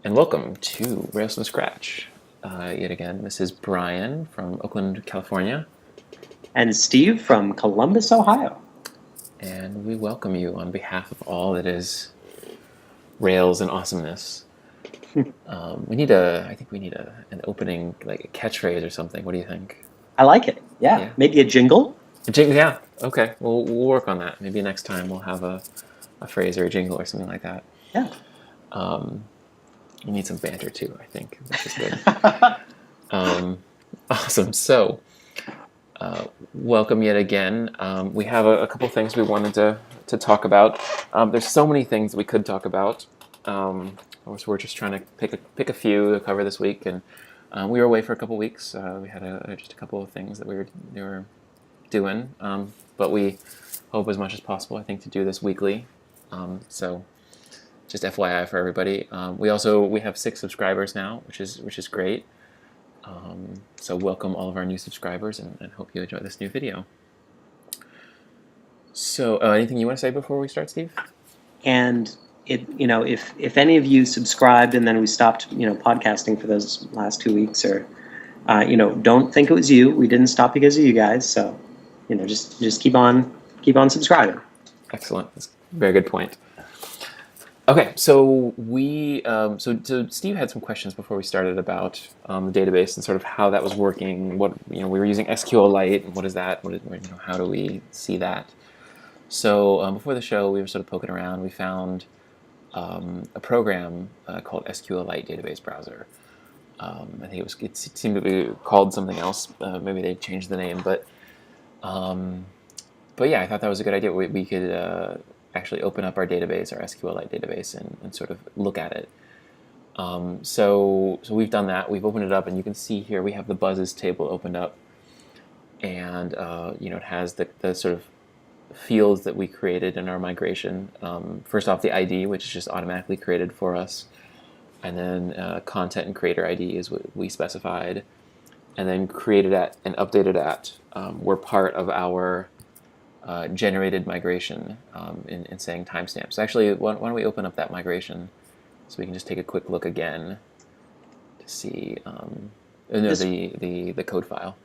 And welcome to Rails from Scratch. Yet again, this is Brian from Oakland, California. And Steve from Columbus, Ohio. And we welcome you on behalf of all that is Rails and awesomeness. I think we need an opening, like a catchphrase or something. What do you think? I like it. Yeah. Yeah. Maybe a jingle. Yeah, okay. We'll work on that. Maybe next time we'll have a phrase or a jingle or something like that. Yeah. We need some banter too, I think. This is good. Awesome. So, welcome yet again. We have a couple things we wanted to talk about. There's so many things we could talk about. So we're just trying to pick a few to cover this week, and we were away for a couple weeks. We had just a couple of things that we were doing, but we hope as much as possible, I think, to do this weekly. So just FYI for everybody. We have 6 subscribers now, which is great. So welcome all of our new subscribers, and hope you enjoy this new video. So anything you want to say before we start, Steve? And if any of you subscribed and then we stopped, podcasting for those last 2 weeks, or don't think it was you. We didn't stop because of you guys. So, just keep on subscribing. Excellent. That's a very good point. Okay, so so Steve had some questions before we started about the database and sort of how that was working. What we were using SQLite. What is that? How do we see that? So before the show, we were sort of poking around. We found a program called SQLite Database Browser. I think it seemed to be called something else. Maybe they changed the name, but yeah, I thought that was a good idea. We could actually open up our database, our SQLite database, and sort of look at it. So we've done that. We've opened it up, and you can see here we have the buzzes table opened up, and it has the sort of fields that we created in our migration. First off, the ID, which is just automatically created for us, and then content and creator ID is what we specified, and then created at and updated at were part of our generated migration in saying timestamps. Actually, why don't we open up that migration so we can just take a quick look again to see the code file.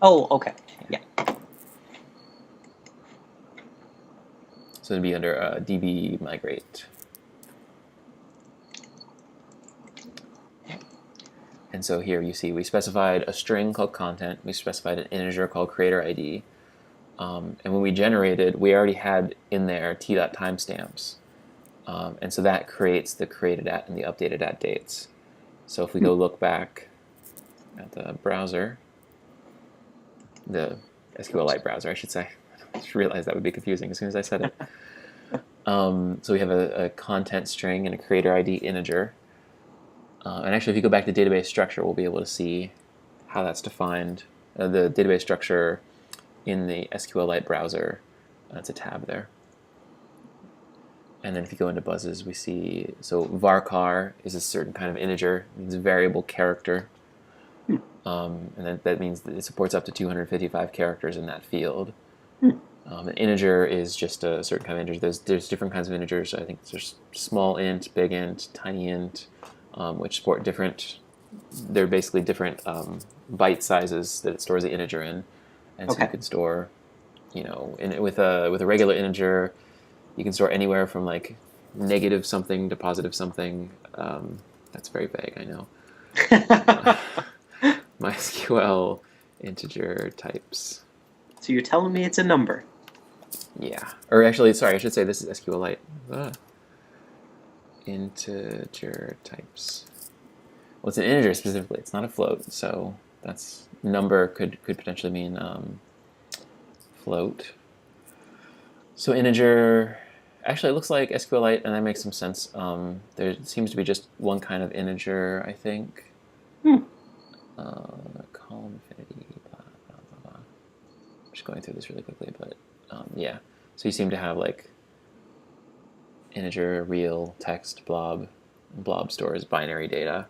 Oh, okay. Yeah. So it'd be under db migrate. And so here you see we specified a string called content. We specified an integer called creator ID. And when we generated, we already had in there t.timestamps. And so that creates the created at and the updated at dates. So if we go look back at the browser, the SQLite browser, I should say. I just realized that would be confusing as soon as I said it. So we have a content string and a creator ID integer. And actually, if you go back to database structure, we'll be able to see how that's defined. The database structure in the SQLite browser, it's a tab there. And then if you go into buzzes, we see, so varchar is a certain kind of integer, it means a variable character. And that means that it supports up to 255 characters in that field. An integer is just a certain kind of integer. There's different kinds of integers. I think there's small int, big int, tiny int, which support different, they're basically different byte sizes that it stores the integer in. And so you can store, with a regular integer, you can store anywhere from like negative something to positive something. That's very vague, I know. MySQL integer types. So you're telling me it's a number? Yeah. Or actually, sorry, I should say this is SQLite. Integer types. Well, it's an integer specifically. It's not a float, so that's number could potentially mean float. So integer, actually it looks like SQLite, and that makes some sense. There seems to be just one kind of integer, I think. Column infinity, blah, blah, blah, blah. I'm just going through this really quickly, but yeah. So you seem to have like integer, real, text, blob. Blob stores binary data.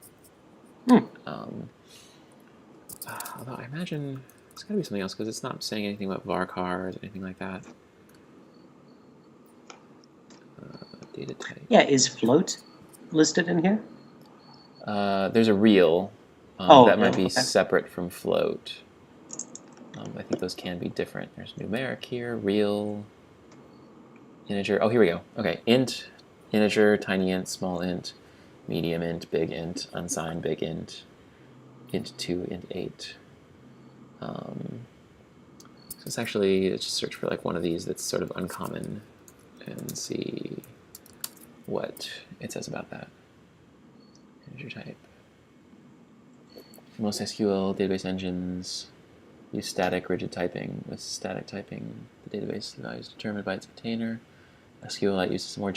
Although I imagine it's got to be something else because it's not saying anything about varchar or anything like that. Data type. Yeah, is float listed in here? There's a real. Oh, That might be okay. separate from float. I think those can be different. There's numeric here, real, integer. Oh, here we go. Okay, int, integer, tiny int, small int, medium int, big int, unsigned big int 2, int 8. So it's actually, let's just search for like one of these that's sort of uncommon and see what it says about that. Integer type. Most SQL database engines use static rigid typing. With static typing, the database value is determined by its container. SQLite uses a more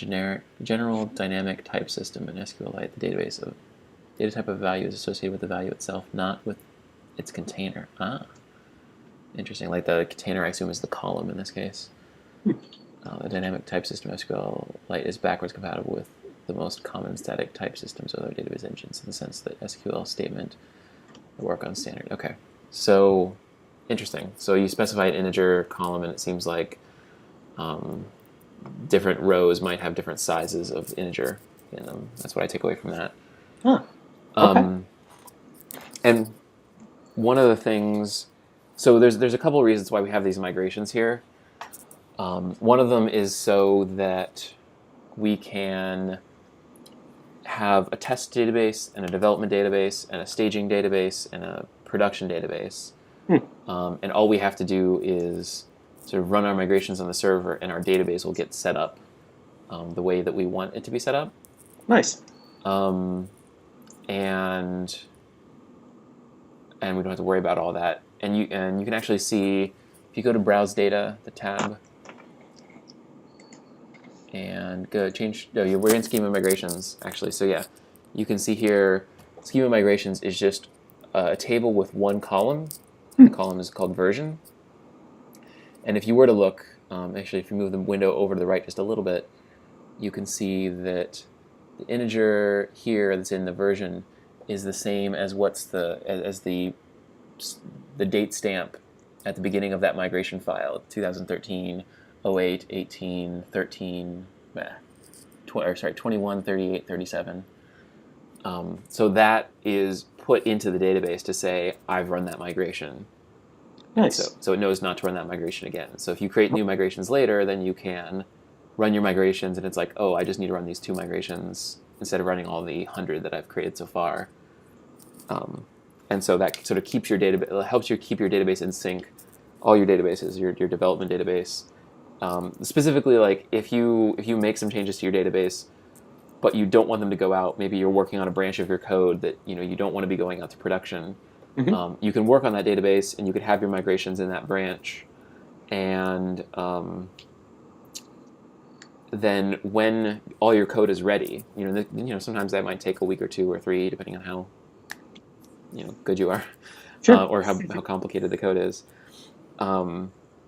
general dynamic type system. In SQLite, the database of data type of value is associated with the value itself, not with its container. Ah, interesting. Like the container, I assume, is the column in this case. The dynamic type system of SQLite is backwards compatible with the most common static type systems of other database engines in the sense that SQL statement will work on standard. Okay, so interesting. So you specify an integer column, and it seems like different rows might have different sizes of integer in them. That's what I take away from that. Huh. Okay. And one of the things, so there's a couple of reasons why we have these migrations here. One of them is so that we can have a test database and a development database and a staging database and a production database. And all we have to do is sort of run our migrations on the server, and our database will get set up the way that we want it to be set up. Nice. And we don't have to worry about all that. And you can actually see, if you go to Browse Data, the tab, and go change. No, we're in Schema Migrations actually. So yeah, you can see here, Schema Migrations is just a table with one column. The column is called version. And if you were to look, actually, if you move the window over to the right just a little bit, you can see that the integer here that's in the version is the same as the date stamp at the beginning of that migration file, 2013, 08, 18, 13, 21, 38, 37. So that is put into the database to say, I've run that migration. Nice. So it knows not to run that migration again. So if you create new migrations later, then you can run your migrations, and it's like, oh, I just need to run these 2 migrations instead of running all the 100 that I've created so far. And so that sort of keeps your database, helps you keep your database in sync, all your databases, your development database. Specifically, like if you make some changes to your database, but you don't want them to go out, maybe you're working on a branch of your code that you don't want to be going out to production. You can work on that database, and you could have your migrations in that branch, and then when all your code is ready, sometimes that might take a week or 2 or 3, depending on how good you are, Sure. or how complicated the code is.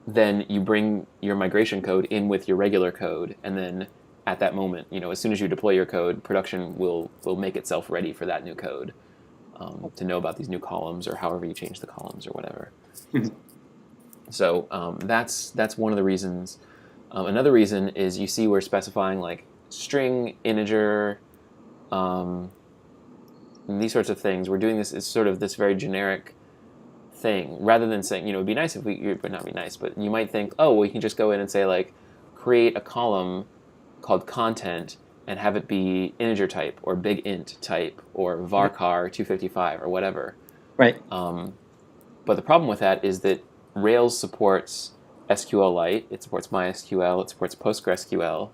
Then you bring your migration code in with your regular code, and then at that moment, as soon as you deploy your code, production will make itself ready for that new code. To know about these new columns, or however you change the columns, or whatever. So that's one of the reasons. Another reason is you see we're specifying like string, integer, and these sorts of things. We're doing this as sort of this very generic thing, rather than saying, it'd be nice if but not be nice, but you might think, oh, well, you can just go in and say like, create a column called content, and have it be integer type, or big int type, or varchar 255, or whatever. Right. But the problem with that is that Rails supports SQLite, it supports MySQL, it supports PostgreSQL,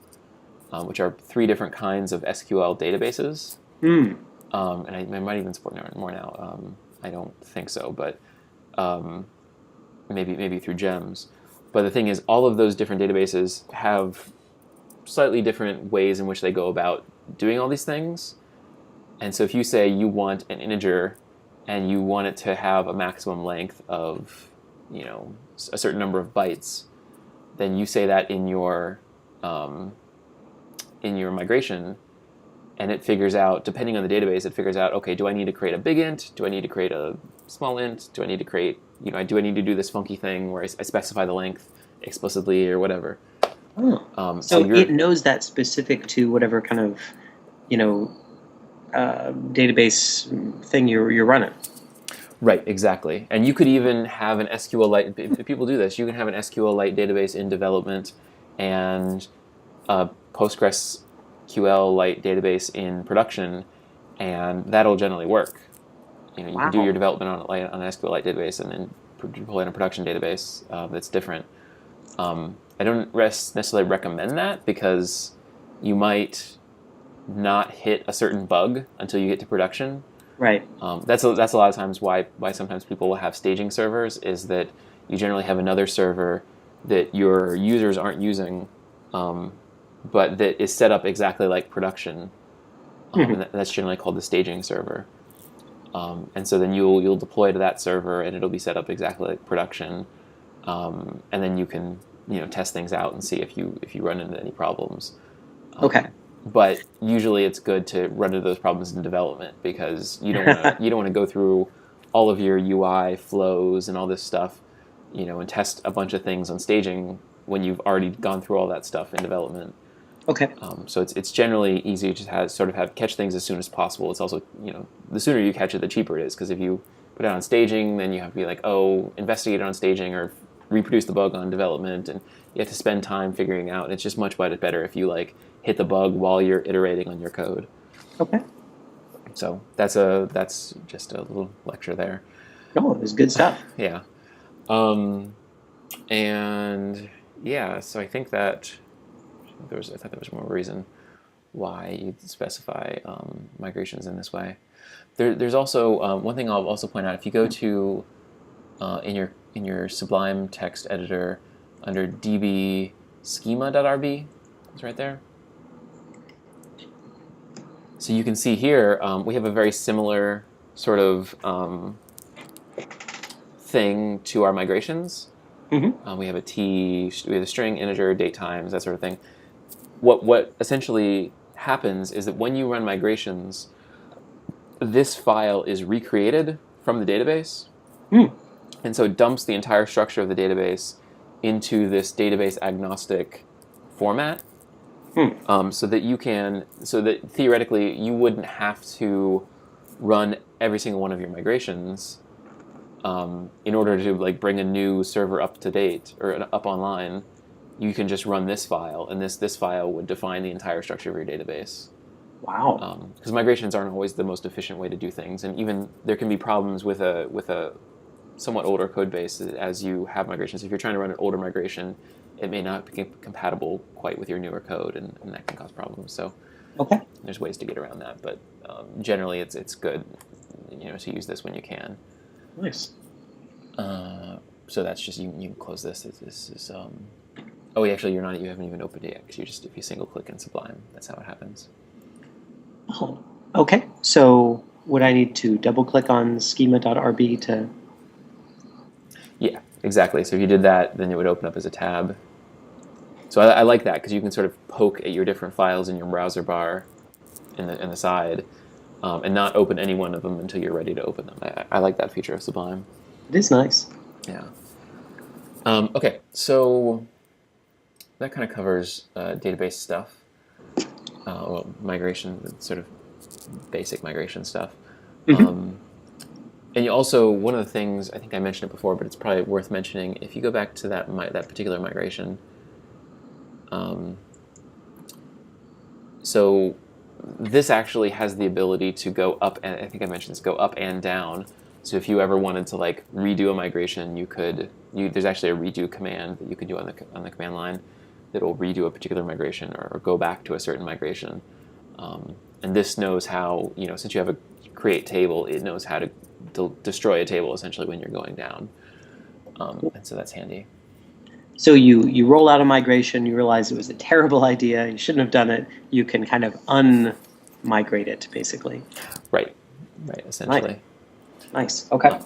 which are 3 different kinds of SQL databases. And I might even support more now. I don't think so, but maybe through gems. But the thing is, all of those different databases have slightly different ways in which they go about doing all these things. And so if you say you want an integer and you want it to have a maximum length of a certain number of bytes, then you say that in your migration, and it figures out, depending on the database, it figures out, okay, do I need to create a big int? Do I need to create a small int? Do I need to create, do I need to do this funky thing where I specify the length explicitly, or whatever? So it knows that specific to whatever kind of, database thing you're running. Right, exactly. And you could even have an SQLite, if people do this, you can have an SQLite database in development and a PostgreSQLite database in production, and that'll generally work. You can do your Wow. development on an SQLite database and then deploy in a production database that's different. I don't necessarily recommend that because you might not hit a certain bug until you get to production. Right. That's a lot of times why sometimes people will have staging servers, is that you generally have another server that your users aren't using, but that is set up exactly like production, and that's generally called the staging server. And so then you'll deploy to that server, and it'll be set up exactly like production, and then you can test things out and see if you run into any problems. Okay. But usually it's good to run into those problems in development, because you don't want to go through all of your UI flows and all this stuff, and test a bunch of things on staging when you've already gone through all that stuff in development. Okay. So it's generally easier to catch things as soon as possible. It's also, the sooner you catch it, the cheaper it is, because if you put it on staging, then you have to be like, oh, investigate it on staging or reproduce the bug on development, and you have to spend time figuring out. It's just much better if you hit the bug while you're iterating on your code. Okay. So that's just a little lecture there. Oh, it was good stuff. Yeah. And yeah, so I think that I thought there was more reason why you'd specify migrations in this way. There's also one thing I'll also point out. If you go to in your Sublime text editor under db schema.rb, it's right there. So you can see here we have a very similar sort of thing to our migrations. Mm-hmm. We have a string, integer, date times, that sort of thing. What essentially happens is that when you run migrations, this file is recreated from the database, and so it dumps the entire structure of the database into this database agnostic format. So that theoretically you wouldn't have to run every single one of your migrations in order to bring a new server up to date or up online. You can just run this file, and this file would define the entire structure of your database. Wow. Because migrations aren't always the most efficient way to do things, and even there can be problems with a somewhat older code base as you have migrations. If you're trying to run an older migration, it may not be compatible quite with your newer code, and that can cause problems. So Okay. there's ways to get around that, but generally it's good to use this when you can. Nice. So that's just you can close this. This is oh, actually you haven't even opened it yet, because if you single click in Sublime, that's how it happens. Oh. Okay. So would I need to double click on schema.rb to? Yeah, exactly. So if you did that, then it would open up as a tab. So I like that, because you can sort of poke at your different files in your browser bar in the side, and not open any one of them until you're ready to open them. I like that feature of Sublime. It is nice. Yeah. Okay, so that kind of covers database stuff. Well, migration, sort of basic migration stuff. And you also, one of the things, I think I mentioned it before, but it's probably worth mentioning, if you go back to that particular migration, so this actually has the ability to go up, and I think I mentioned this, go up and down. So if you ever wanted to redo a migration, there's actually a redo command that you could do on the command line that will redo a particular migration or go back to a certain migration. And this knows how, since you have a create table, it knows how to destroy a table essentially when you're going down. And so that's handy. So you roll out a migration, you realize it was a terrible idea, you shouldn't have done it. You can kind of un-migrate it, basically. Right, essentially. Nice. Okay.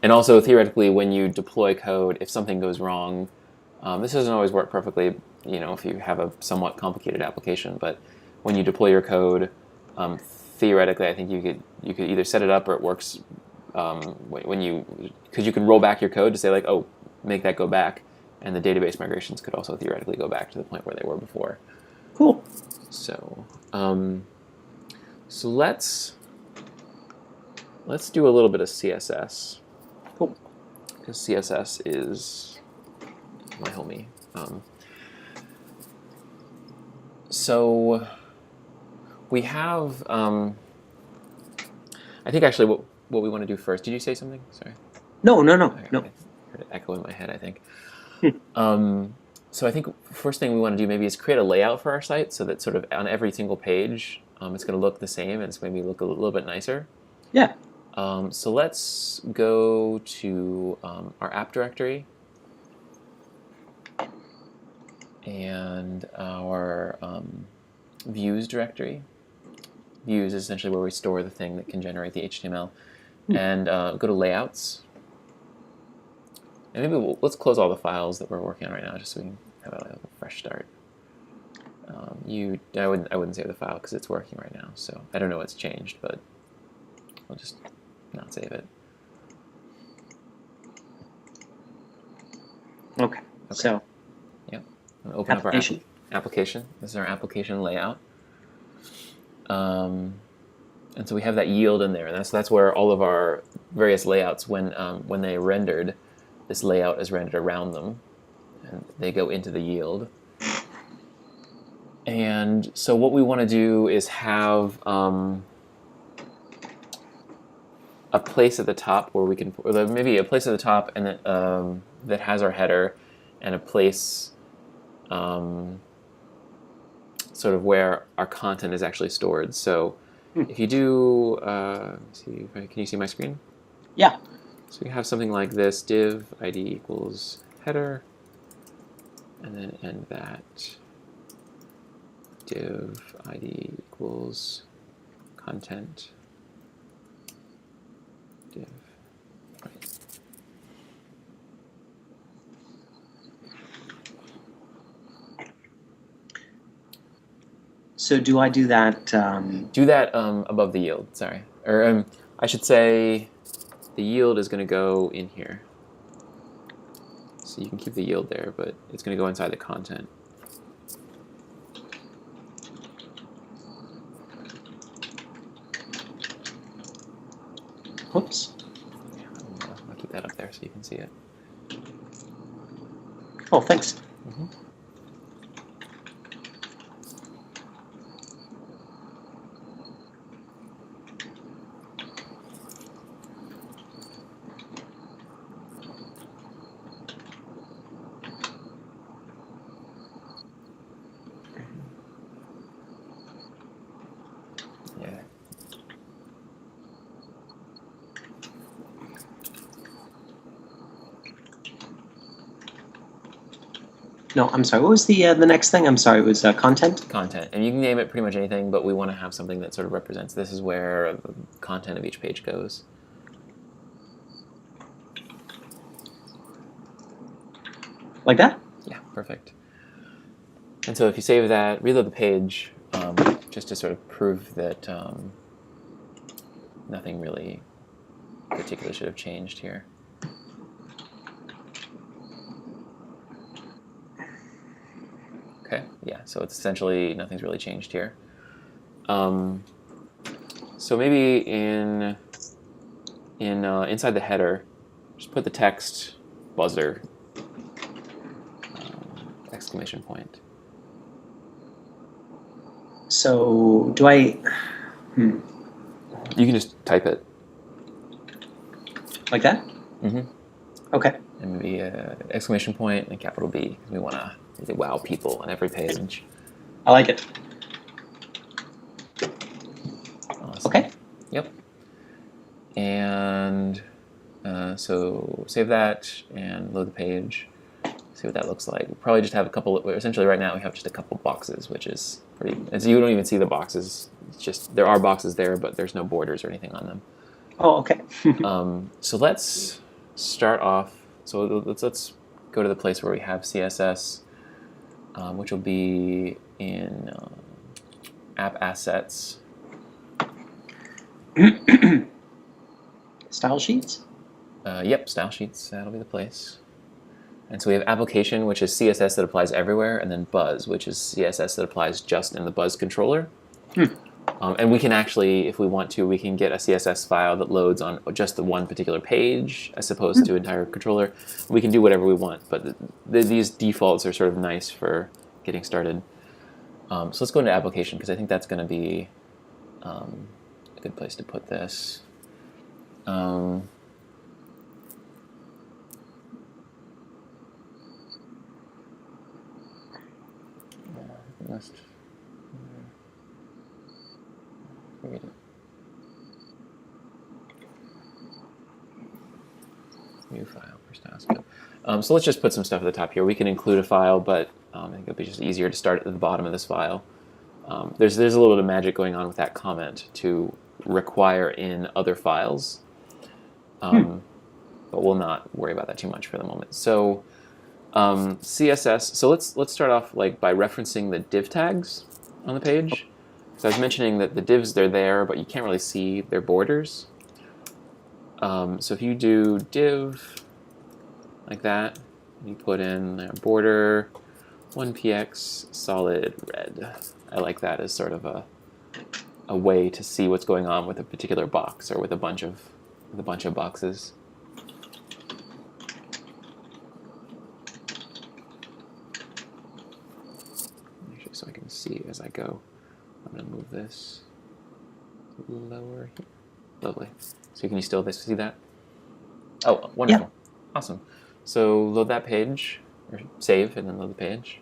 And also, theoretically, when you deploy code, if something goes wrong, this doesn't always work perfectly, if you have a somewhat complicated application, but when you deploy your code, theoretically, I think you could either set it up, or it works because you can roll back your code to say oh, make that go back, and the database migrations could also theoretically go back to the point where they were before. Cool. So So let's do a little bit of CSS. Cool. Because CSS is my homie. So we have, I think actually what we want to do first. Did you say something? Sorry. No. I heard it echo in my head, I think. So I think first thing we want to do maybe is create a layout for our site so that sort of on every single page, it's going to look the same and it's maybe look a little bit nicer. Yeah. So let's go to our app directory and our views directory. Views is essentially where we store the thing that can generate the HTML. And go to layouts. And maybe let's close all the files that we're working on right now just so we can have a fresh start. I wouldn't save the file because it's working right now, so I don't know what's changed, but I'll just not save it. Okay. So. Yep. Open up our application. This is our application layout. And so we have that yield in there, and that's where all of our various layouts, when they rendered, this layout is rendered around them, and they go into the yield. And so what we want to do is have a place at the top where we can, or maybe a place at the top and that has our header, and a place sort of where our content is actually stored. So if you do, can you see my screen? Yeah. So you have something like this: div id equals header, and then end that div id equals content div. Right. So do I do that? Do that above the yield. Sorry, or I should say, the yield is going to go in here. So you can keep the yield there, but it's going to go inside the content. Oops. Yeah, I'll keep that up there so you can see it. Oh, thanks. Mm-hmm. Yeah. No, I'm sorry. What was the next thing? I'm sorry. It was content? Content. And you can name it pretty much anything, but we want to have something that sort of represents this is where the content of each page goes. Like that? Yeah, perfect. And so if you save that, reload the page, just to sort of prove that nothing really particular should have changed here. Okay, yeah, so it's essentially nothing's really changed here. So maybe inside the header, just put the text buzzer, exclamation point. So do I? You can just type it. Like that? Mm-hmm. Okay. And maybe exclamation point and capital B. We want to wow people on every page. I like it. Awesome. Okay. Yep. And so save that and load the page. See what that looks like. We'll probably just have a couple. Essentially, right now we have just a couple boxes, which is pretty. And so you don't even see the boxes. It's just there are boxes there, but there's no borders or anything on them. Oh, okay. So let's start off. So let's go to the place where we have CSS, which will be in app assets. Style sheets? Yep, style sheets. That'll be the place. And so we have application, which is CSS that applies everywhere, and then buzz, which is CSS that applies just in the buzz controller. And we can actually, if we want to, we can get a CSS file that loads on just the one particular page as opposed to entire controller. We can do whatever we want, but these defaults are sort of nice for getting started. So let's go into application, because I think that's going to be a good place to put this. Must forget it. New file for style scope. So let's just put some stuff at the top here. We can include a file, but I think it'll be just easier to start at the bottom of this file. There's a little bit of magic going on with that comment to require in other files, but we'll not worry about that too much for the moment. So CSS. So let's start off by referencing the div tags on the page. So I was mentioning that the divs, they're there, but you can't really see their borders. So if you do div like that, you put in a border 1px solid red. I like that as sort of a way to see what's going on with a particular box or with a bunch of boxes. Actually, so I can see as I go, I'm going to move this lower here. Lovely. So can you still see that? Oh, wonderful. Yeah. Awesome. So load that page, or save and then load the page.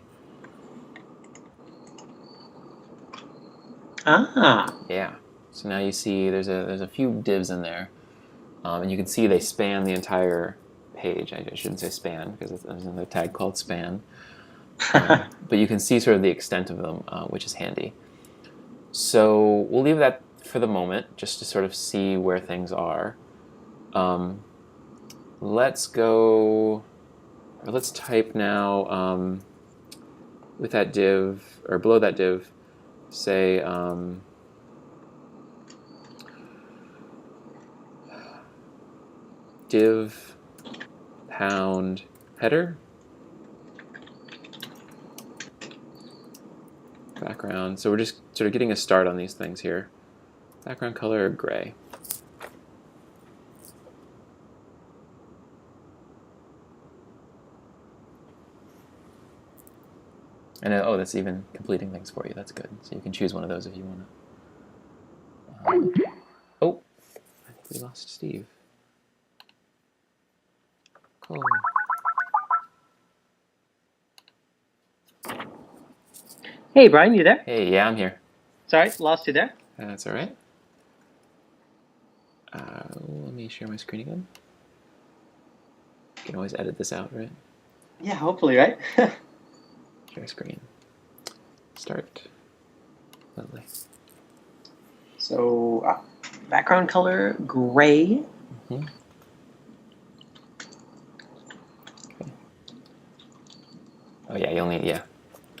Ah. Yeah. So now you see there's a few divs in there, and you can see they span the entire page. I shouldn't say span because there's another tag called span, but you can see sort of the extent of them, which is handy. So we'll leave that for the moment, just to sort of see where things are. Let's type now with that div, or below that div, say div pound header background. So we're just sort of getting a start on these things here. Background color gray. And oh, that's even completing things for you. That's good. So you can choose one of those if you want to. Oh, I think we lost Steve. Cool. Hey, Brian, you there? Hey, yeah, I'm here. Sorry, lost you there. That's all right. Let me share my screen again. You can always edit this out, right? Yeah, hopefully, right? Share screen. Start. Lovely. So, background color gray. Mm-hmm. Okay. Oh yeah, you'll need, yeah.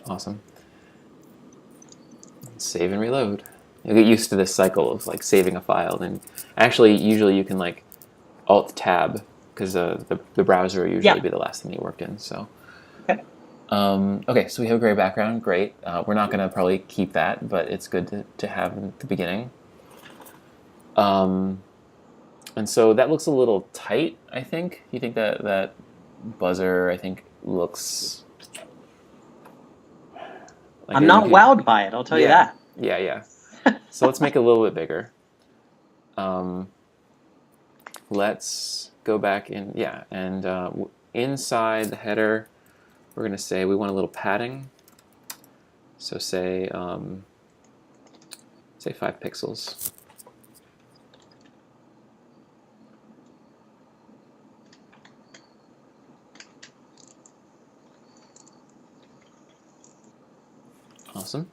Awesome. Save and reload. You'll get used to this cycle of saving a file, and actually usually you can Alt Tab, because the browser will usually be the last thing you worked in. So okay, so we have a gray background. Great. We're not going to probably keep that, but it's good to have at the beginning. And so that looks a little tight, I think. You think that buzzer, I think, looks... I'm not wowed by it, I'll tell you that. Yeah. So let's make it a little bit bigger. Let's go back in, and inside the header, we're going to say we want a little padding. So say 5 pixels. Awesome.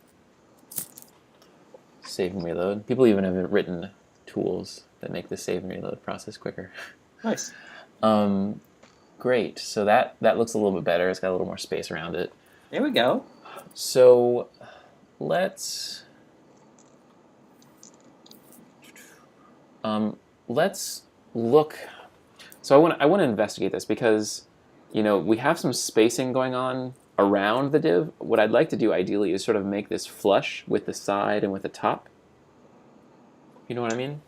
Save and reload. People even have written tools that make the save and reload process quicker. Nice. Great. So that looks a little bit better. It's got a little more space around it. There we go. So let's look. So I want to investigate this because we have some spacing going on around the div. What I'd like to do ideally is sort of make this flush with the side and with the top. You know what I mean?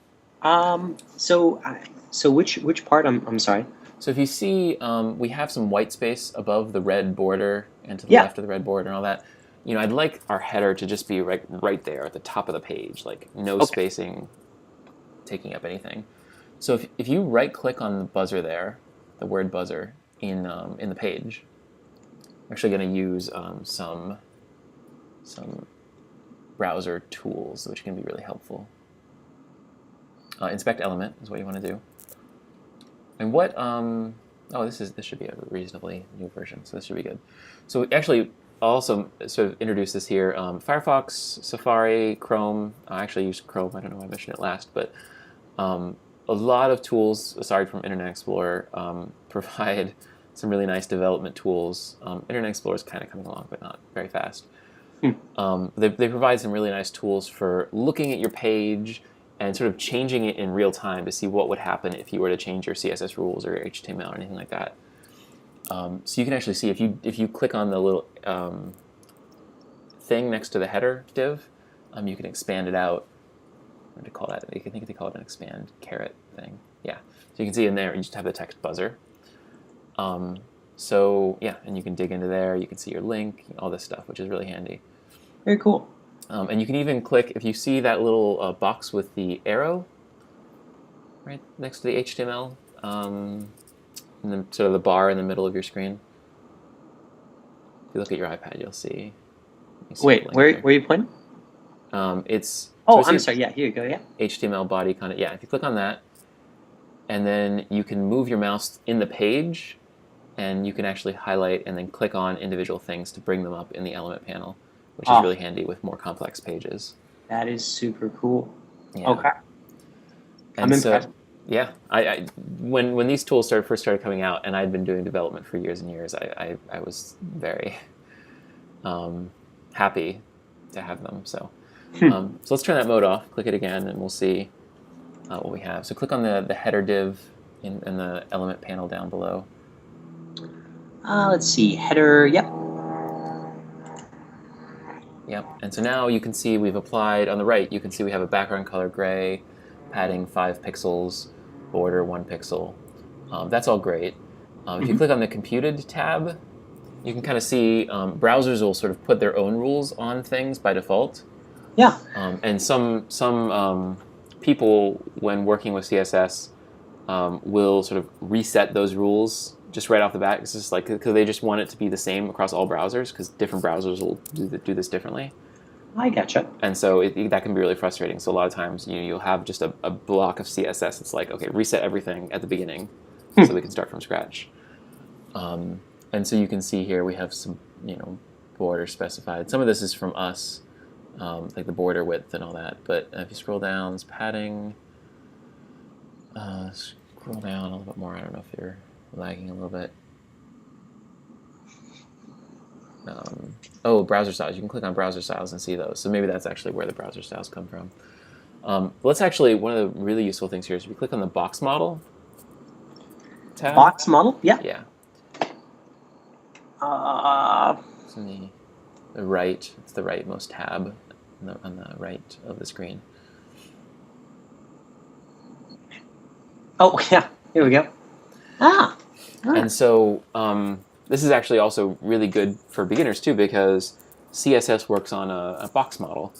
So which part? I'm sorry. So if you see, we have some white space above the red border and to the Yeah. left of the red border and all that. I'd like our header to just be right there at the top of the page, like no Okay. spacing taking up anything. So if you right click on the buzzer there, the word buzzer in the page, I'm actually going to use some browser tools, which can be really helpful. Inspect element is what you want to do. And what this should be a reasonably new version, so this should be good. So actually, I'll also sort of introduce this here. Firefox, Safari, Chrome. I actually use Chrome. I don't know why I mentioned it last, but a lot of tools aside from Internet Explorer provide some really nice development tools. Internet Explorer is kind of coming along, but not very fast. They provide some really nice tools for looking at your page and sort of changing it in real time to see what would happen if you were to change your CSS rules or your HTML or anything like that. So you can actually see if you click on the little thing next to the header div, you can expand it out. What do you call that? I think they call it an expand caret thing. Yeah. So you can see in there you just have the text buzzer. So yeah, and you can dig into there. You can see your link, all this stuff, which is really handy. Very cool. And you can even click, if you see that little box with the arrow right next to the HTML, and then sort of the bar in the middle of your screen. If you look at your iPad, you'll see. Wait, where are you pointing? It's. Oh, I'm sorry. Yeah, here you go. Yeah. HTML body content. Yeah, if you click on that, and then you can move your mouse in the page, and you can actually highlight and then click on individual things to bring them up in the element panel, which is really handy with more complex pages. That is super cool. Yeah. Okay. And I'm impressed. So, yeah, when these tools first started coming out, and I'd been doing development for years and years, I was very happy to have them. So, so let's turn that mode off. Click it again, and we'll see what we have. So click on the header div in the element panel down below. Let's see, header. Yep. Yep. And so now you can see we've applied on the right. You can see we have a background color gray, padding 5 pixels, border 1 pixel. That's all great. If you click on the computed tab, you can kind of see browsers will sort of put their own rules on things by default. Yeah. And some people, when working with CSS, will sort of reset those rules just right off the bat. It's just because they just want it to be the same across all browsers, because different browsers will do this differently. I gotcha. And so that can be really frustrating. So a lot of times you'll have just a block of CSS. It's like, okay, reset everything at the beginning so we can start from scratch. And so you can see here we have some border specified. Some of this is from us, like the border width and all that. But if you scroll down, there's padding. Scroll down a little bit more. I don't know if you're lagging a little bit. Browser styles. You can click on browser styles and see those. So maybe that's actually where the browser styles come from. One of the really useful things here is if you click on the box model tab. Box model? Yeah. Yeah. It's in the right. It's the rightmost tab on the right of the screen. Oh, yeah. Here we go. And so this is actually also really good for beginners too, because CSS works on a box model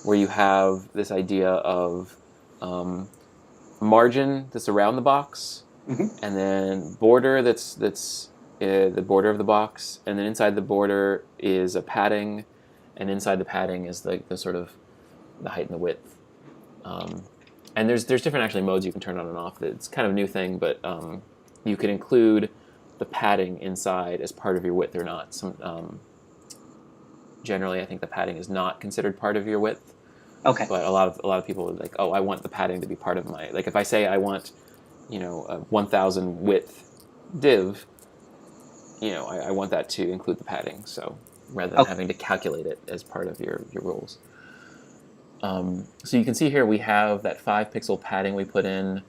where you have this idea of margin that's around the box, and then border that's the border of the box, and then inside the border is a padding, and inside the padding is the sort of the height and the width. And there's different actually modes you can turn on and off. It's kind of a new thing, but you can include the padding inside as part of your width or not. Generally, I think the padding is not considered part of your width. Okay. But a lot of people are like, oh, I want the padding to be part of my, like if I say I want, a 1,000 width div, I want that to include the padding. So rather than having to calculate it as part of your rules. So you can see here we have that 5 pixel padding we put in.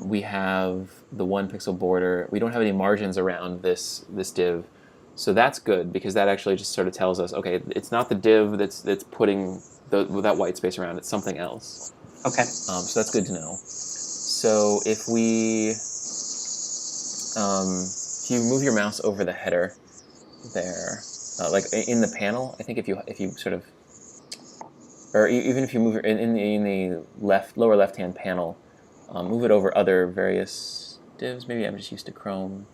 We have the 1 pixel border. We don't have any margins around this div. So that's good, because that actually just sort of tells us, okay, it's not the div that's putting that white space around, it's something else. Okay. So that's good to know. So if you move your mouse over the header there, like in the panel, I think if you sort of, or even if you move it in the lower left hand panel, move it over other various divs. Maybe I'm just used to Chrome.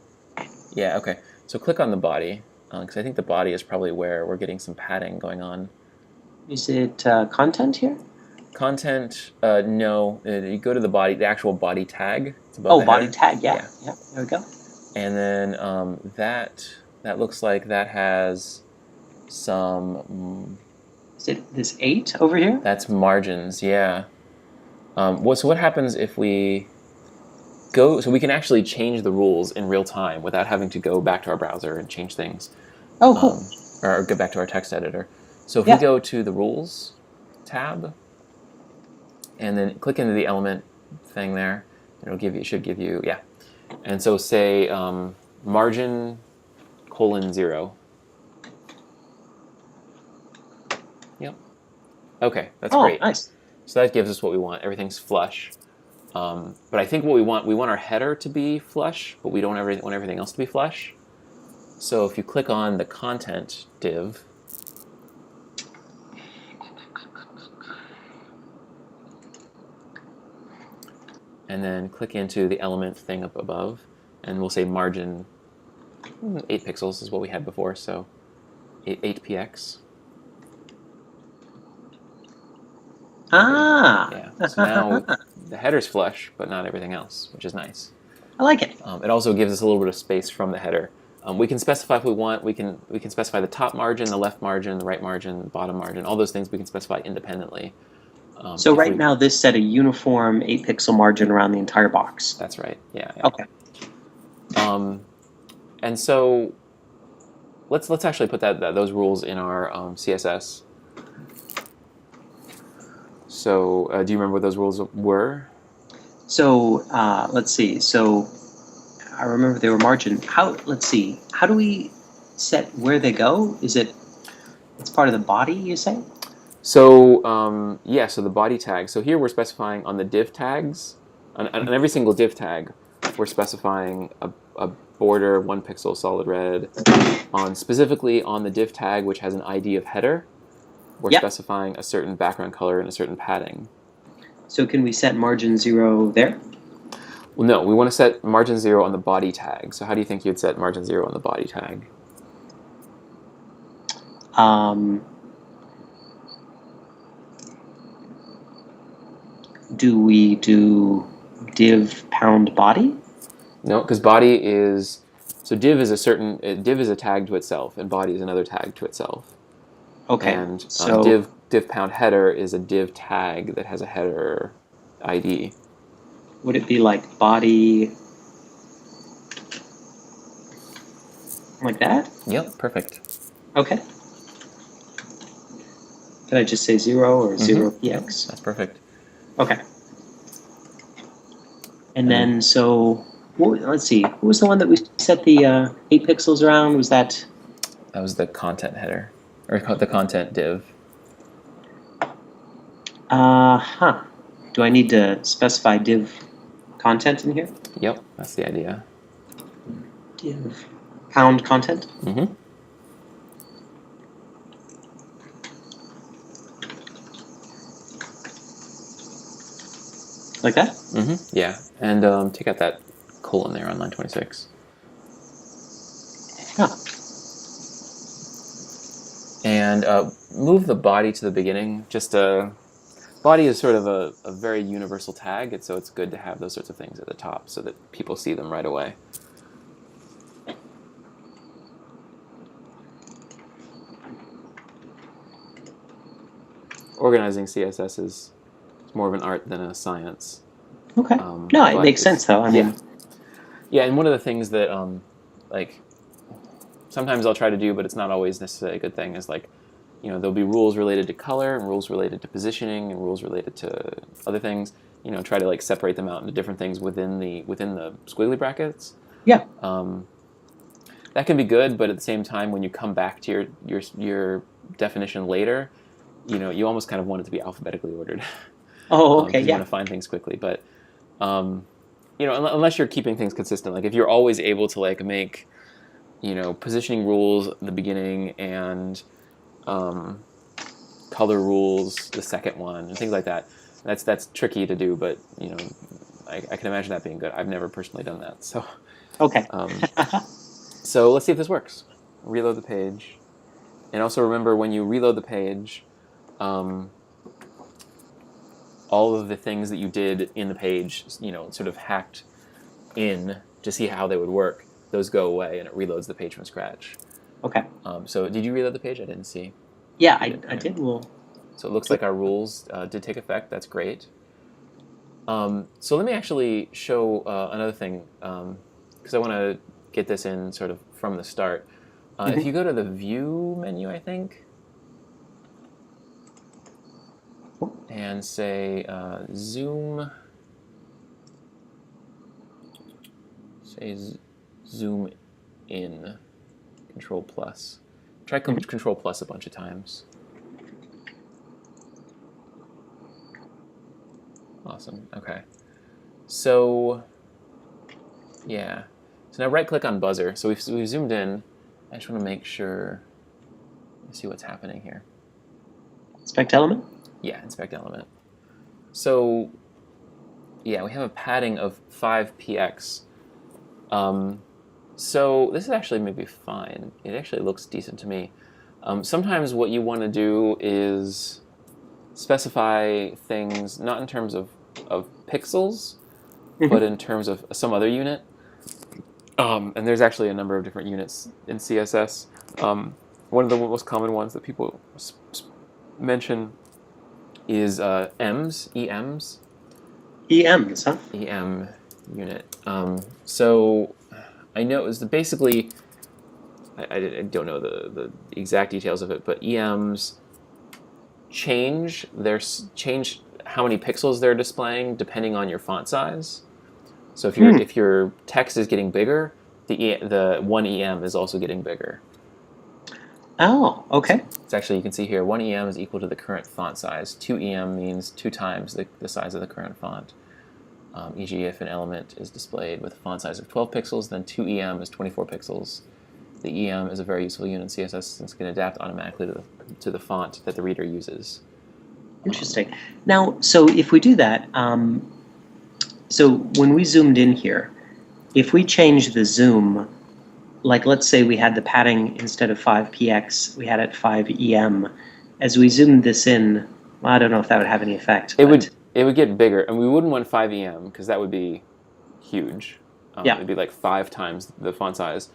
Yeah, okay. So click on the body, because I think the body is probably where we're getting some padding going on. Is it content here? Content, no. You go to the body, the actual body tag. It's above Oh, the body header. tag. Yeah. There we go. And then that looks like that has some. Is it this 8 over here? That's margins, yeah. So what happens if we go? So we can actually change the rules in real time without having to go back to our browser and change things. Oh, cool. Or go back to our text editor. So if Yeah. we go to the rules tab, and then click into the element thing there, it should give you, yeah. And so say margin : 0. Yep. Okay, that's great. Nice. So that gives us what we want. Everything's flush. But I think what we want our header to be flush, but we don't want everything else to be flush. So if you click on the content div, and then click into the element thing up above, and we'll say margin 8 pixels is what we had before, so 8px. Yeah. So now the header's flush, but not everything else, which is nice. I like it. It also gives us a little bit of space from the header. We can specify if we want. We can specify the top margin, the left margin, the right margin, the bottom margin. All those things we can specify independently. So right now, this set a uniform 8-pixel margin around the entire box. That's right. Yeah. Okay. And so let's actually put those rules in our CSS. So do you remember what those rules were? So let's see. So I remember they were margin. Let's see. How do we set where they go? It's part of the body, you say? So yeah, so the body tag. So here we're specifying on the div tags, on every single div tag, we're specifying a border 1 pixel solid red. Specifically on the div tag, which has an ID of header, we're specifying a certain background color and a certain padding. So can we set margin 0 there? Well, no, we want to set margin 0 on the body tag. So how do you think you'd set margin 0 on the body tag? Do we do div pound body? No, because body is, so div is a tag to itself, and body is another tag to itself. Okay. And so div pound header is a div tag that has a header ID. Would it be like body like that? Yep, perfect. Okay. Did I just say 0 or 0px? That's perfect. Okay. And then, so, let's see. What was the one that we set the 8 pixels around? Was that? That was the content header, or the content div. Do I need to specify div content in here? Yep, that's the idea. Div pound content? Mm-hmm. Like that? Mm-hmm. Yeah, and take out that colon there on line 26. Yeah. And move the body to the beginning. Body is sort of a very universal tag, and so it's good to have those sorts of things at the top so that people see them right away. Organizing CSS is more of an art than a science. Okay. No, it makes sense, though. I mean, yeah, and one of the things that like sometimes I'll try to do, but it's not always necessarily a good thing, is like, there'll be rules related to color and rules related to positioning and rules related to other things. Try to like separate them out into different things within the squiggly brackets. Yeah. That can be good, but at the same time, when you come back to your definition later, you almost kind of want it to be alphabetically ordered. Oh, okay, because you want yeah. to find things quickly. But unless you're keeping things consistent, like if you're always able to like make positioning rules at the beginning and color rules the second one and things like that. That's tricky to do, but I can imagine that being good. I've never personally done that, so Okay. so let's see if this works. Reload the page, and also remember when you reload the page, all of the things that you did in the page, sort of hacked in to see how they would work. Those go away, and it reloads the page from scratch. Okay. So did you reload the page? I didn't see. Yeah, I did. Well, so it looks like our rules did take effect. That's great. So let me actually show another thing, because I want to get this in sort of from the start. If you go to the View menu, I think, and say Zoom, Zoom in, Control plus. Try Control plus a bunch of times. Awesome. Okay. So, yeah. So now right-click on buzzer. So we've zoomed in. I just want to make sure. See what's happening here. Inspect element? Yeah, inspect element. So, yeah, we have a padding of 5px. So this is actually maybe fine. It actually looks decent to me. Sometimes what you want to do is specify things not in terms of pixels, but in terms of some other unit. And there's actually a number of different units in CSS. One of the most common ones that people mention is EMs, EMs. EMs, huh? EM unit. So I know it's basically, I don't know the exact details of it, but EMs change how many pixels they're displaying depending on your font size. So if your text is getting bigger, the one EM is also getting bigger. Oh, okay. It's actually, you can see here, 1 EM is equal to the current font size. 2 EM means 2 times the size of the current font. E.g., if an element is displayed with a font size of 12 pixels, then 2 EM is 24 pixels. The EM is a very useful unit in CSS since it can adapt automatically to the font that the reader uses. Interesting. Now, so if we do that, so when we zoomed in here, if we change the zoom, like let's say we had the padding instead of 5px, we had it 5em. As we zoomed this in, well, I don't know if that would have any effect. It would get bigger, and we wouldn't want 5em because that would be huge. Yeah. It'd be like 5 times the font size.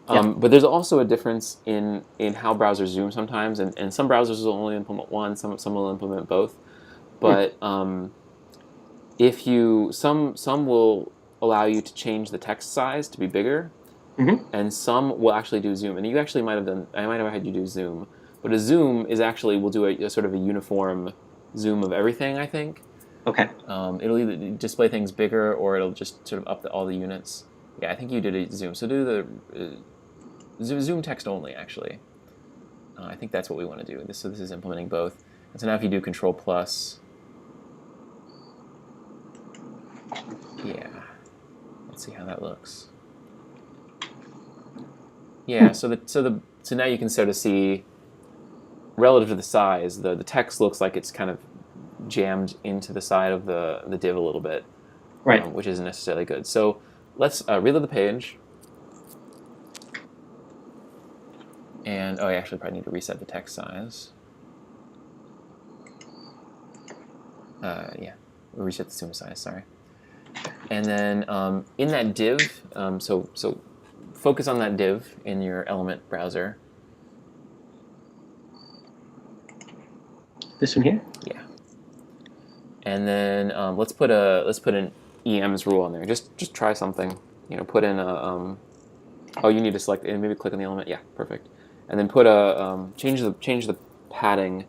Yeah. But there's also a difference in how browsers zoom sometimes, and some browsers will only implement one, some will implement both. But if some will allow you to change the text size to be bigger, and some will actually do zoom. And you actually might have had you do zoom. But a zoom is actually, will do a sort of a uniform zoom of everything, I think. Okay. It'll either display things bigger or it'll just sort of up all the units. Yeah, I think you did a zoom. So do the zoom text only, actually. I think that's what we want to do. So this is implementing both. And so now if you do Control plus, yeah, let's see how that looks. Yeah, so now you can sort of see, relative to the size, the text looks like it's kind of jammed into the side of the div a little bit, right? Which isn't necessarily good. So let's reload the page, and I actually probably need to reset the text size. Yeah, reset the zoom size. Sorry. And then in that div, so focus on that div in your element browser. This one here? Yeah. And then let's put an EMs rule on there. Just try something. Put in a oh, you need to select and maybe click on the element. Yeah, perfect. And then put a change the padding,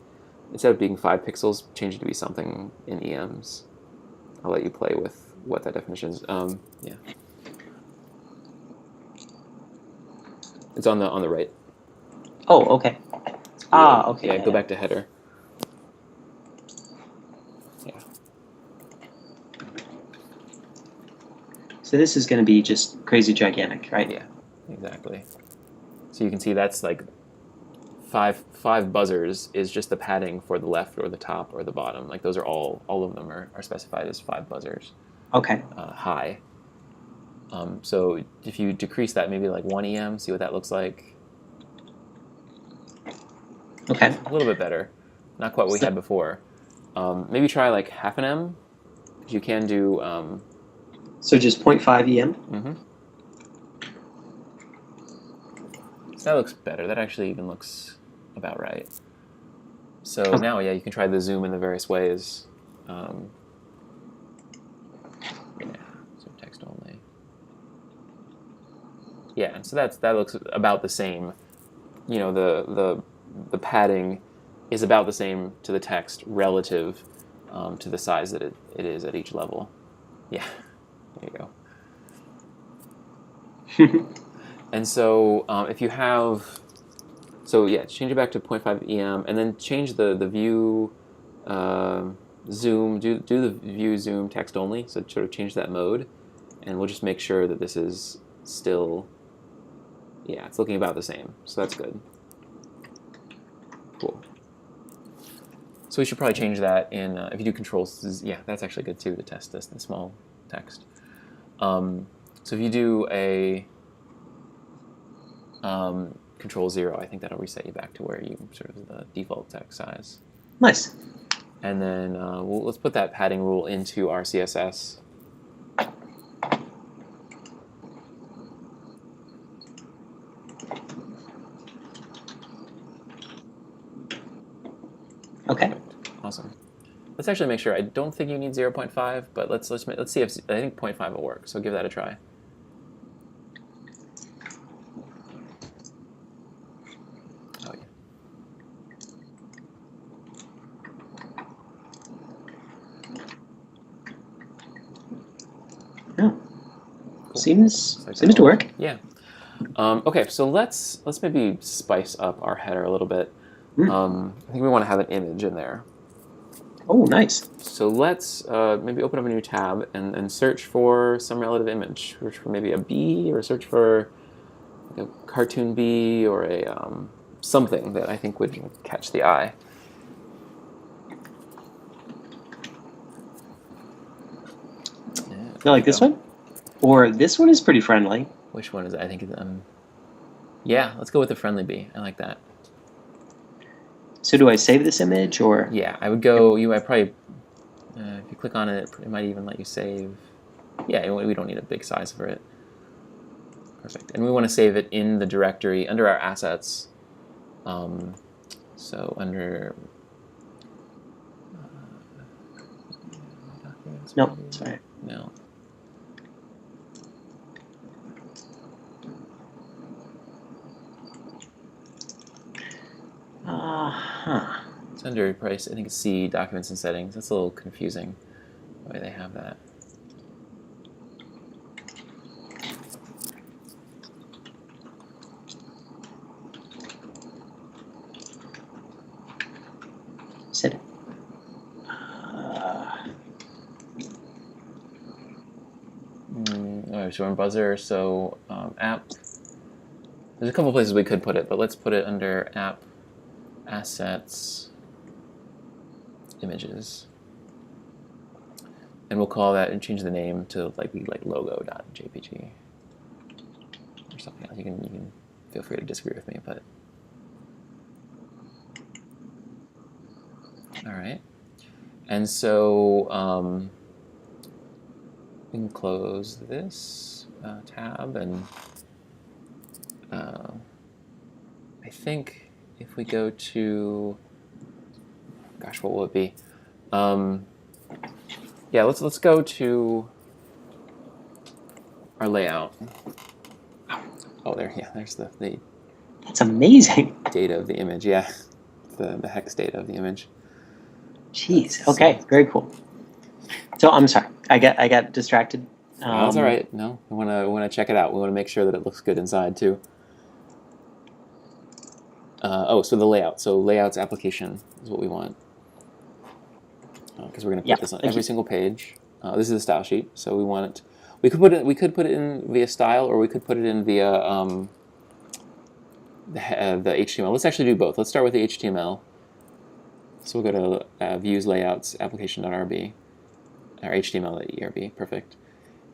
instead of being 5 pixels, change it to be something in EMs. I'll let you play with what that definition is. Yeah. It's on the right. Oh, okay. Okay. Yeah, go back to header. Yeah. So this is going to be just crazy gigantic, right? Yeah, exactly. So you can see that's like five buzzers is just the padding for the left or the top or the bottom. Like those are all of them are specified as 5 buzzers. Okay. High. So if you decrease that maybe like 1 EM, see what that looks like. Okay. A little bit better. Not quite what we had before. Maybe try like half an M. You can do... so just 0.5 EM? Mm-hmm. So that looks better. That actually even looks about right. So now, yeah, you can try the zoom in the various ways. Yeah, so text only. Yeah, and so that looks about the same. You know, the padding is about the same to the text relative to the size that it is at each level. Yeah, there you go. And so if you have, so yeah, change it back to 0.5 EM, and then change the view zoom, do the view zoom text only, so sort of change that mode, and we'll just make sure that this is still, yeah, it's looking about the same, so that's good. Cool. So we should probably change that in, if you do controls, yeah, that's actually good too to test this, the small text. So if you do a control 0, I think that'll reset you back to where you sort of the default text size. Nice. And then let's put that padding rule into our CSS. Okay. Awesome. Let's actually make sure. I don't think you need 0.5, but let's see if I think 0.5 will work. So give that a try. Oh yeah. Yeah. Cool. Seems to work. Yeah. Okay, so let's maybe spice up our header a little bit. I think we want to have an image in there. Oh, nice. So let's maybe open up a new tab and search for some relative image. Search for maybe a bee, or search for like a cartoon bee, or a something that I think would catch the eye. You like this one? Or this one is pretty friendly. Which one is it? I think yeah, let's go with the friendly bee. I like that. So do I save this image, or? Yeah, I would go. I probably if you click on it, it might even let you save. Yeah, we don't need a big size for it. Perfect. And we want to save it in the directory under our assets. So under No, sorry. No. It's under price. I think it's C, documents and settings. That's a little confusing why they have that. Set it. Alright, so we're in buzzer. So app. There's a couple places we could put it, but let's put it under app, assets, images, and we'll call that and change the name to like logo.jpg or something else. You can feel free to disagree with me, but all right. And so we can close this tab, and I think if we go to, gosh, what will it be? Yeah, let's go to our layout. Oh, there's the That's amazing. data of the image. Yeah, the hex data of the image. Jeez. Okay. Very cool. So I'm sorry. I got distracted. No, that's all right. No, we want to check it out. We want to make sure that it looks good inside too. So the layout. So layouts application is what we want, because we're going to put this on every single page. This is the style sheet, so we want We could put it in via style, or we could put it in via the HTML. Let's actually do both. Let's start with the HTML. So we'll go to Views, Layouts, Application.rb, or HTML.erb. Perfect.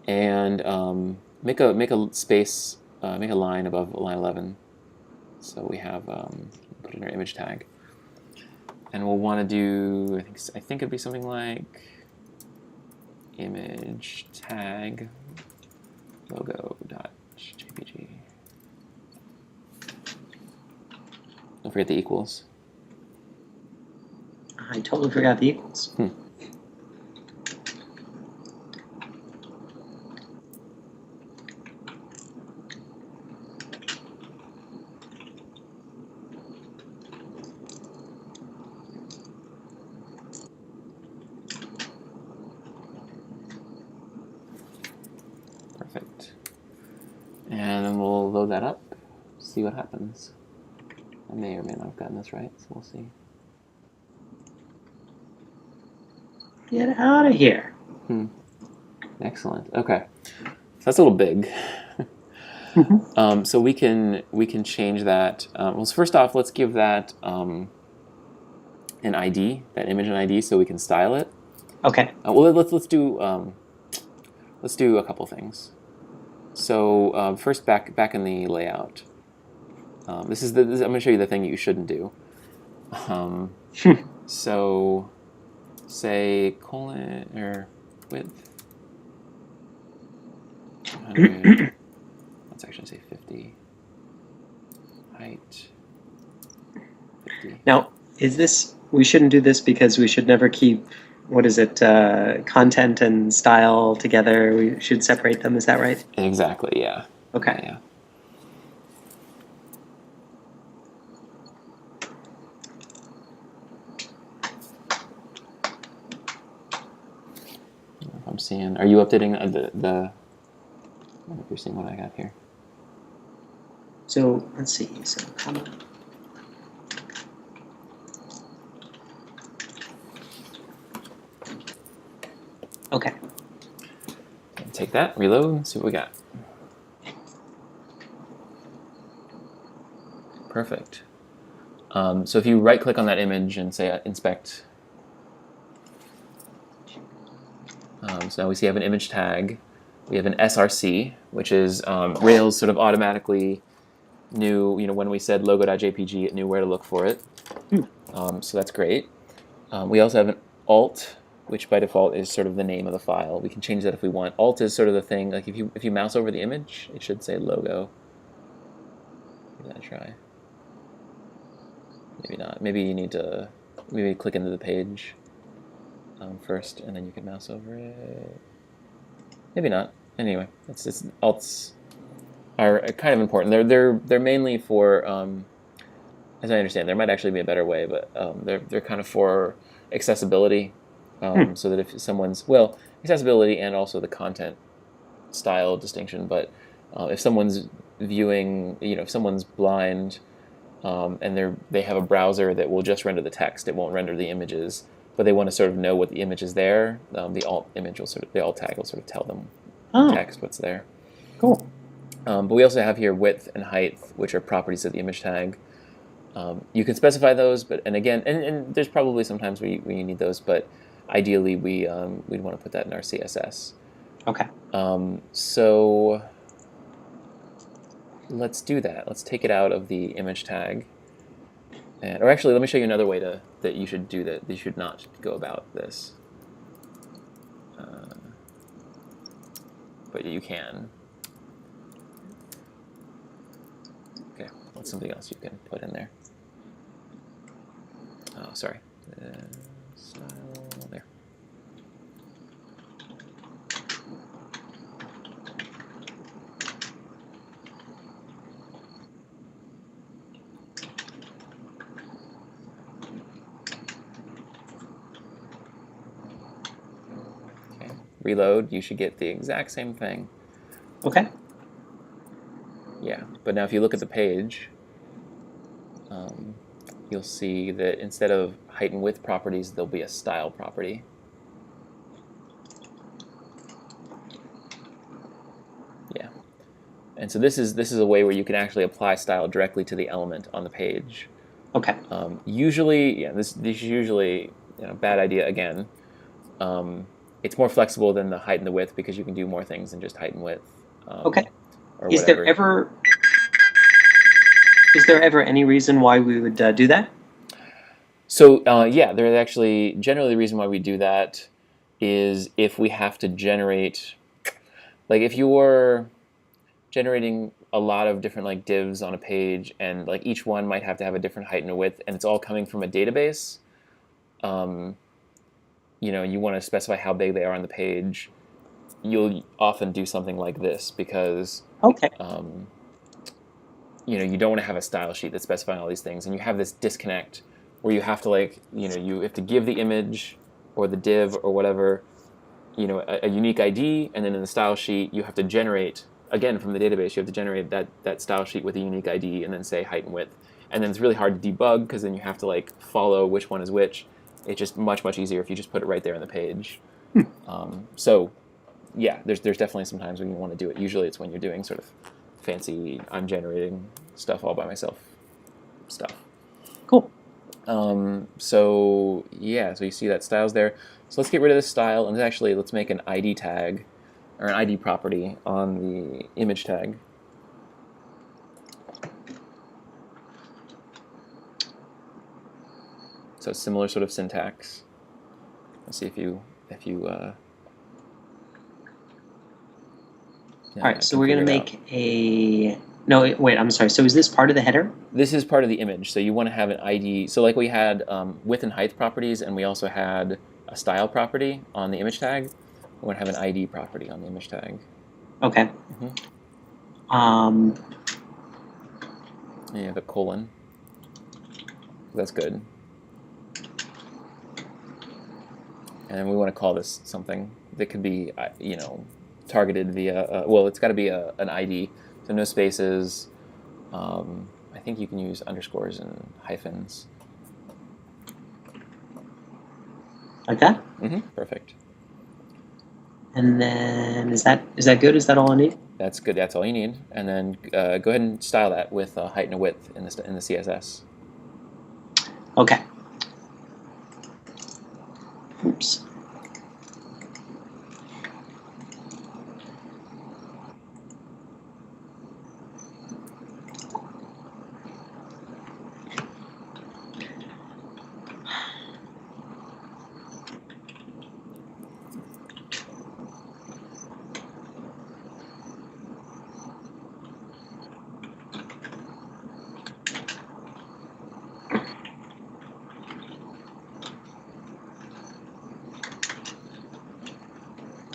And make a space, make a line above line 11. So we have put in our image tag, and we'll want to do. I think it'd be something like image tag logo.jpg. Don't forget the equals. I totally forgot the equals. Perfect. And then we'll load that up, see what happens. I may or may not have gotten this right, so we'll see. Get out of here. Excellent. Okay, so that's a little big. So we can change that. Well, first off, let's give that an ID, that image an ID, so we can style it. Okay. Well, let's do a couple things. So first, back in the layout. I'm going to show you the thing that you shouldn't do. So say colon or width 100. Let's actually say 50. Height 50. Now, we shouldn't do this because we should never keep, content and style together. We should separate them. Is that right? Exactly, yeah. Okay. Yeah. I'm seeing. Are you updating the? I don't know if you're seeing what I got here. So let's see. So comma. Okay. Take that, reload, and see what we got. Perfect. So if you right-click on that image and say inspect. So now we see I have an image tag. We have an SRC, which is Rails sort of automatically knew, when we said logo.jpg, it knew where to look for it. So that's great. We also have an alt, which by default is sort of the name of the file. We can change that if we want. Alt is sort of the thing, like if you mouse over the image, it should say logo. Give that a try. Maybe not. Maybe you need to click into the page first, and then you can mouse over it. Maybe not. Anyway, alts are kind of important. They're mainly for, as I understand, there might actually be a better way, but they're kind of for accessibility, so that if someone's accessibility and also the content style distinction. But if someone's viewing, if someone's blind, and they have a browser that will just render the text, it won't render the images, but they want to sort of know what the image is there. The alt tag will sort of tell them in text what's there. Cool. But we also have here width and height, which are properties of the image tag. You can specify those, and there's probably some times where you need those, but ideally we'd want to put that in our CSS. Okay. So let's do that. Let's take it out of the image tag. Or actually, let me show you another way that you should do that. You should not go about this. But you can. Okay, what's something else you can put in there? Oh, sorry. Style there. Reload, you should get the exact same thing. Okay. Yeah, but now if you look at the page, you'll see that instead of height and width properties, there'll be a style property. And so this is a way where you can actually apply style directly to the element on the page. Okay. Usually, yeah, this is usually bad idea again. It's more flexible than the height and the width because you can do more things than just height and width. Okay. Or Is whatever. there ever any reason why we would do that? So yeah, there's actually generally the reason why we do that is if we have to generate, like if you're generating a lot of different like divs on a page, and like each one might have to have a different height and a width, and it's all coming from a database. You want to specify how big they are on the page. You'll often do something like this because Okay. you don't want to have a style sheet that's specifying all these things, and you have this disconnect where you have to you have to give the image or the div or whatever a unique ID, and then in the style sheet you have to generate again from the database. You have to generate that style sheet with a unique ID and then say height and width, and then it's really hard to debug because then you have to follow which one is which. It's just much easier if you just put it right there on the page. So yeah, there's definitely some times when you want to do it. Usually it's when you're doing sort of fancy I'm generating stuff all by myself stuff. Cool. So yeah, so you see that style's there. So let's get rid of this style, and actually let's make an ID tag or an ID property on the image tag. So similar sort of syntax. Let's see if you all right, so we're going to make a... No, wait, I'm sorry. So is this part of the header? This is part of the image. So you want to have an ID. So like we had width and height properties, and we also had a style property on the image tag. We want to have an ID property on the image tag. Okay. And you have a colon. That's good. And we want to call this something that could be, targeted via, well, it's got to be an ID. So no spaces. I think you can use underscores and hyphens. Like that? Perfect. And then is that good? Is that all I need? That's good. That's all you need. And then go ahead and style that with a height and a width in the CSS. Okay. Oops.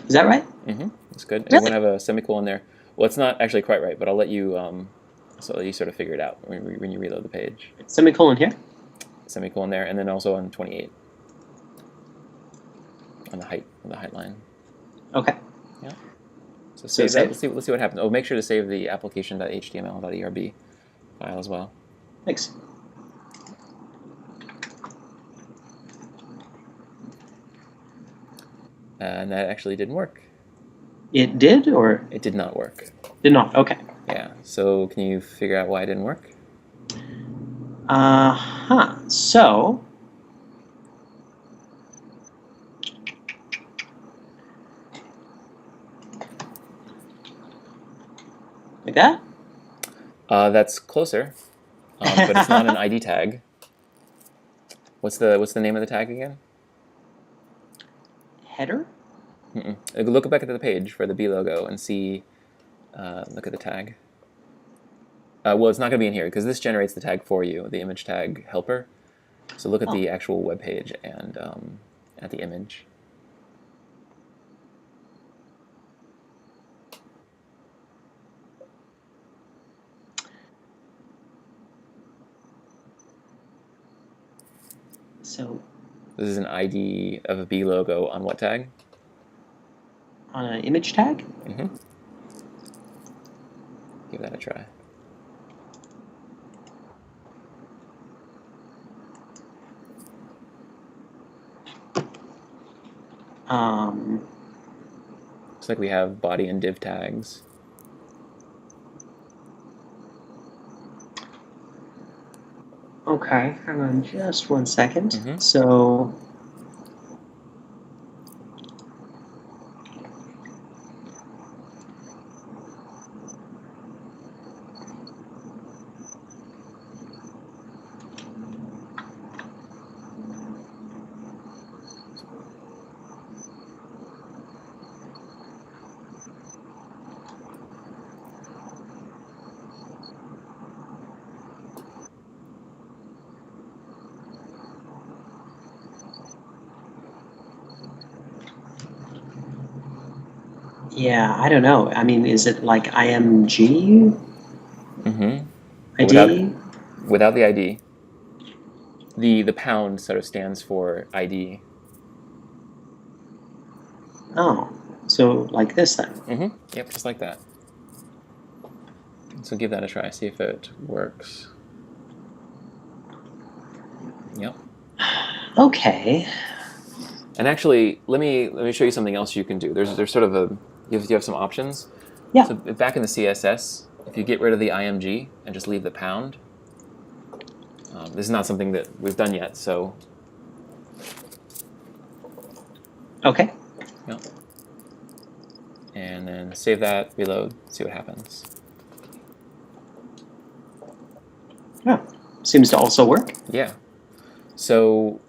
Is that right? That's good. Really? And we're going to have a semicolon there. Well, it's not actually quite right, but I'll let you sort of figure it out when you reload the page. Semicolon here? Semicolon there, and then also on 28 on the height line. Okay. Yeah. So save that. Let's see what happens. Oh, make sure to save the application.html.erb file as well. Thanks. And that actually didn't work. It did, or? It did not work. Did not, okay. Yeah, so can you figure out why it didn't work? So, like that? That's closer, but it's not an ID tag. What's the name of the tag again? Header? Look back at the page for the B logo and see. Look at the tag. Well, it's not going to be in here because this generates the tag for you, the image tag helper. So look at the actual web page and at the image. So this is an ID of a B logo on what tag? On an image tag? Give that a try. Looks like we have body and div tags. Okay, hang on just 1 second. Mm-hmm. So, yeah, I don't know. I mean, is it like IMG Mm-hmm. ID? Without the ID, the pound sort of stands for ID. Oh, so like this then. Mm-hmm. Yep, just like that. So give that a try. See if it works. Yep. Okay. And actually, let me show you something else you can do. There's sort of you have some options. Yeah. So back in the CSS, if you get rid of the IMG and just leave the pound, this is not something that we've done yet. So Okay. yep. And then save that, reload, see what happens. Yeah. Seems to also work. Yeah. So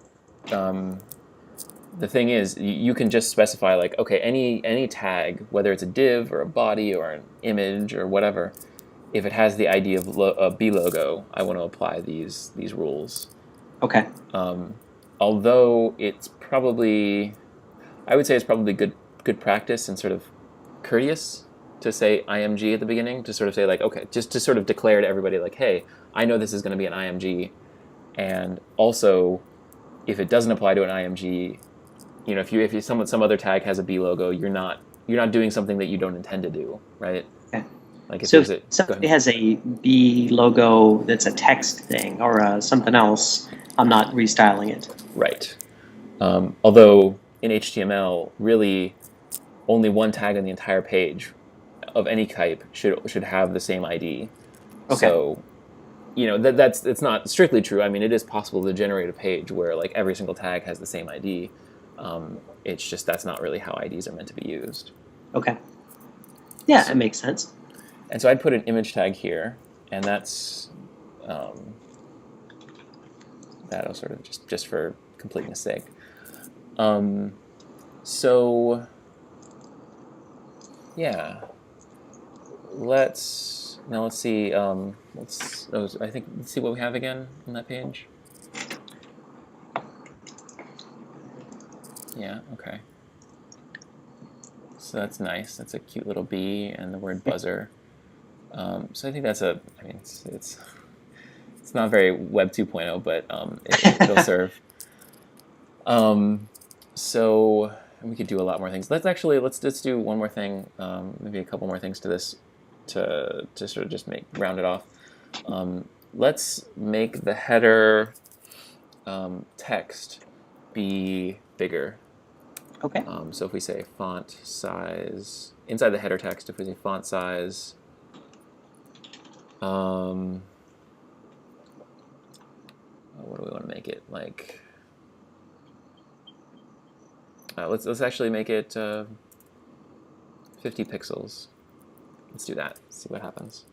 the thing is, you can just specify like, okay, any tag, whether it's a div or a body or an image or whatever, if it has the ID of a B logo, I want to apply these rules. Okay. Although it's probably, I would say it's probably good practice and sort of courteous to say IMG at the beginning, to sort of say like, okay, just to sort of declare to everybody like, hey, I know this is going to be an IMG, and also if it doesn't apply to an IMG, you know, if some other tag has a B logo, you're not doing something that you don't intend to do, right? Okay. Like if So there's if a go somebody ahead. has a B logo that's a text thing or something else, I'm not restyling it. Right. Although in HTML, really only one tag on the entire page of any type should have the same ID. Okay. So, you know, that's it's not strictly true. I mean, it is possible to generate a page where like every single tag has the same ID. It's just that's not really how IDs are meant to be used. Okay. Yeah, So, it makes sense. and so I'd put an image tag here, and that's that'll sort of just for completeness sake. So yeah, let's see. I think let's see what we have again on that page. Yeah. Okay. So that's nice. That's a cute little bee and the word buzzer. So I think that's a. I mean, it's not very Web 2.0, but it'll serve. So we could do a lot more things. Let's just do one more thing. Maybe a couple more things to this to sort of just round it off. Let's make the header text be bigger. Okay. So if we say font size inside the header text, if we say font size, what do we want to make it like? Let's actually make it 50 pixels. Let's do that. See what happens.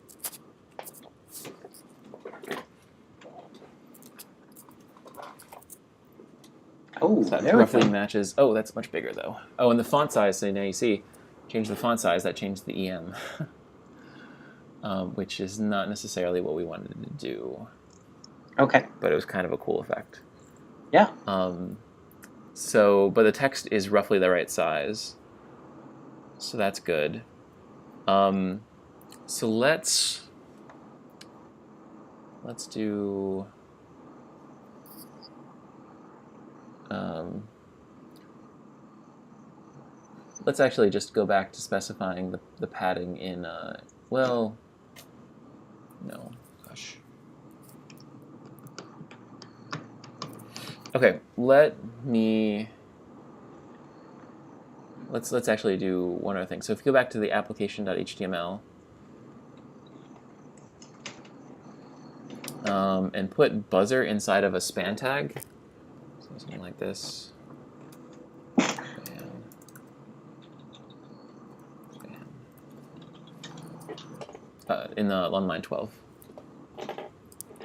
Oh, So that there we roughly go. matches. Oh, that's much bigger though. Oh, and the font size. So now you see, change the font size. That changed the EM, which is not necessarily what we wanted to do. Okay. But it was kind of a cool effect. Yeah. So, but the text is roughly the right size. So that's good. So let's do. Let's actually just go back to specifying the padding in. Well, no, gosh. Okay, let's actually do one other thing. So if you go back to the application.html, and put buzzer inside of a span tag. So something like this. Span. On line 12.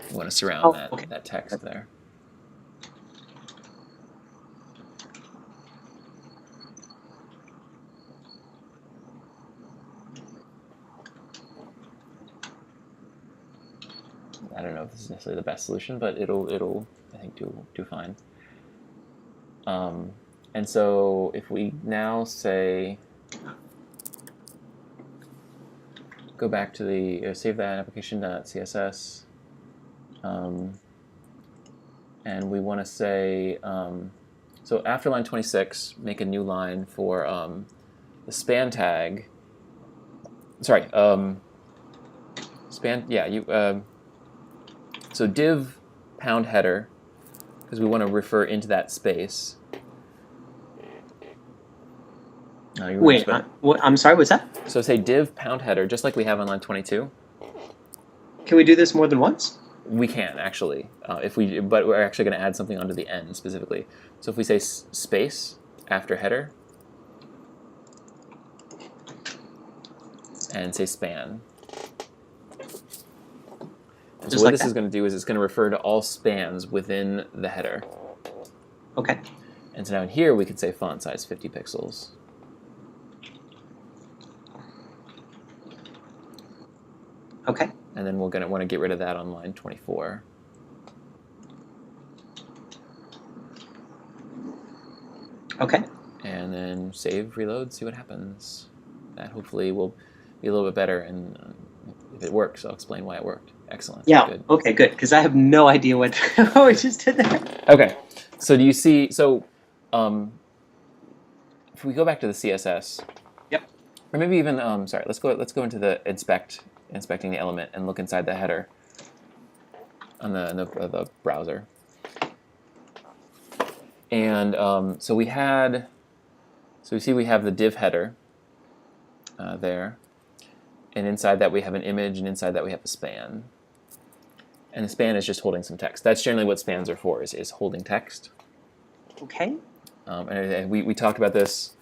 You want to surround that text there. I don't know if this is necessarily the best solution, but it'll I think do fine. And so if we now say go back to the save that application.css, and we want to say so after line 26, make a new line for the span tag. Sorry, span. Yeah, you. So div pound header, because we want to refer into that space. Wait, I'm sorry, what's that? So say div pound header, just like we have on line 22. Can we do this more than once? We can, actually, but we're actually going to add something onto the end specifically. So if we say space after header, and say span. And so what this is going to do is it's going to refer to all spans within the header. Okay. And so now in here we could say font size 50 pixels. Okay. And then we're going to want to get rid of that on line 24. Okay. And then save, reload, see what happens. That hopefully will be a little bit better, and if it works, I'll explain why it worked. Excellent. Yeah. Good. Okay. Good. Because I have no idea what we just did there. Okay. So do you see? So, if we go back to the CSS. Yep. Or maybe even sorry. Let's go into the inspecting the element and look inside the header on the browser. And so we see we have the div header there, and inside that we have an image, and inside that we have a span. And the span is just holding some text. That's generally what spans are for, is holding text. Okay. And we talked about this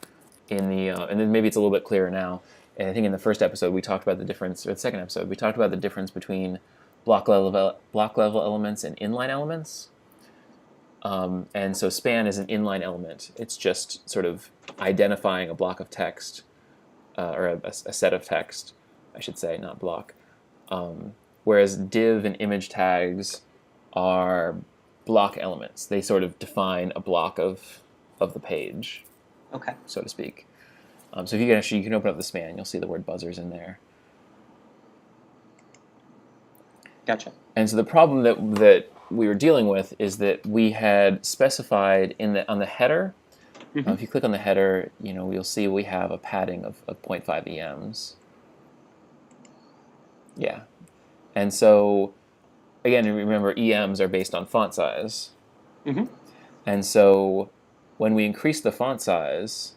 in the, and then maybe it's a little bit clearer now. And I think in the first episode we talked about the difference, or the second episode, we talked about the difference between block level elements and inline elements. And so span is an inline element. It's just sort of identifying a block of text, or a set of text, I should say, not block. Whereas div and image tags are block elements. They sort of define a block of the page, okay, so to speak. So if you can open up the span, you'll see the word buzzers in there. Gotcha. And so the problem that we were dealing with is that we had specified on the header. Mm-hmm. If you click on the header, you'll see we have a padding of 0.5 EMs. Yeah. And so, again, remember, EMs are based on font size. Mm-hmm. And so when we increase the font size,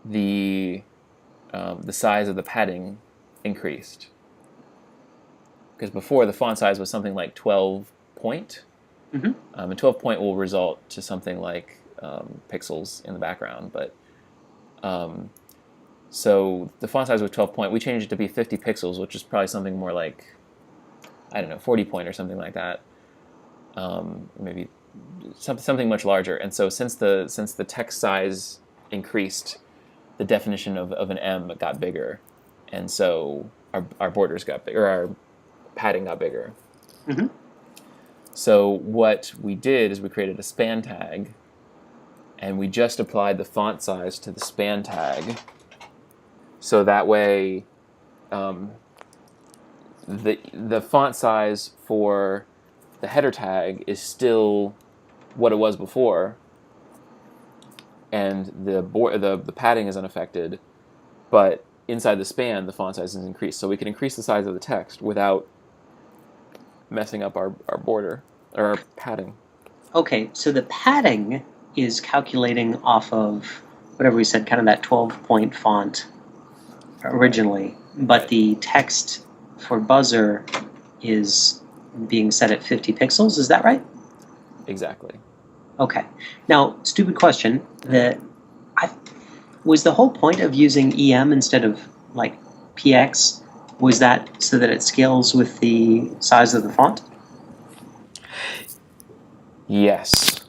the size of the padding increased. Because before, the font size was something like 12 point. Mm-hmm. And 12 point will result to something like pixels in the background. But so the font size was 12 point. We changed it to be 50 pixels, which is probably something more like, I don't know, 40 point or something like that. Maybe something much larger. And so since the text size increased, the definition of an M got bigger, and so our borders got bigger, our padding got bigger. Mm-hmm. So what we did is we created a span tag, and we just applied the font size to the span tag. So that way, the font size for the header tag is still what it was before, and the padding is unaffected, but inside the span the font size is increased. So we can increase the size of the text without messing up our border or our padding. Okay, so the padding is calculating off of whatever we said, kind of that 12-point font originally, but the text for buzzer is being set at 50 pixels. Is that right? Exactly. Okay. Now, stupid question. Was the whole point of using EM instead of like PX, was that so that it scales with the size of the font? Yes,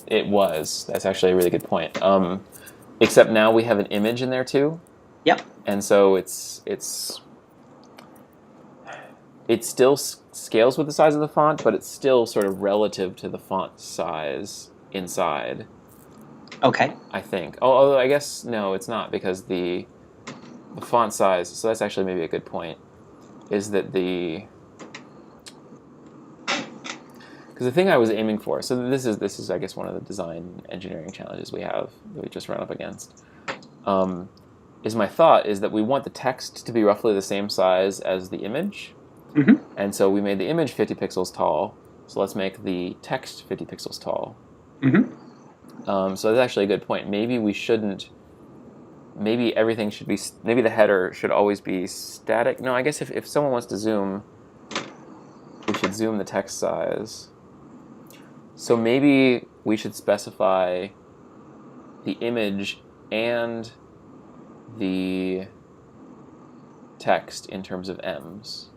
it was. That's actually a really good point. Except now we have an image in there too, Yep. and so it still scales with the size of the font, but it's still sort of relative to the font size inside. Okay. I think. Although I guess no, it's not, because the font size. So that's actually maybe a good point. Is that because the thing I was aiming for. So this is I guess one of the design engineering challenges we have that we just run up against. Is my thought is that we want the text to be roughly the same size as the image. Mm-hmm. And so we made the image 50 pixels tall. So let's make the text 50 pixels tall. Mm-hmm. So that's actually a good point. Maybe we shouldn't. Maybe everything should be. Maybe the header should always be static. No, I guess if someone wants to zoom, we should zoom the text size. So maybe we should specify the image and the text in terms of ems.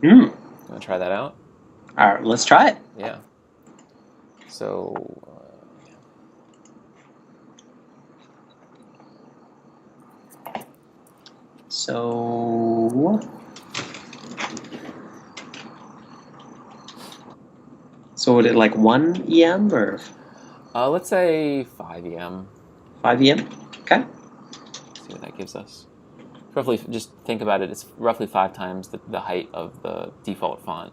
Mm. Want to try that out? All right, let's try it. Yeah. So. So would it like 1 EM or Let's say 5 em. 5 EM? Okay. See what that gives us. Roughly, just think about it. It's roughly 5 times the height of the default font.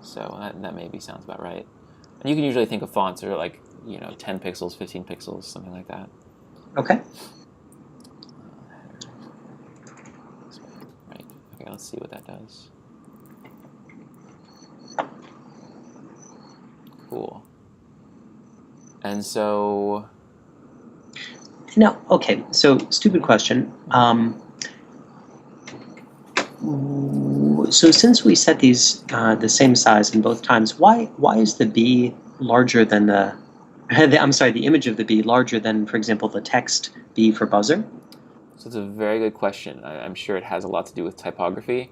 So that maybe sounds about right. And you can usually think of fonts that are like 10 pixels, 15 pixels, something like that. Okay. Right. Okay. Let's see what that does. Cool. And so. No. Okay. So stupid question. So since we set these the same size in both times, why is the B larger than the the image of the B larger than, for example, the text B for buzzer? So it's a very good question. I'm sure it has a lot to do with typography,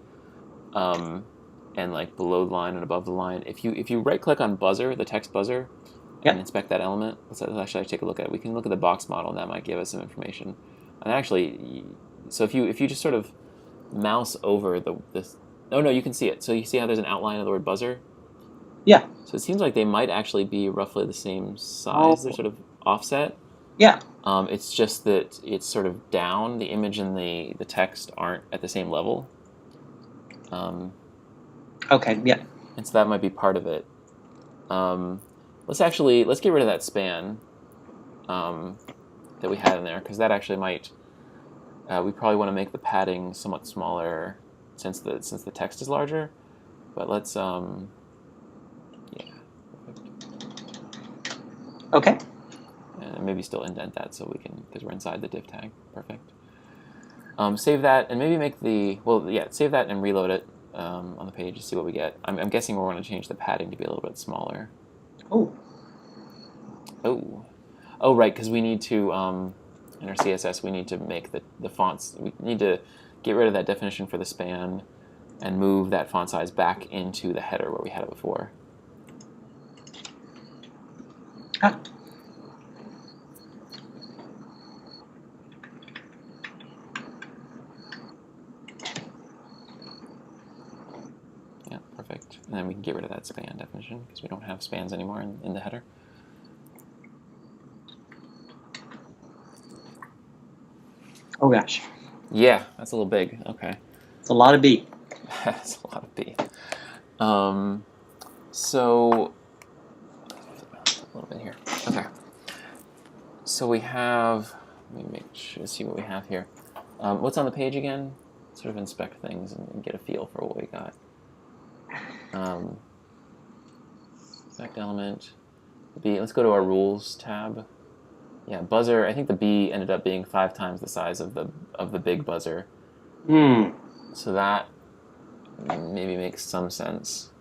and like below the line and above the line. If you right click on buzzer, the text buzzer, and inspect that element, let's actually take a look at it. We can look at the box model, and that might give us some information. And actually, so if you just sort of mouse over this. Oh no, you can see it. So you see how there's an outline of the word buzzer? Yeah. So it seems like they might actually be roughly the same size. They're sort of offset. Yeah. It's just that it's sort of down. The image and the text aren't at the same level. Okay. Yeah. And so that might be part of it. Let's get rid of that span that we had in there, because that actually might. We probably want to make the padding somewhat smaller since the text is larger. But let's yeah. Okay. And maybe still indent that so we can, because we're inside the div tag. Perfect. Save that and maybe make save that and reload it on the page to see what we get. I'm guessing we're going to change the padding to be a little bit smaller. Oh, right, because we need to in our CSS we need to make the fonts. We need to get rid of that definition for the span and move that font size back into the header where we had it before. Ah. Yeah, perfect. And then we can get rid of that span definition because we don't have spans anymore in the header. Oh gosh. Yeah, that's a little big. Okay. It's a lot of B. That's a lot of B. So a little bit here. Okay. So we have. Let me make sure see what we have here. What's on the page again? Sort of inspect things and get a feel for what we got. Inspect element. B. Let's go to our rules tab. Yeah, buzzer. I think the B ended up being 5 times the size of the big buzzer. Hmm. So that maybe makes some sense.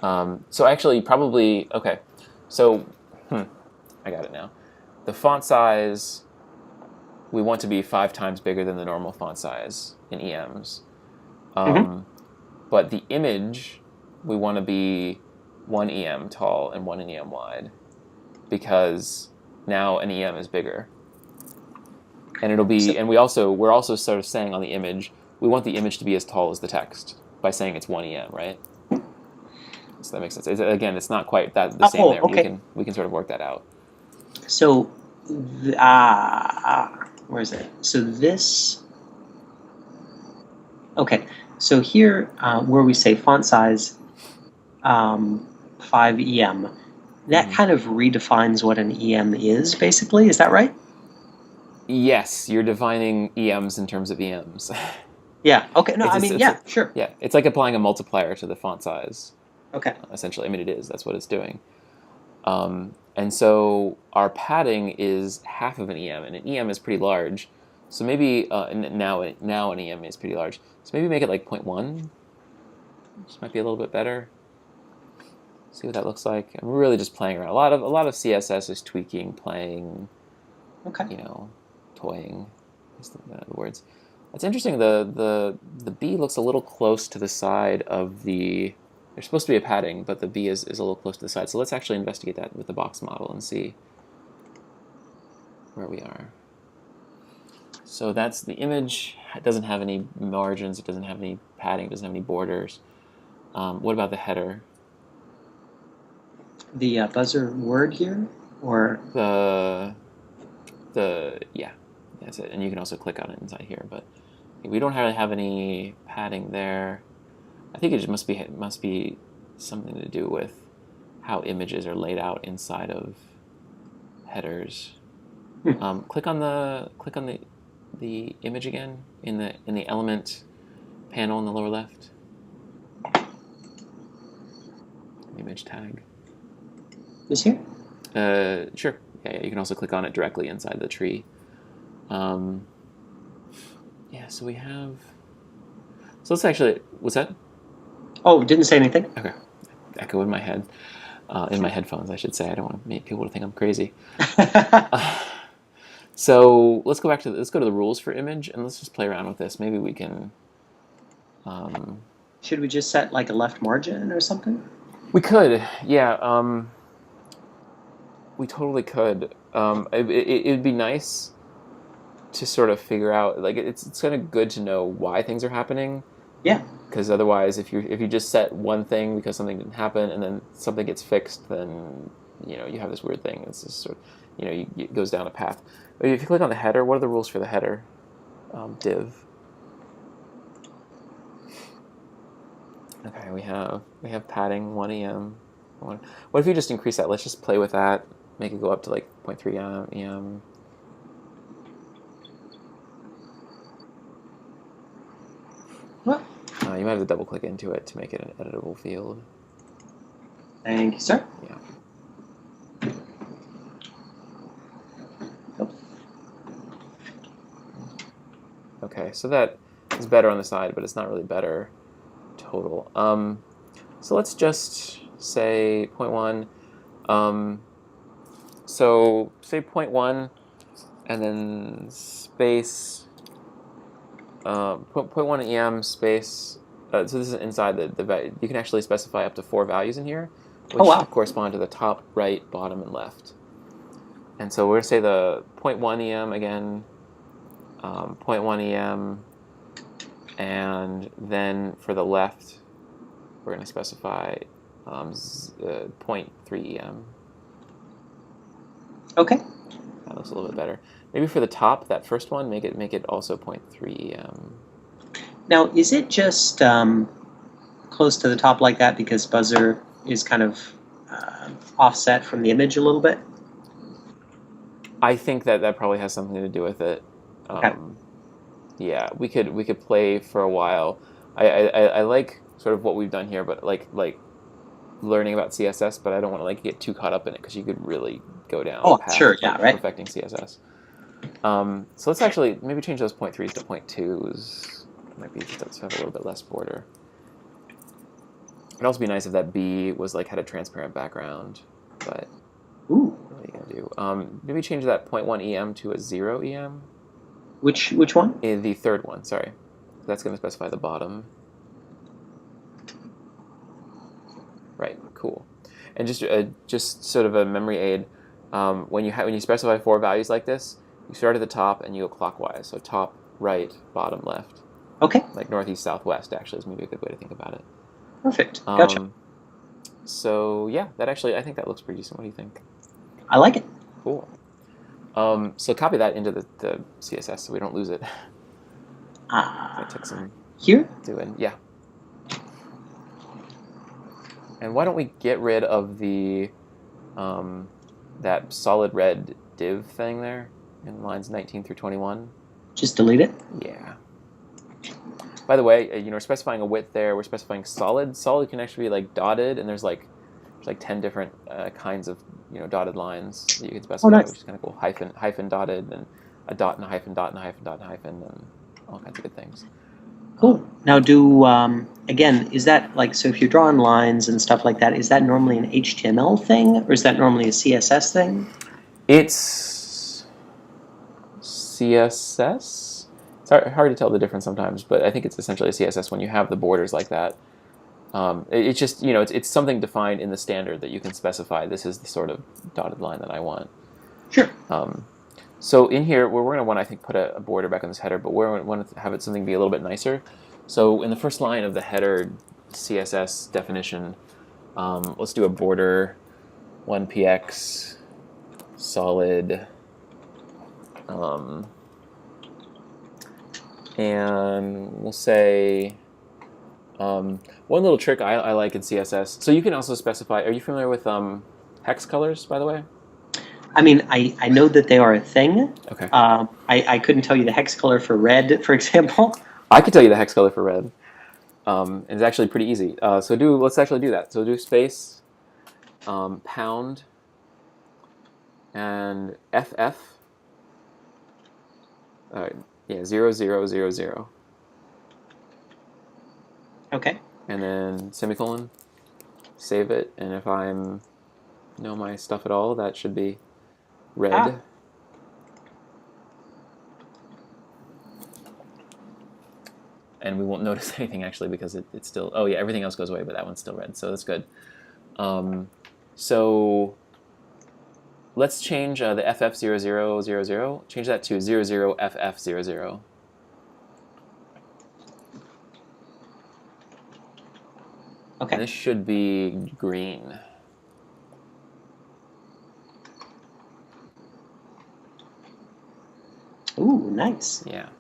So actually, probably okay. So, I got it now. The font size we want to be 5 times bigger than the normal font size in EMs. Mm-hmm. But the image we want to be 1 EM tall and 1 EM wide, because now an EM is bigger. And it'll be, and we're also sort of saying on the image, we want the image to be as tall as the text by saying it's 1 EM, right? So that makes sense. Again, it's not quite the same there. Okay. We can sort of work that out. So, where is it? So this. Okay. So here, where we say font size 5 EM, that kind of redefines what an EM is, basically. Is that right? Yes, you're defining EMs in terms of EMs. Yeah. Okay. No, sure. Yeah, it's like applying a multiplier to the font size. Okay. Essentially, I mean, it is. That's what it's doing. And so our padding is half of an EM, and an EM is pretty large. So maybe now an EM is pretty large. So maybe make it like 0.1. This might be a little bit better. See what that looks like. I'm really just playing around. A lot of CSS is tweaking, playing. Okay. Toying. Is the words. It's interesting. The B looks a little close to the side of the. There's supposed to be a padding, but the B is a little close to the side. So let's actually investigate that with the box model and see where we are. So that's the image. It doesn't have any margins. It doesn't have any padding. It doesn't have any borders. What about the header? The buzzer word here, or yeah, that's it. And you can also click on it inside here, but we don't really have any padding there. I think it just must be something to do with how images are laid out inside of headers. Click on the image again in the element panel in the lower left. Image tag. This here? Sure. Yeah, you can also click on it directly inside the tree. Yeah, so we have. So let's actually. What's that? Oh, didn't say anything. Okay. Echo in my head, in my headphones, I should say. I don't want people to think I'm crazy. So let's go to the rules for image, and let's just play around with this. Maybe we can. Should we just set like a left margin or something? We could, yeah. We totally could. It'd be nice to sort of figure out, like, it's kind of good to know why things are happening. Yeah. Because otherwise, if you just set one thing because something didn't happen and then something gets fixed, then you have this weird thing. It's just sort of, it goes down a path. But if you click on the header, what are the rules for the header? Div. Okay, we have padding 1 EM. What if you just increase that? Let's just play with that. Make it go up to like 0.3 EM. What? You might have to double click into it to make it an editable field. Thank you, sir. Yeah. Oh. Okay, so that is better on the side, but it's not really better total. So let's just say 0.1. So say 0.1 and then space 0.1 EM space. So this is inside the you can actually specify up to 4 values in here, which correspond to the top, right, bottom, and left. And so we're going to say the 0.1 EM again, 0.1 EM, and then for the left, we're going to specify 0.3 EM. Okay. That looks a little bit better. Maybe for the top, that first one, make it also 0.3 EM. Now, is it just close to the top like that because buzzer is kind of offset from the image a little bit? I think that probably has something to do with it. Okay. Yeah, we could play for a while. I like sort of what we've done here, but like learning about CSS, but I don't want to get too caught up in it because you could really go down. Sure, yeah, right. Perfecting CSS. So let's actually maybe change those 0.3s to 0.2s. Might be just to have a little bit less border. It'd also be nice if that B was like had a transparent background, but Ooh. what are you gonna do? Maybe change that 0.1 EM to a 0 EM. Which one? The third one, sorry. That's going to specify the bottom. Right, cool. And just sort of a memory aid, when you specify 4 values like this, you start at the top and you go clockwise. So top, right, bottom, left. Okay. Like northeast, southwest, actually, is maybe a good way to think about it. Perfect. Gotcha. So yeah, I think that looks pretty decent. What do you think? I like it. Cool. So copy that into the CSS so we don't lose it. That took some Here? doing. Yeah. And why don't we get rid of the that solid red div thing there in lines 19 through 21? Just delete it? Yeah. By the way, we're specifying a width there. We're specifying solid. Solid can actually be like dotted, and there's like 10 different kinds of dotted lines that you can specify, nice. which is kind of cool. Hyphen dotted, and a dot and a hyphen, dot and a hyphen, dot and a hyphen, and all kinds of good things. Cool. Now again, is that like, so if you're drawing lines and stuff like that, is that normally an HTML thing, or is that normally a CSS thing? It's CSS. It's hard to tell the difference sometimes, but I think it's essentially a CSS when you have the borders like that. It's just, it's something defined in the standard that you can specify. This is the sort of dotted line that I want. Sure. So in here, we're going to want, I think, put a border back on this header, but we're going to want to have something be a little bit nicer. So in the first line of the header CSS definition, let's do a border 1px solid, and we'll say one little trick I like in CSS. So you can also specify. Are you familiar with hex colors, by the way? I mean, I know that they are a thing. Okay. I couldn't tell you the hex color for red, for example. I could tell you the hex color for red. It's actually pretty easy. Let's actually do that. So do space, pound, and FF. 0000. Okay. And then semicolon. Save it, and if I know my stuff at all, that should be red. And we won't notice anything actually because it's still, oh yeah, everything else goes away, but that one's still red, so that's good. So let's change the FF0000, change that to 00FF00. Okay. And this should be green. Ooh, nice. Yeah.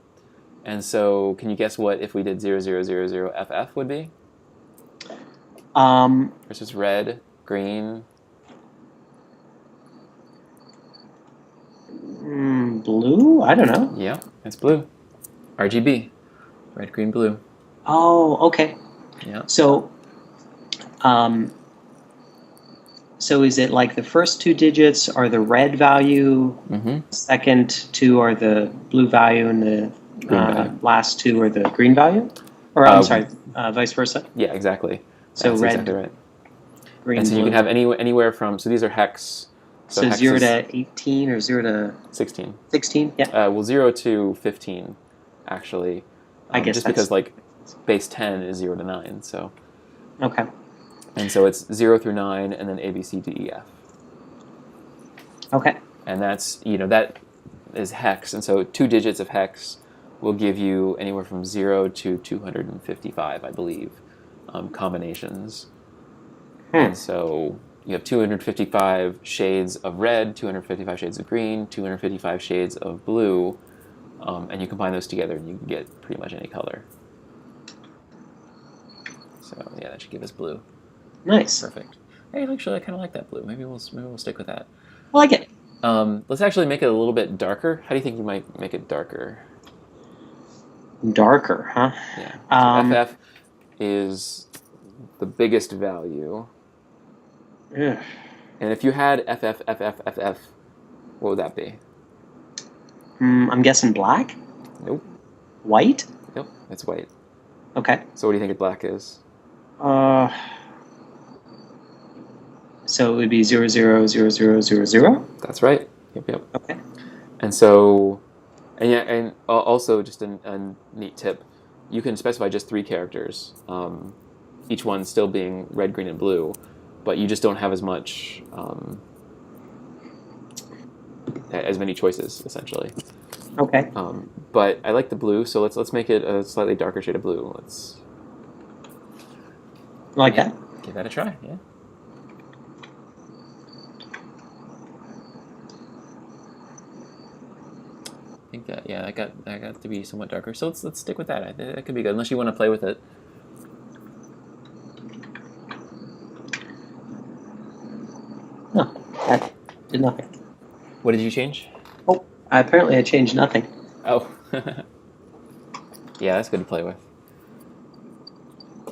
And so, can you guess what if we did 0000FF would be? Versus red, green. Blue? I don't know. Yeah, it's blue. RGB. Red, green, blue. Oh, okay. Yeah. So is it like the first 2 digits are the red value, second 2 are the blue value, and the last 2 are the green value? Or I'm sorry, vice versa? Yeah, exactly. So that's red, exactly right. green, and so blue. you can have anywhere from, so these are hex. So hex 0 to 18 or 0 to 16. 16? Yeah. Well, 0 to 15, actually. I guess just because like base 10 is 0 to 9, so. Okay. And so it's 0 through 9, and then A, B, C, D, E, F. Okay. And that's, that is hex. And so 2 digits of hex will give you anywhere from 0 to 255, I believe, combinations. And so you have 255 shades of red, 255 shades of green, 255 shades of blue, and you combine those together and you can get pretty much any color. So yeah, that should give us blue. Nice. Perfect. Hey, actually, I kind of like that blue. Maybe we'll stick with that. I like it. Let's actually make it a little bit darker. How do you think you might make it darker? Darker, huh? Yeah. So FF is the biggest value. Yeah. And if you had FF, what would that be? I'm guessing black? Nope. White? Nope, it's white. Okay. So what do you think black is? So it would be 0, 0, 0, 0, 0, 0? That's right. Yep. Okay. And so, and also just a neat tip, you can specify just 3 characters, each one still being red, green, and blue, but you just don't have as much, as many choices essentially. Okay. But I like the blue, so let's make it a slightly darker shade of blue. Let's Like that? give that a try. Yeah. I think that that got to be somewhat darker. So let's stick with that. That could be good, unless you want to play with it. No, that did nothing. What did you change? Oh, apparently I changed nothing. Oh, yeah, that's good to play with.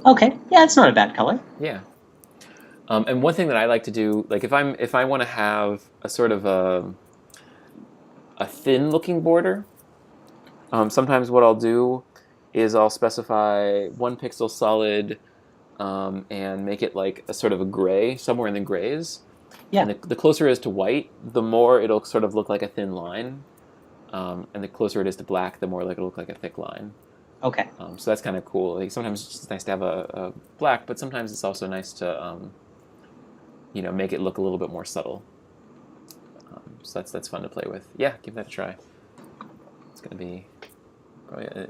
Okay, yeah, it's not a bad color. Yeah. And one thing that I like to do, like if I want to have a sort of a thin looking border, sometimes what I'll do is I'll specify 1 pixel solid and make it like a sort of a gray, somewhere in the grays. Yeah. And the closer it is to white, the more it'll sort of look like a thin line. And the closer it is to black, the more like it'll look like a thick line. Okay. So that's kind of cool. Like sometimes it's just nice to have a black, but sometimes it's also nice to make it look a little bit more subtle. So that's fun to play with. Yeah, give that a try. It's gonna be probably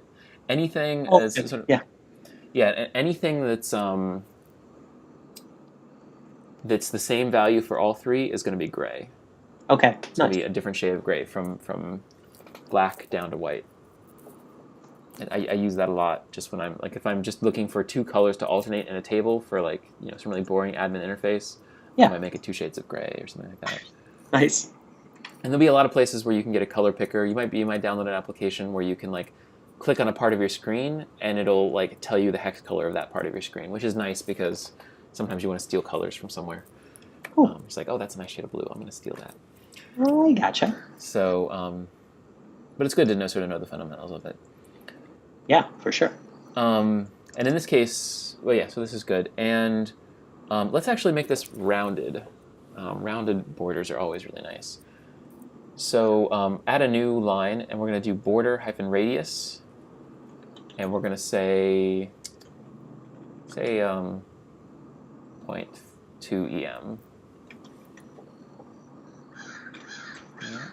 anything. Oh, Sort of, yeah. Anything that's the same value for all 3 is going to be gray. Okay. It's going to be a different shade of gray from black down to white. And I use that a lot just when if I'm just looking for 2 colors to alternate in a table for some really boring admin interface. Yeah. I might make it 2 shades of gray or something like that. Nice. And there'll be a lot of places where you can get a color picker. You might download an application where you can click on a part of your screen and it'll tell you the hex color of that part of your screen, which is nice because sometimes you want to steal colors from somewhere. Cool. It's like, oh, that's a nice shade of blue. I'm going to steal that. Oh, I gotcha. So, but it's good to know the fundamentals of it. Yeah, for sure. And in this case, well, yeah, so this is good. And let's actually make this rounded. Rounded borders are always really nice. So add a new line, and we're going to do border -radius. And we're going to say 0.2 em. Yeah.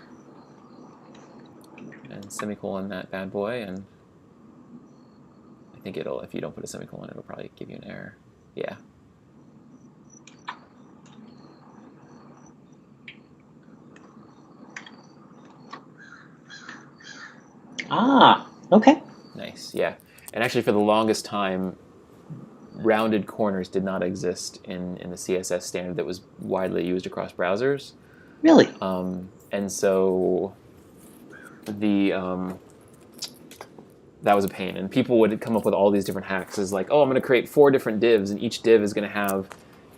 And semicolon that bad boy, and I think if you don't put a semicolon, it'll probably give you an error. Yeah. Ah, okay. Nice, yeah. And actually for the longest time, rounded corners did not exist in the CSS standard that was widely used across browsers. Really? And so that was a pain. And people would come up with all these different hacks. It's like, oh, I'm going to create 4 different divs, and each div is going to have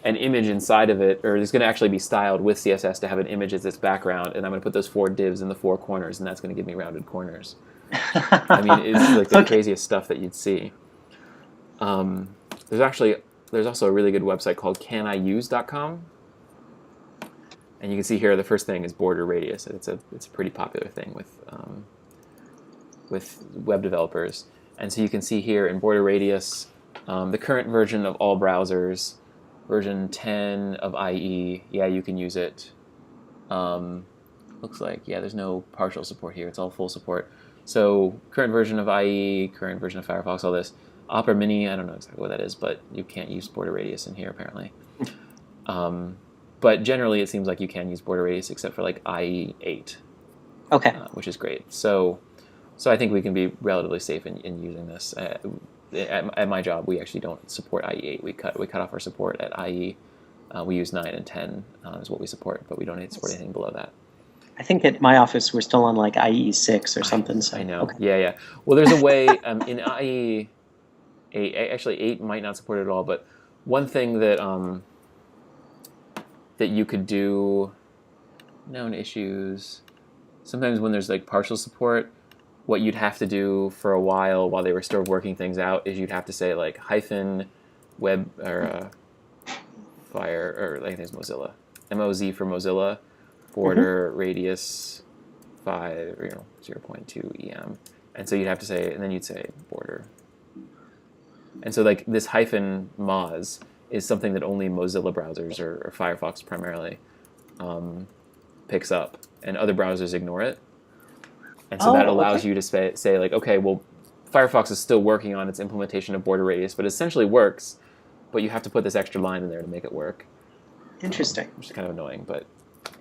an image inside of it, or it's going to actually be styled with CSS to have an image as its background, and I'm going to put those 4 divs in the 4 corners, and that's going to give me rounded corners. I mean, it's like the craziest stuff that you'd see. There's also a really good website called caniuse.com, and you can see here the first thing is border radius. It's a pretty popular thing with web developers, and so you can see here in border radius, the current version of all browsers, version 10 of IE. Yeah, you can use it. Looks like there's no partial support here. It's all full support. So current version of IE, current version of Firefox, all this. Opera Mini, I don't know exactly what that is, but you can't use border radius in here apparently. But generally, it seems like you can use border radius except for IE 8. Okay. Which is great. So I think we can be relatively safe in using this. At my job, we actually don't support IE 8. We cut off our support at IE. We use 9 and 10 is what we support, but we don't support anything below that. I think at my office we're still on IE 6 or something. So. I know. Okay. Yeah. Well, there's a way in IE 8. Actually, 8 might not support it at all. But one thing that that you could do, known issues. Sometimes when there's partial support, what you'd have to do for a while they were still working things out is you'd have to say hyphen web or Fire, or I think it's Mozilla. MOZ for Mozilla, border radius 0.2 EM. And so you'd have to say, and then you'd say border. And so like this hyphen Moz is something that only Mozilla browsers or Firefox primarily picks up, and other browsers ignore it. And so that allows you to say like, okay, well, Firefox is still working on its implementation of border radius, but it essentially works, but you have to put this extra line in there to make it work. Interesting. Which is kind of annoying, but...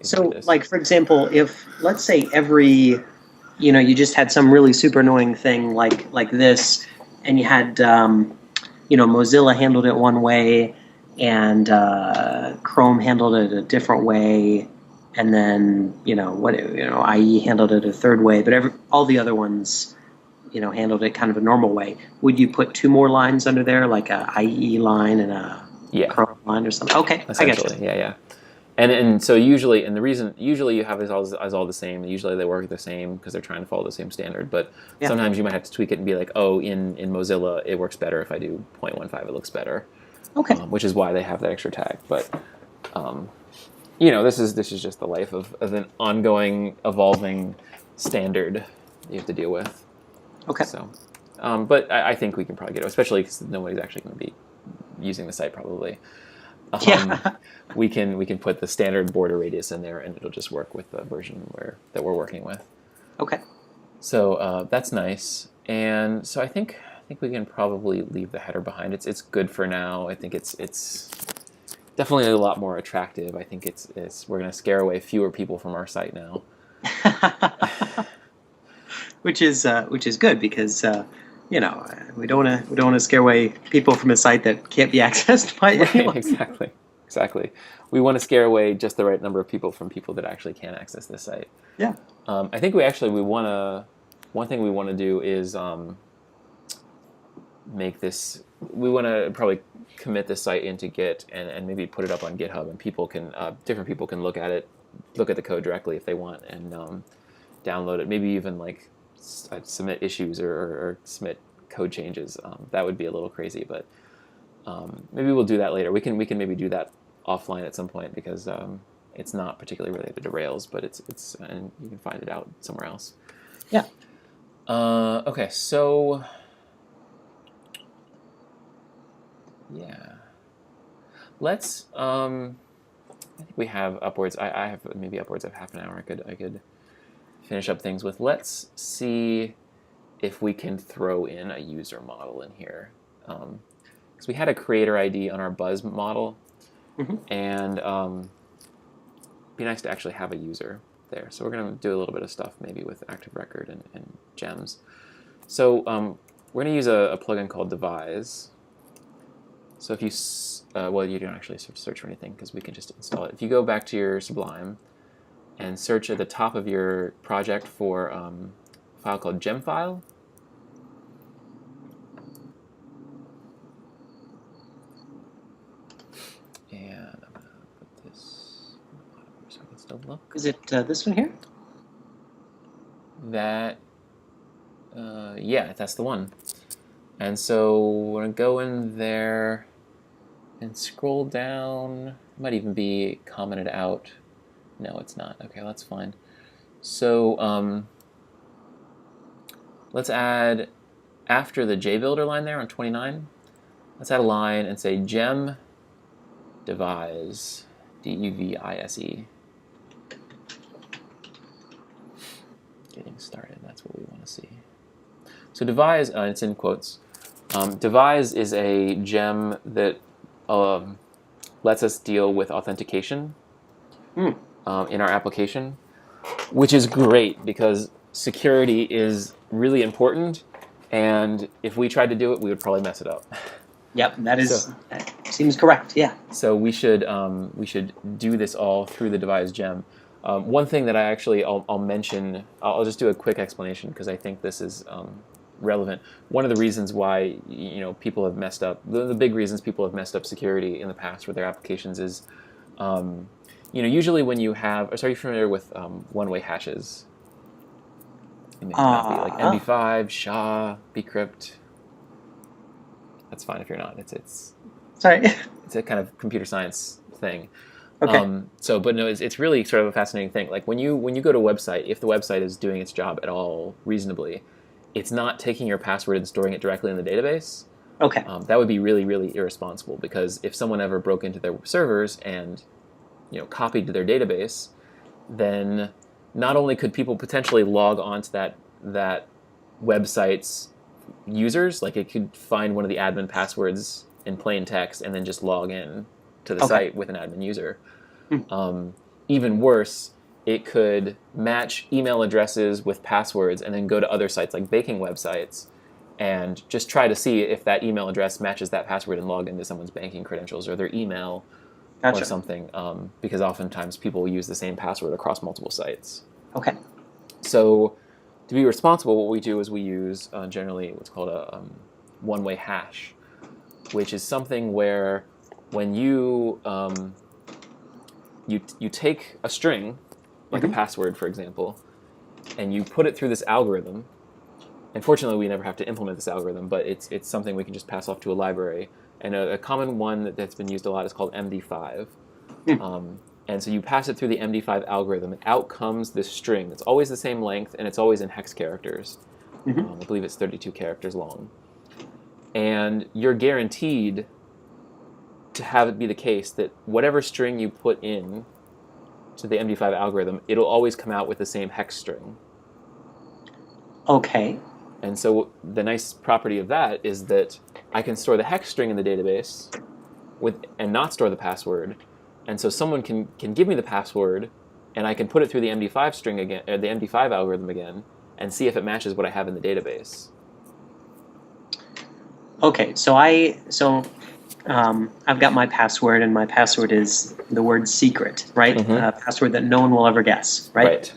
So, like, for example, if, let's say every, you just had some really super annoying thing like this, and you had, Mozilla handled it one way, and Chrome handled it a different way, and then, IE handled it a third way, but all the other ones, handled it kind of a normal way. Would you put two more lines under there, like a IE line and a Chrome line or something? Okay, I got you. Yeah. And so usually, and the reason usually you have it as all the same. Usually they work the same because they're trying to follow the same standard. But sometimes you might have to tweak it and be like, oh, in Mozilla it works better if I do 0.15. It looks better. Okay. Which is why they have that extra tag. But this is just the life of an ongoing, evolving standard you have to deal with. Okay. So, but I think we can probably get it, especially because nobody's actually going to be using the site probably. We can put the standard border radius in there, and it'll just work with the version that we're working with. Okay. So that's nice, and so I think we can probably leave the header behind. It's good for now. I think it's definitely a lot more attractive. I think we're going to scare away fewer people from our site now. Which is good because we don't want to scare away people from a site that can't be accessed by anyone. Right, exactly. We want to scare away just the right number of people from people that actually can access this site. Yeah. I think one thing we want to do is make this. We want to probably commit this site into Git and maybe put it up on GitHub, and different people can look at the code directly if they want, and download it. Maybe even like submit issues or submit code changes. That would be a little crazy, but maybe we'll do that later. We can maybe do that offline at some point because it's not particularly related to Rails, but it's and you can find it out somewhere else. Yeah. Okay, so yeah, let's. I think we have upwards. I have maybe upwards of half an hour. I could finish up things with. Let's see if we can throw in a user model in here, because we had a creator ID on our Buzz model, and it'd be nice to actually have a user there. So we're going to do a little bit of stuff maybe with Active Record and gems. So we're going to use a plugin called devise. So if you, you don't actually search for anything because we can just install it. If you go back to your Sublime and search at the top of your project for a file called gemfile. And I'm going to put this so I can still look. Is it this one here? That, yeah, that's the one. And so we're going to go in there and scroll down. It might even be commented out. No, it's not. Okay, that's fine. So let's add, after the JBuilder line there on 29, let's add a line and say gem devise, devise. Getting started, that's what we want to see. So devise, it's in quotes. Devise is a gem that lets us deal with authentication in our application, which is great because security is really important, and if we tried to do it, we would probably mess it up. Yep, that seems correct. Yeah. So we should do this all through the devise gem. One thing that I'll mention, I'll just do a quick explanation because I think this is relevant. One of the reasons why people have messed up, the big reasons people have messed up security in the past with their applications is, usually when you have, are you familiar with one-way hashes? It may not be like MD5, SHA, bcrypt. That's fine if you're not. It's Sorry. It's a kind of computer science thing. Okay. But no, it's really sort of a fascinating thing. Like when you go to a website, if the website is doing its job at all reasonably, it's not taking your password and storing it directly in the database. Okay. That would be really, really irresponsible, because if someone ever broke into their servers and copied to their database, then not only could people potentially log onto that website's users, like it could find one of the admin passwords in plain text and then just log in to the Okay. site with an admin user. Even worse, it could match email addresses with passwords and then go to other sites like baking websites and just try to see if that email address matches that password and log into someone's banking credentials or their email or Gotcha. something, because oftentimes people use the same password across multiple sites. Okay. So to be responsible, what we do is we use generally what's called a one-way hash, which is something where when you take a string, like a password, for example, and you put it through this algorithm. Unfortunately, we never have to implement this algorithm, but it's something we can just pass off to a library. And a common one that's been used a lot is called MD5. And so you pass it through the MD5 algorithm, and out comes this string. It's always the same length, and it's always in hex characters. I believe it's 32 characters long. And you're guaranteed to have it be the case that whatever string you put in to the MD5 algorithm, it'll always come out with the same hex string. Okay. And so the nice property of that is that I can store the hex string in the database and not store the password. And so someone can give me the password, and I can put it through the MD5 string again, or the MD5 algorithm again, and see if it matches what I have in the database. Okay. So I've got my password, and my password is the word secret, right? A password that no one will ever guess, right? Right.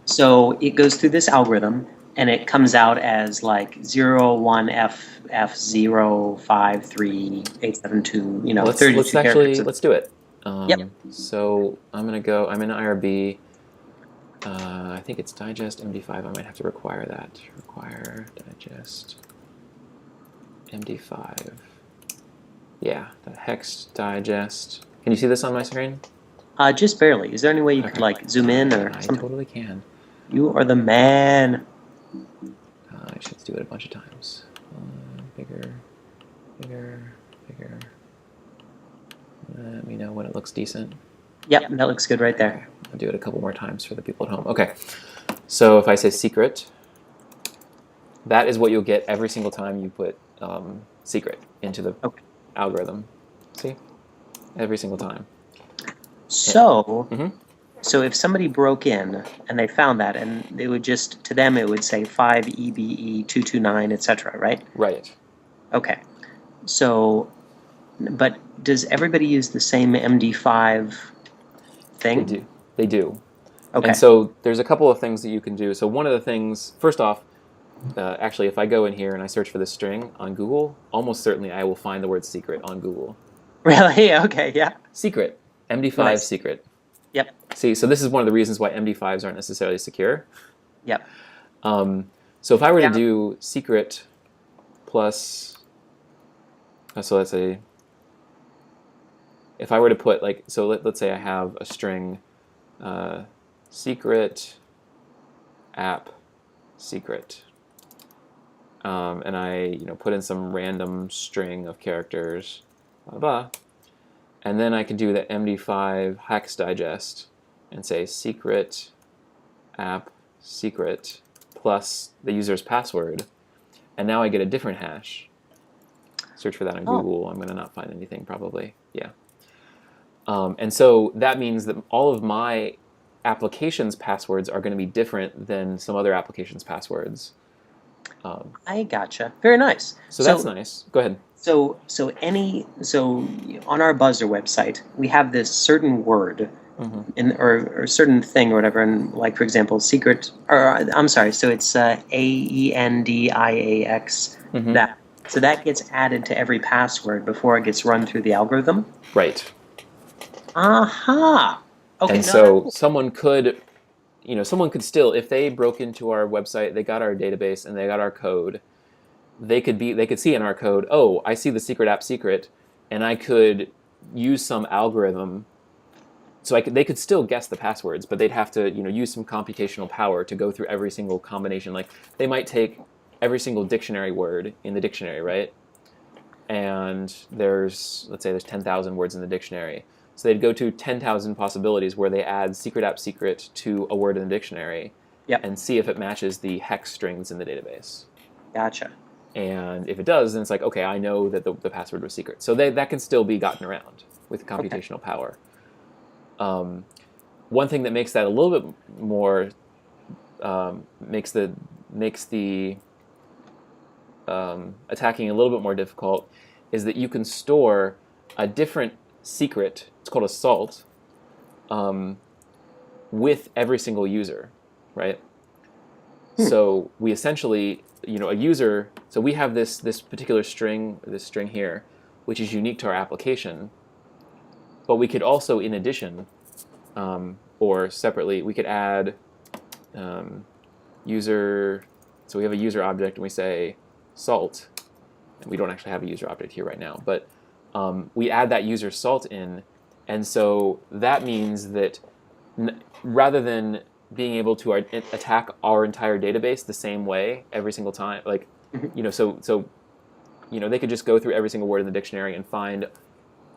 So it goes through this algorithm, and it comes out as like 01F053872, 32 characters. Let's do it. Yep. So I'm in IRB. I think it's digest MD5. I might have to require that. Require digest MD5. Yeah, the hex digest. Can you see this on my screen? Just barely. Is there any way you could like zoom in or something? I totally can. You are the man. I should do it a bunch of times. Bigger. Let me know when it looks decent. Yep, that looks good right there. I'll do it a couple more times for the people at home. Okay, so if I say secret, that is what you'll get every single time you put secret into the algorithm. See? Every single time. So, so if somebody broke in and they found that, and they would just, to them it would say 5EBE229, etc., right? Right. Okay. So, but does everybody use the same MD5 thing? They do. Okay. And so there's a couple of things that you can do. So one of the things, first off, actually, if I go in here and I search for this string on Google, almost certainly I will find the word secret on Google. Really? Okay, yeah. Secret. MD5 Nice. secret. Yep. See, so this is one of the reasons why MD5s aren't necessarily secure. Yep. So if I were to do secret plus, so let's say, if I were to put like, so let's say I have a string, secret app secret, and I put in some random string of characters, blah blah. And then I can do the MD5 hex digest and say secret app secret plus the user's password. And now I get a different hash. Search for that on Google. I'm going to not find anything probably. Yeah. And so that means that all of my application's passwords are going to be different than some other application's passwords. I gotcha. Very nice. So that's nice. Go ahead. So on our Buzzer website, we have this certain word or certain thing or whatever, and like for example, secret. Or I'm sorry. So it's AENDIAX. That. So that gets added to every password before it gets run through the algorithm. Right. Aha. Okay. And so someone could still, if they broke into our website, they got our database and they got our code, they could see in our code, oh, I see the secret app secret, and I could use some algorithm. So they could still guess the passwords, but they'd have to use some computational power to go through every single combination. Like they might take every single dictionary word in the dictionary, right? And let's say there's 10,000 words in the dictionary. So they'd go to 10,000 possibilities where they add secret app secret to a word in the dictionary and see if it matches the hex strings in the database. Gotcha. And if it does, then it's like, okay, I know that the password was secret. So that can still be gotten around with computational power. One thing that makes that a little bit more makes the attacking a little bit more difficult is that you can store a different secret. It's called a salt with every single user, right? So we essentially, a user. So we have this particular string, this string here, which is unique to our application. But we could also, in addition, or separately, we could add user. So we have a user object, and we say salt. And we don't actually have a user object here right now, but we add that user salt in, and so that means that rather than being able to attack our entire database the same way every single time, like so they could just go through every single word in the dictionary and find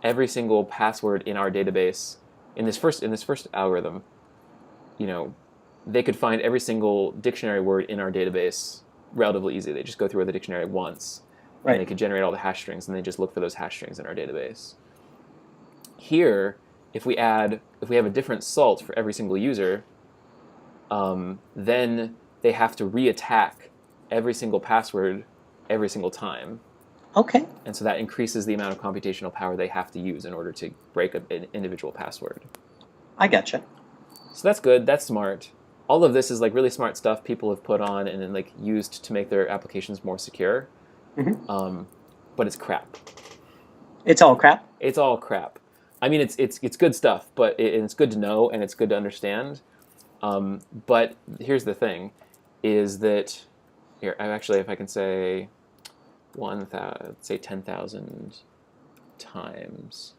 every single password in our database in this first algorithm. They could find every single dictionary word in our database relatively easy. They just go through the dictionary once, and they could generate all the hash strings, and they just look for those hash strings in our database. Here, if we have a different salt for every single user, then they have to re-attack every single password every single time. Okay. And so that increases the amount of computational power they have to use in order to break an individual password. I gotcha. So that's good. That's smart. All of this is like really smart stuff people have put on and then like used to make their applications more secure. But it's crap. It's all crap? It's all crap. I mean, it's good stuff, but it's good to know and it's good to understand. But here's the thing, is that here if I can say 10,000 times.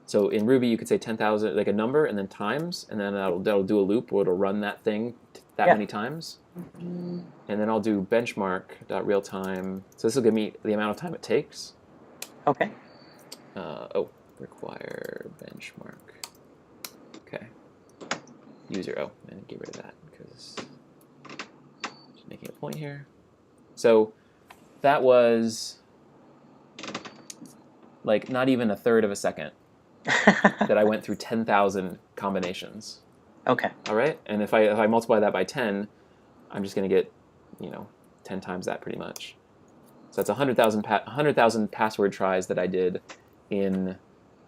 So in Ruby, you could say 10,000, like a number, and then times, and then that'll do a loop where it'll run that thing that many times. And then I'll do benchmark.realtime. So this will give me the amount of time it takes. Okay. Require benchmark. Okay. User. Oh, and get rid of that because just making a point here. So that was like not even a third of a second that I went through 10,000 combinations. Okay. All right. And if I multiply that by 10, I'm just going to get 10 times that pretty much. So that's 100,000 password tries that I did in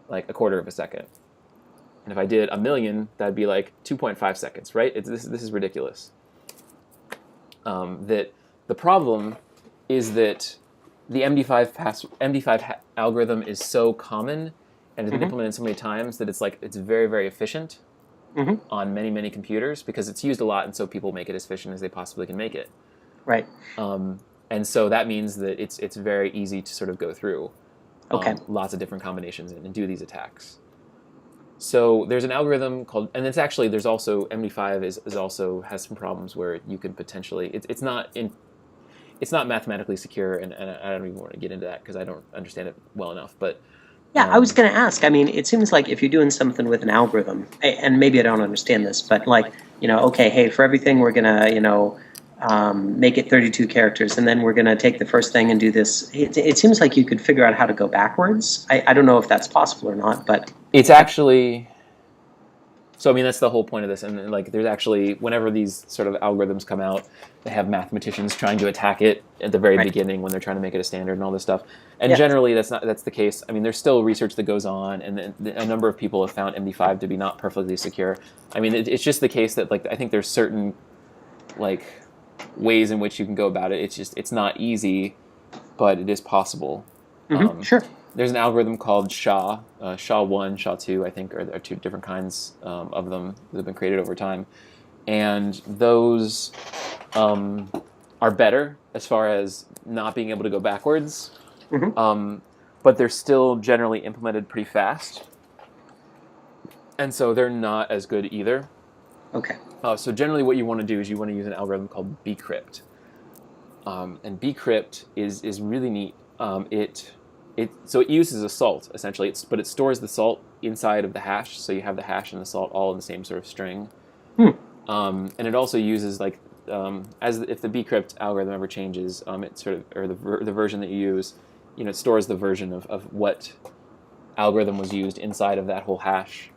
like a quarter of a second. And if I did 1,000,000, that'd be like 2.5 seconds, right? This is ridiculous. That the problem is that the MD5 algorithm is so common and has been implemented so many times that it's very, very efficient on many, many computers because it's used a lot, and so people make it as efficient as they possibly can make it. Right. And so that means that it's very easy to sort of go through lots of different combinations and do these attacks. So there's an algorithm called, and it's actually there's also MD5 is also has some problems where you can potentially it's not mathematically secure, and I don't even want to get into that because I don't understand it well enough. But yeah, I was going to ask. I mean, it seems like if you're doing something with an algorithm, and maybe I don't understand this, but like okay, hey, for everything we're gonna make it 32 characters, and then we're going to take the first thing and do this. It seems like you could figure out how to go backwards. I don't know if that's possible or not, but it's actually. So I mean, that's the whole point of this. And like, there's actually, whenever these sort of algorithms come out, they have mathematicians trying to attack it at the very beginning when they're trying to make it a standard and all this stuff. And generally, that's the case. I mean, there's still research that goes on, and a number of people have found MD5 to be not perfectly secure. I mean, it's just the case that like I think there's certain like ways in which you can go about it. It's not easy, but it is possible. Sure. There's an algorithm called SHA. SHA-1, SHA-2, I think, are two different kinds of them that have been created over time. And those are better as far as not being able to go backwards, Mm-hmm. but they're still generally implemented pretty fast, and so they're not as good either. Okay. So generally what you want to do is you want to use an algorithm called bcrypt. And bcrypt is really neat. So it uses a salt essentially, but it stores the salt inside of the hash, so you have the hash and the salt all in the same sort of string. Hmm. And it also uses as if the bcrypt algorithm ever changes, it sort of or the version that you use, it stores the version of what algorithm was used inside of that whole hash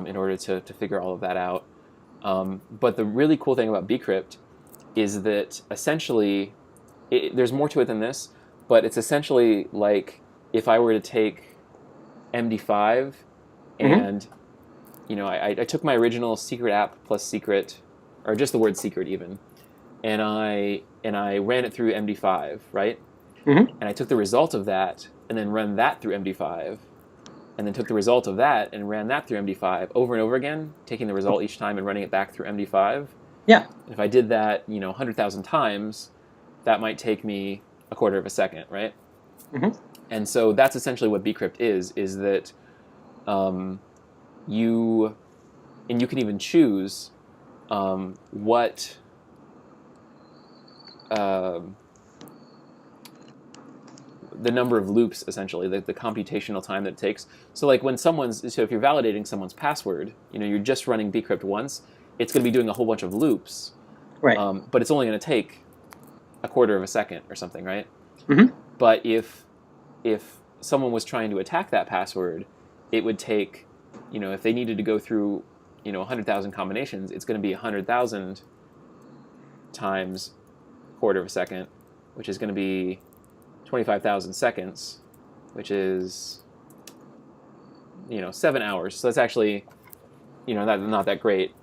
in order to figure all of that out. But the really cool thing about bcrypt is that essentially there's more to it than this, but it's essentially like if I were to take MD5 Mm-hmm. and I took my original secret app plus secret, or just the word secret even, and I ran it through MD5, right? Mm-hmm. And I took the result of that and then ran that through MD5, and then took the result of that and ran that through MD5 over and over again, taking the result each time and running it back through MD5. Yeah. And if I did that, 100,000 times, that might take me a quarter of a second, right? Mm-hmm. And so that's essentially what bcrypt is that you can even choose what the number of loops, essentially, the computational time that it takes. So like so if you're validating someone's password, you're just running bcrypt once, it's going to be doing a whole bunch of loops, Right. but it's only going to take a quarter of a second or something, right? Mm-hmm. But if someone was trying to attack that password, it would take, if they needed to go through, 100,000 combinations, it's going to be 100,000 times a quarter of a second, which is going to be 25,000 seconds, which is 7 hours. So that's actually not that great,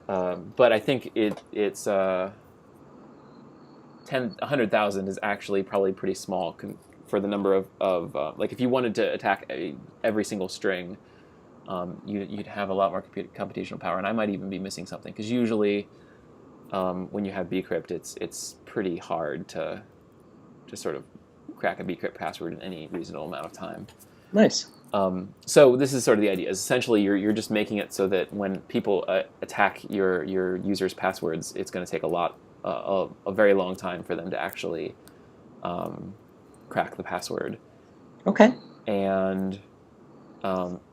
but I think it's 100,000 is actually probably pretty small for the number of like if you wanted to attack every single string, you'd have a lot more computational power, and I might even be missing something because usually when you have bcrypt, it's pretty hard to sort of crack a bcrypt password in any reasonable amount of time. Nice. So this is sort of the idea. Is essentially you're just making it so that when people attack your users' passwords, it's going to take a very long time for them to actually crack the password. Okay. And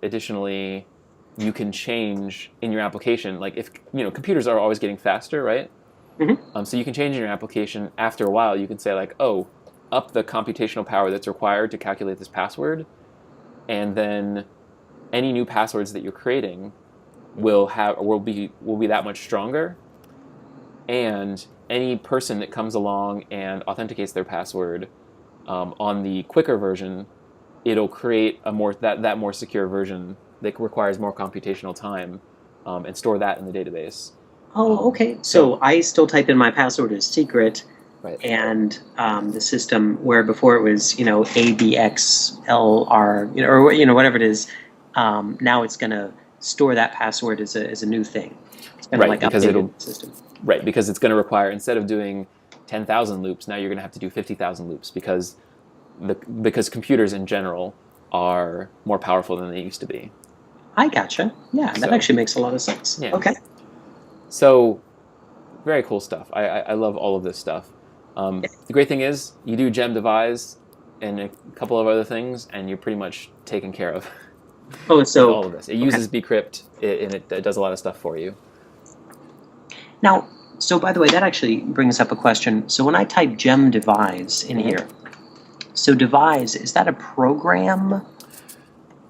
additionally, you can change in your application, like if computers are always getting faster, right? Mm-hmm. So you can change in your application after a while. You can say like, oh, up the computational power that's required to calculate this password, and then any new passwords that you're creating will be that much stronger. And any person that comes along and authenticates their password on the quicker version, it'll create that more secure version that requires more computational time and store that in the database. Oh, okay. So I still type in my password as secret, Right. and the system where before it was ABXLR or whatever it is, now it's going to store that password as a new thing. It's going to update the system. Right, because it's going to require, instead of doing 10,000 loops, now you're going to have to do 50,000 loops because computers in general are more powerful than they used to be. I gotcha. Yeah, that actually makes a lot of sense. Yeah. Okay. So, very cool stuff. I love all of this stuff. The great thing is you do gem devise and a couple of other things, and you're pretty much taken care of. Oh, so all of this. It uses bcrypt, and it does a lot of stuff for you. Now, so by the way, that actually brings up a question. So when I type gem devise in here, so devise, is that a program?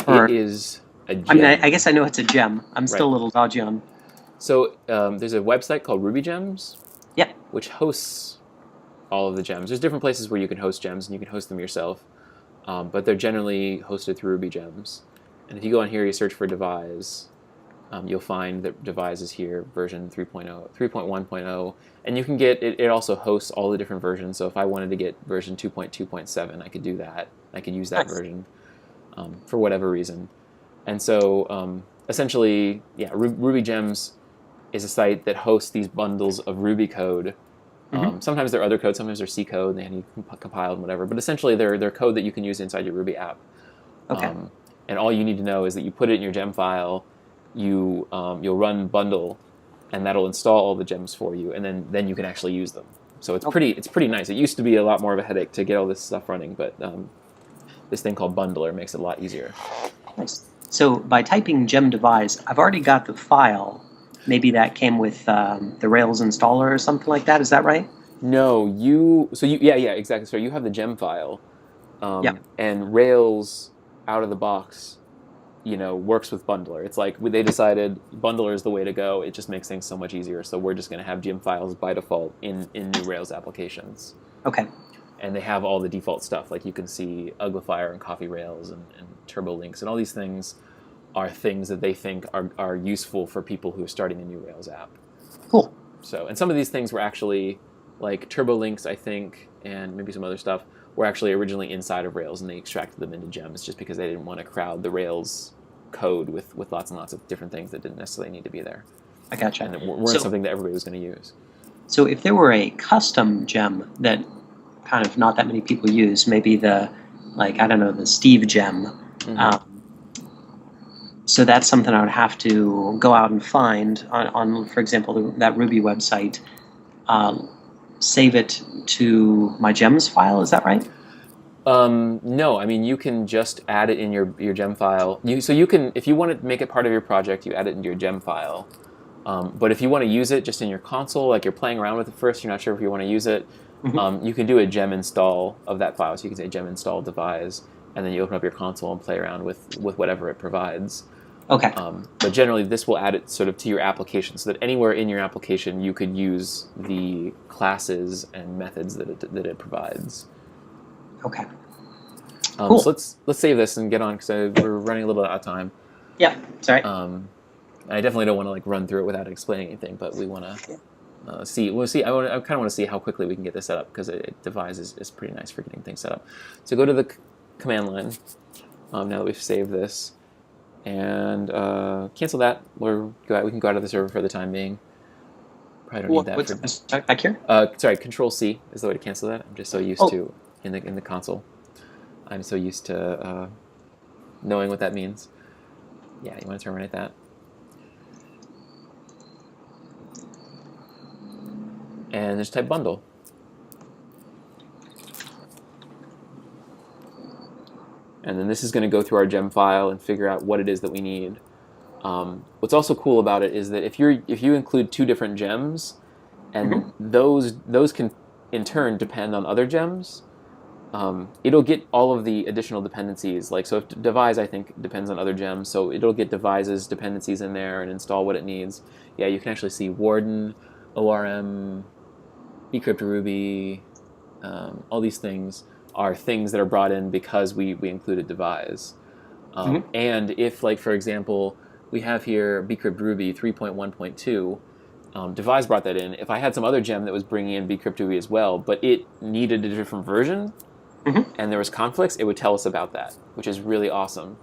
It is a gem. I mean, I guess I know it's a gem. I'm still a little dodgy on. So there's a website called Ruby Gems, yep, which hosts all of the gems. There's different places where you can host gems, and you can host them yourself, but they're generally hosted through Ruby Gems. And if you go on here, you search for devise, you'll find that devise is here, version 3.0, 3.1.0, and you can get it. It also hosts all the different versions. So if I wanted to get version 2.2.7, I could do that. I could use that version for whatever reason. And so essentially, yeah, Ruby Gems is a site that hosts these bundles of Ruby code Mm-hmm. Sometimes they're other code, sometimes they're C code, and they need compiled and whatever. But essentially, they're code that you can use inside your Ruby app. Okay. And all you need to know is that you put it in your gem file, you'll run bundle, and that'll install all the gems for you, and then you can actually use them. So it's pretty nice. It used to be a lot more of a headache to get all this stuff running, but this thing called bundler makes it a lot easier. Nice. So by typing gem devise, I've already got the file. Maybe that came with the Rails installer or something like that. Is that right? No, yeah, exactly. So you have the gem file, Yeah. and Rails out of the box, works with bundler. It's like they decided bundler is the way to go. It just makes things so much easier. So we're just going to have gem files by default in new Rails applications. Okay. And they have all the default stuff. Like you can see Uglifier and Coffee Rails and Turbo Links and all these things are things that they think are useful for people who are starting a new Rails app. Cool. So, and some of these things were actually, like Turbo Links, I think, and maybe some other stuff, were actually originally inside of Rails, and they extracted them into gems just because they didn't want to crowd the Rails code with lots and lots of different things that didn't necessarily need to be there. I gotcha. And it weren't something that everybody was going to use. So if there were a custom gem that kind of not that many people use, maybe the Steve gem. Mm-hmm. So that's something I would have to go out and find on for example, that Ruby website, save it to my gems file. Is that right? No, I mean, you can just add it in your gem file. So you can, if you want to make it part of your project, you add it into your gem file. But if you want to use it just in your console, like you're playing around with it first, you're not sure if you want to use it, you can do a gem install of that file. So you can say gem install devise, and then you open up your console and play around with whatever it provides. Okay. But generally, this will add it sort of to your application, so that anywhere in your application you could use the classes and methods that it provides. Okay. Cool. So let's save this and get on, because we're running a little bit out of time. Yeah. Sorry. I definitely don't want to run through it without explaining anything, but we want to see. We'll see. I kind of want to see how quickly we can get this set up, because devise is pretty nice for getting things set up. So go to the command line. Now that we've saved this, and cancel that. We can go out of the server for the time being. Probably don't need that. What's back here? Sorry, Control C is the way to cancel that. I'm just so used to in the console. I'm so used to knowing what that means. Yeah, you want to terminate that. And just type bundle. And then this is going to go through our gem file and figure out what it is that we need. What's also cool about it is that if you include two different gems, and those can in turn depend on other gems, it'll get all of the additional dependencies. Like, so if devise, I think, depends on other gems, so it'll get devise's dependencies in there and install what it needs. Yeah, you can actually see Warden, ORM, bcryptoruby, all these things are things that are brought in because we included devise. And if, like, for example, we have here bcryptoruby 3.1.2, devise brought that in. If I had some other gem that was bringing in bcryptoruby as well, but it needed a different version, and there was conflicts, it would tell us about that, which is really awesome.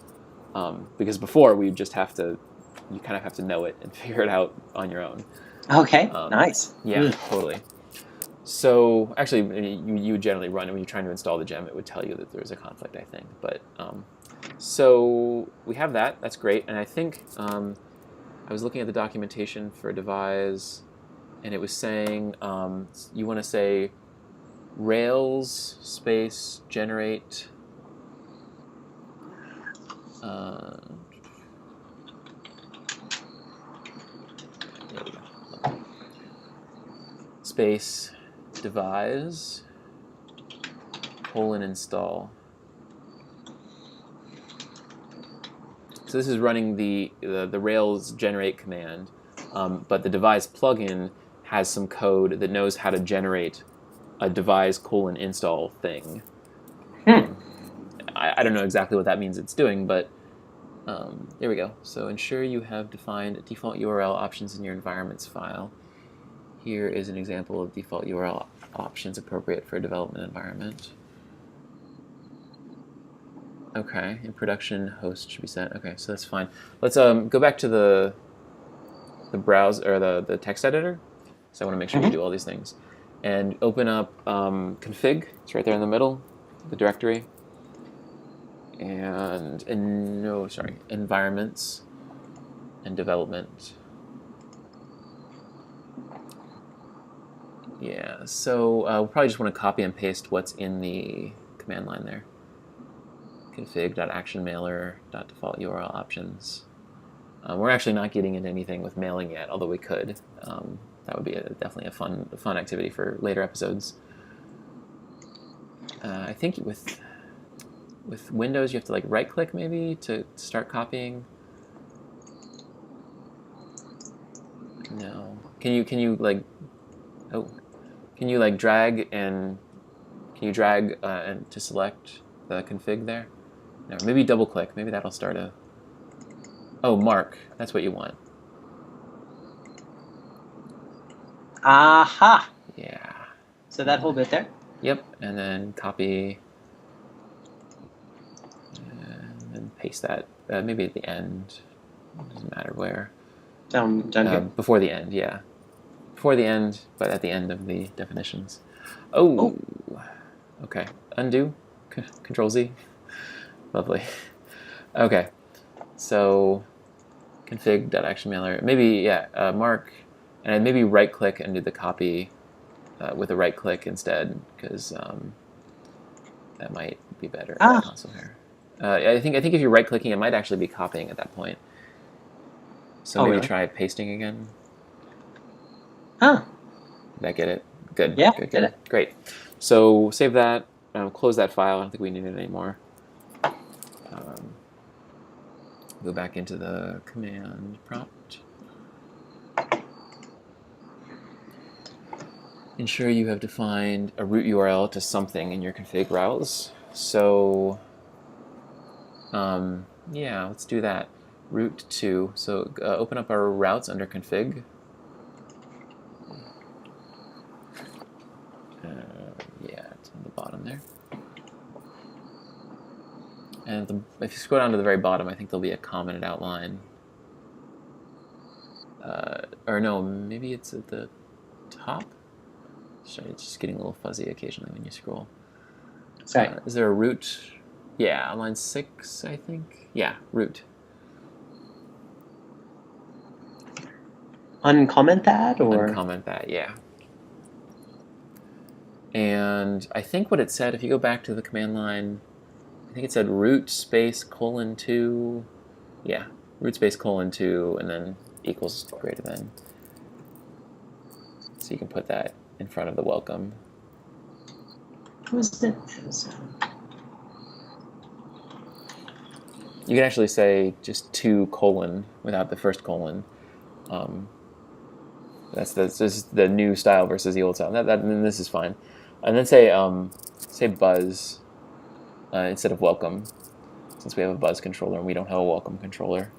Because before, you kind of have to know it and figure it out on your own. Okay, nice. Yeah, totally. So actually, you would generally run, when you're trying to install the gem, it would tell you that there's a conflict, I think. But so we have that. That's great. And I think I was looking at the documentation for devise, and it was saying you want to say Rails space generate. There we go. Space devise :install. So this is running the Rails generate command, but the devise plugin has some code that knows how to generate a devise :install thing. I don't know exactly what that means it's doing, but there we go. So ensure you have defined default URL options in your environments file. Here is an example of default URL options appropriate for a development environment. Okay, in production, host should be set. Okay, so that's fine. Let's go back to the browser, or the text editor. So I want to make sure we do all these things. and open up config. It's right there in the middle, the directory. And environments and development. Yeah, so we'll probably just want to copy and paste what's in the command line there. Config.actionMailer.default URL options. We're actually not getting into anything with mailing yet, although we could. That would be definitely a fun activity for later episodes. I think with Windows you have to like right-click maybe to start copying. No. Can you drag and to select the config there? No, maybe double click. Maybe that'll start a. Oh, mark. That's what you want. Aha. Yeah. So that whole bit there. Yep, and then copy and then paste that. Maybe at the end. It doesn't matter where. Down here. Before the end, yeah. Before the end, but at the end of the definitions. Oh. Okay. Undo. Control Z. Lovely. Okay. So config.actionMailer. Maybe mark, and maybe right click and do the copy with a right click instead, because that might be better. Also here. I think if you're right clicking, it might actually be copying at that point. So maybe really? try pasting again. Huh. Did that get it? Good. Yeah, Good. get it. Great. So save that. Close that file. I don't think we need it anymore. Go back into the command prompt. Ensure you have defined a root URL to something in your config routes. So, let's do that. Root to. So open up our routes under config. It's on the bottom there. And if you scroll down to the very bottom, I think there'll be a commented outline. Or no, maybe it's at the top? Sorry, it's just getting a little fuzzy occasionally when you scroll. Sorry. Is there a root? Yeah, on line 6, I think. Yeah, root. Uncomment that, or? Uncomment that, yeah. And I think what it said, if you go back to the command line, I think it said root space :2. Yeah, root space :2, and then equals greater than. So you can put that in front of the welcome. What was it? You can actually say just 2: without the first colon. That's the new style versus the old style. And this is fine. And then say buzz instead of welcome, since we have a buzz controller and we don't have a welcome controller.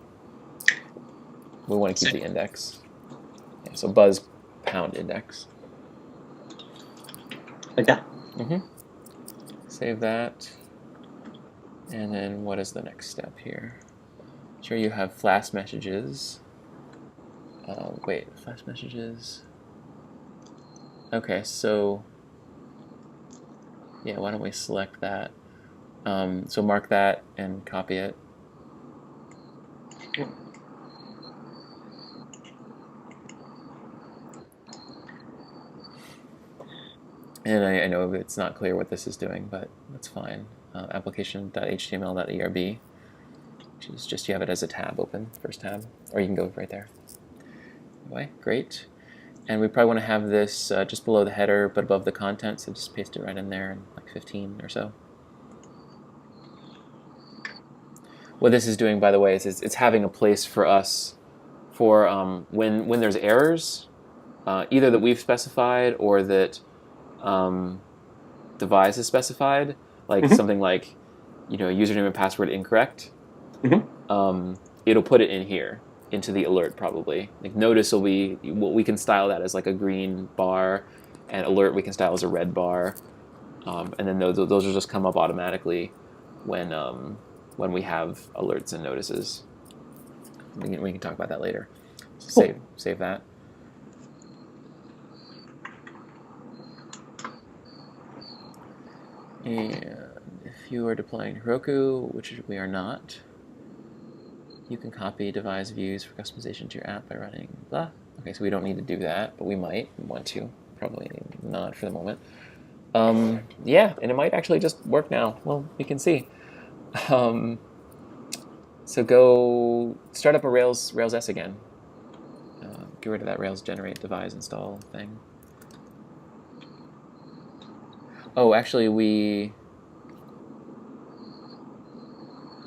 We want to keep the index. Yeah, so buzz #index. Like that? Mm-hmm. Save that. And then what is the next step here? Sure, you have flash messages. Flash messages. Okay, so yeah, why don't we select that? So mark that and copy it. And I know it's not clear what this is doing, but that's fine. Application.html.erb, which is just you have it as a tab open, first tab, or you can go right there. Anyway, great. And we probably want to have this just below the header, but above the content, so just paste it right in there in like 15 or so. What this is doing, by the way, is it's having a place for us for when there's errors, either that we've specified or that devise is specified, like something like, username and password incorrect. It'll put it in here into the alert probably. Like notice will be we can style that as like a green bar, and alert we can style as a red bar, and then those will just come up automatically when we have alerts and notices. We can talk about that later. So save that. And if you are deploying Heroku, which we are not, you can copy devise views for customization to your app by running blah. Okay, so we don't need to do that, but we might want to. Probably not for the moment. Yeah, and it might actually just work now. Well, we can see. So go start up a Rails S again. Get rid of that Rails generate devise install thing. Oh, actually, we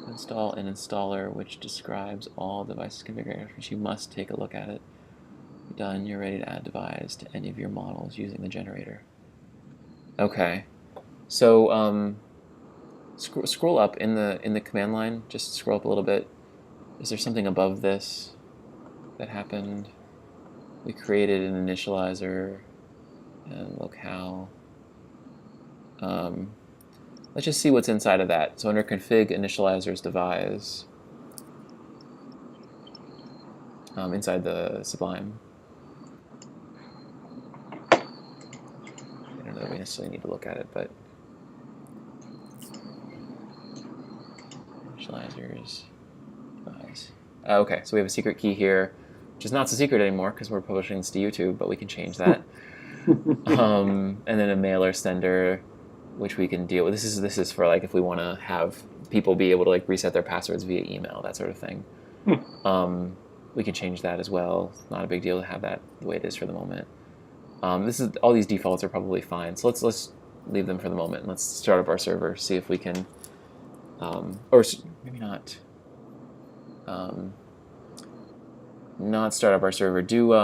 install an installer which describes all devices configurations. You must take a look at it. Done. You're ready to add devise to any of your models using the generator. Okay. So scroll up in the command line. Just scroll up a little bit. Is there something above this that happened? We created an initializer and locale. Let's just see what's inside of that. So under config initializers devise, inside the Sublime. I don't know that we necessarily need to look at it, but initializers devise. Okay, so we have a secret key here, which is not so secret anymore because we're publishing this to YouTube, but we can change that. And then a mailer sender, which we can deal with. This is for like if we want to have people be able to like reset their passwords via email, that sort of thing. We can change that as well. It's not a big deal to have that the way it is for the moment. All these defaults are probably fine. So let's leave them for the moment. Let's start up our server, see if we can, or maybe not. Not start up our server. Do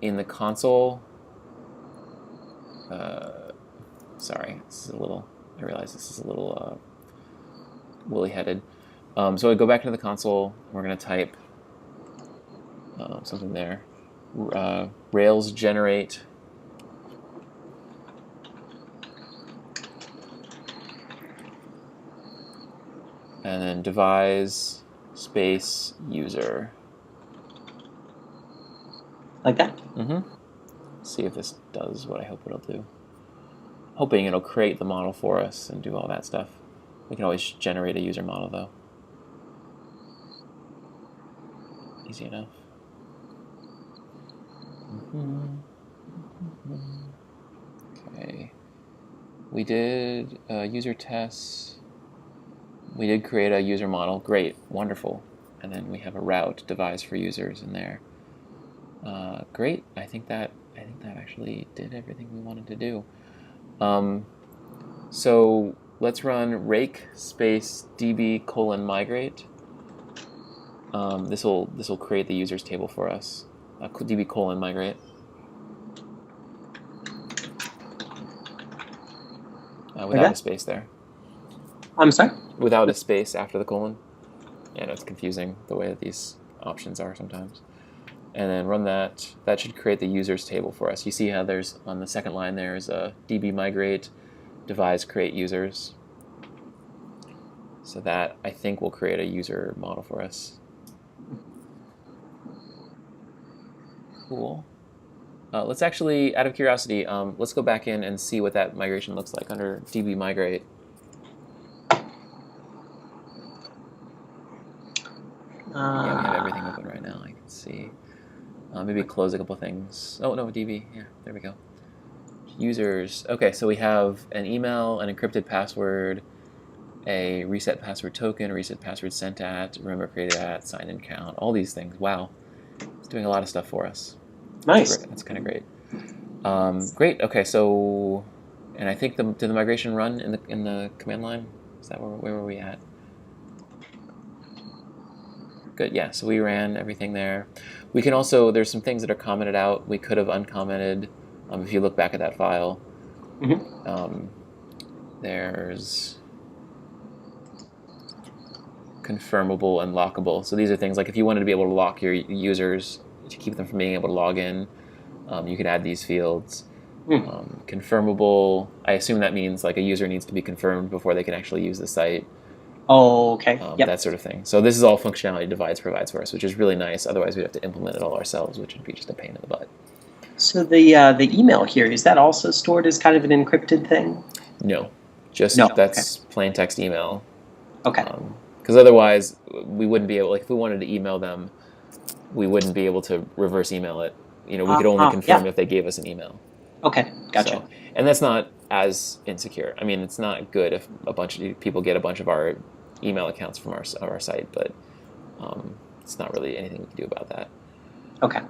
in the console. Sorry, I realize this is a little woolly-headed. So I go back into the console. We're going to type something there. Rails generate and then devise space user. Like that? Mm-hmm. See if this does what I hope it'll do. Hoping it'll create the model for us and do all that stuff. We can always generate a user model though. Easy enough. Okay. We did user tests. We did create a user model. Great, wonderful. And then we have a route devise for users in there. Great. I think that actually did everything we wanted to do. So let's run rake space db:/migrate. This will create the users table for us. db:/migrate. Without a space there. I'm sorry? Without a space after the colon. Yeah, no, it's confusing the way that these options are sometimes. And then run that. That should create the users table for us. You see how there's on the second line there's a db:/migrate devise create users. So that I think will create a user model for us. Cool. Let's actually, out of curiosity, let's go back in and see what that migration looks like under db:/migrate. Yeah, we have everything open right now. I can see. Maybe close a couple things. Oh no, db. Yeah, there we go. Users. Okay, so we have an email, an encrypted password, a reset password token, reset password sent at, remember created at, sign in count. All these things. Wow, it's doing a lot of stuff for us. Nice. That's kind of great. Great. Okay, so, and I think did the migration run in the command line? Is that where were we at? Good. Yeah. So we ran everything there. We can also, there's some things that are commented out. We could have uncommented. If you look back at that file, there's confirmable and lockable. So these are things like if you wanted to be able to lock your users to keep them from being able to log in, you could add these fields. Confirmable, I assume that means like a user needs to be confirmed before they can actually use the site. Oh, okay. Yep. That sort of thing. So this is all functionality Devise provides for us, which is really nice. Otherwise, we'd have to implement it all ourselves, which would be just a pain in the butt. So the email here, is that also stored as kind of an encrypted thing? No, just No, that's plain text email. Okay. Because otherwise, we wouldn't be able. Like, if we wanted to email them, we wouldn't be able to reverse email it. We could only confirm if they gave us an email. Okay, gotcha. So, and that's not as insecure. I mean, it's not good if a bunch of people get a bunch of our email accounts from our site, but it's not really anything we can do about that. Okay.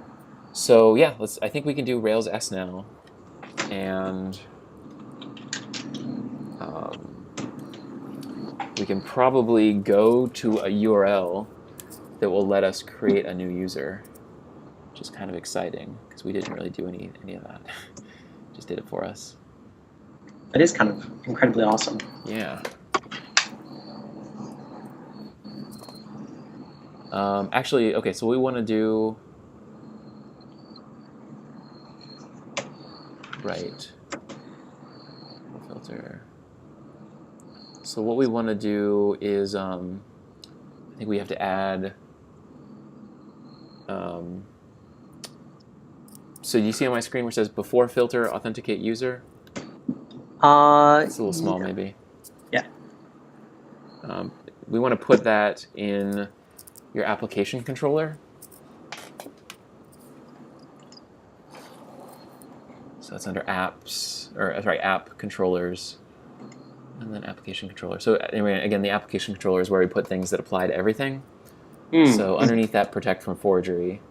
So yeah, I think we can do Rails S now, and we can probably go to a URL that will let us create a new user, which is kind of exciting because we didn't really do any of that. Just did it for us. That is kind of incredibly awesome. Yeah. Actually, okay, so we want to do right filter. So what we want to do is, I think we have to add. So you see on my screen where it says before filter authenticate user? It's a little small, maybe. Yeah. We want to put that in your application controller. So that's under apps, or sorry, app controllers, and then application controller. So anyway, again, the application controller is where we put things that apply to everything. So underneath that, protect from forgery,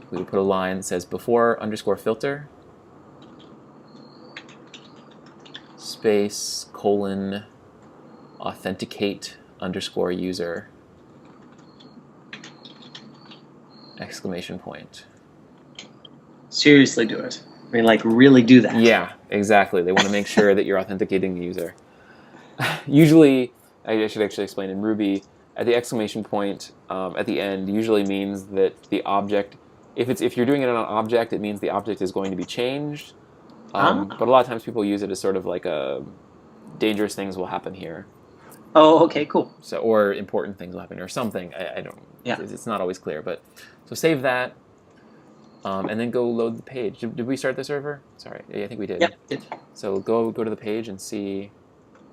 we would put a line that says before _ filter space : authenticate _ user exclamation point. Seriously do it. I mean, like, really do that. Yeah, exactly. They want to make sure that you're authenticating the user. Usually, I should actually explain in Ruby, at the exclamation point at the end usually means that the object, if you're doing it on an object, it means the object is going to be changed. But a lot of times people use it as sort of like a dangerous things will happen here. Oh, okay, cool. So, or important things will happen or something. I don't. Yeah. It's not always clear, but so save that, and then go load the page. Did we start the server? Sorry, I think we did. Yeah, did. So go to the page and see.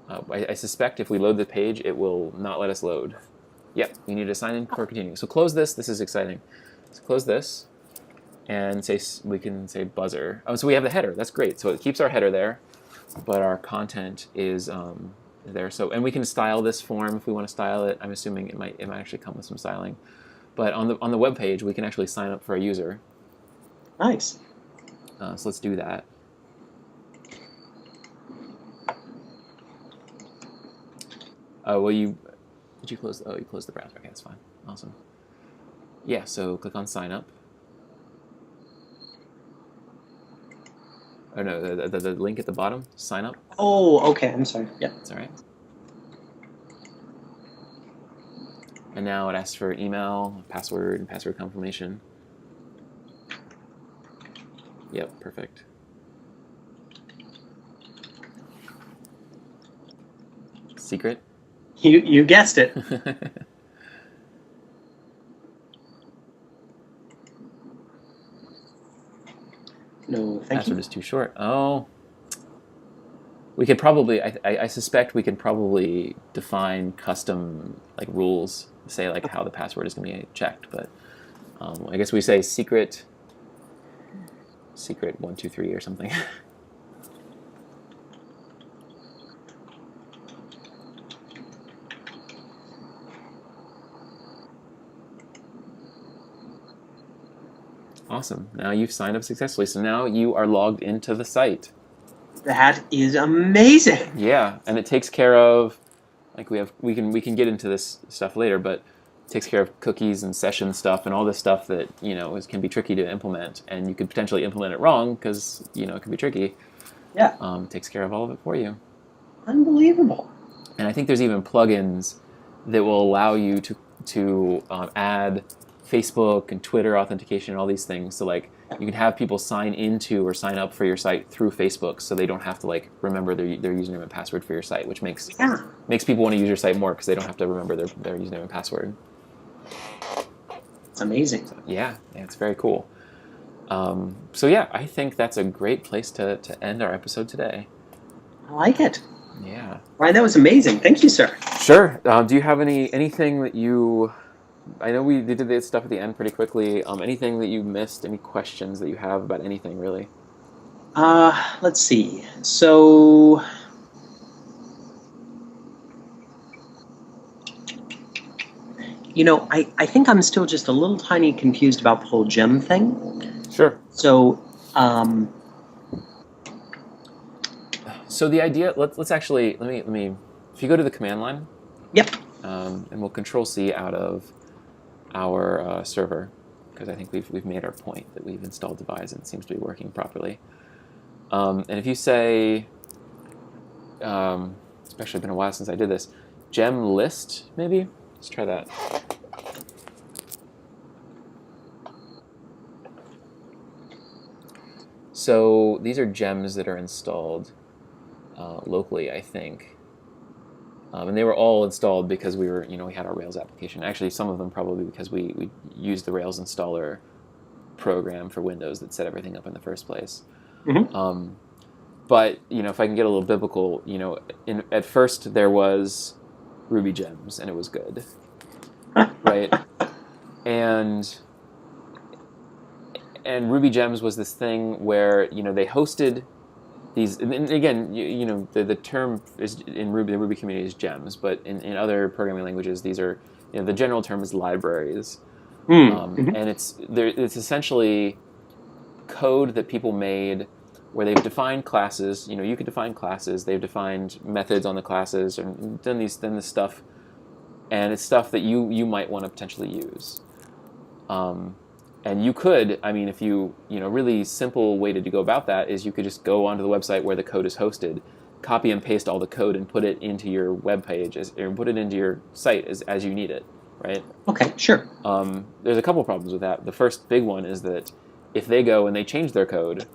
I suspect if we load the page, it will not let us load. Yep, we need to sign in for continuing. So close this. This is exciting. So close this, and we can say buzzer. Oh, so we have the header. That's great. So it keeps our header there, but our content is there. So, and we can style this form if we want to style it. I'm assuming it might actually come with some styling. But on the web page, we can actually sign up for a user. Nice. So let's do that. Well, did you close? Oh, you closed the browser. Okay, that's fine. Awesome. Yeah. So click on sign up. Oh no, the link at the bottom. Sign up. Oh, okay. I'm sorry. Yeah. That's all right. And now it asks for email, password, and password confirmation. Yep, perfect. Secret. You guessed it. No, thank Password you. is too short. Oh. We could probably, I suspect we could probably define custom like rules, say like how the password is going to be checked, but I guess we say secret 123 or something. Awesome. Now you've signed up successfully. So now you are logged into the site. That is amazing. Yeah, and it takes care of, like we can get into this stuff later, but it takes care of cookies and session stuff and all this stuff that can be tricky to implement, and you could potentially implement it wrong because it can be tricky. Yeah. It takes care of all of it for you. Unbelievable. And I think there's even plugins that will allow you to add Facebook and Twitter authentication and all these things. So like you can have people sign into or sign up for your site through Facebook, so they don't have to like remember their username and password for your site, which makes people want to use your site more because they don't have to remember their username and password. It's amazing. So, yeah, it's very cool. So yeah, I think that's a great place to end our episode today. I like it. Yeah. Ryan, that was amazing. Thank you, sir. Sure. Do you have anything that you? I know we did this stuff at the end pretty quickly. Anything that you missed? Any questions that you have about anything really? Let's see. So, I think I'm still just a little tiny confused about the whole gem thing. Sure. So, So the idea. Let's actually let me. If you go to the command line. Yep. And we'll Control C out of our server because I think we've made our point that we've installed devise and it seems to be working properly. And if you say, it's actually been a while since I did this, gem list maybe. Let's try that. So these are gems that are installed locally, I think. And they were all installed because we had our Rails application. Actually, some of them probably because we used the Rails installer program for Windows that set everything up in the first place. Mm-hmm. But if I can get a little biblical, at first there was Ruby gems and it was good, right? And Ruby gems was this thing where they hosted these, and again, the term is in Ruby, the Ruby community is gems, but in other programming languages, these are, the general term is libraries, Mm-hmm. and it's essentially code that people made where they've defined classes. You could define classes. They've defined methods on the classes and done this stuff, and it's stuff that you might want to potentially use. And you could, if you, really simple way to go about that is you could just go onto the website where the code is hosted, copy and paste all the code and put it into your web page, or put it into your site as you need it, right? Okay, sure. There's a couple problems with that. The first big one is that if they go and they change their code,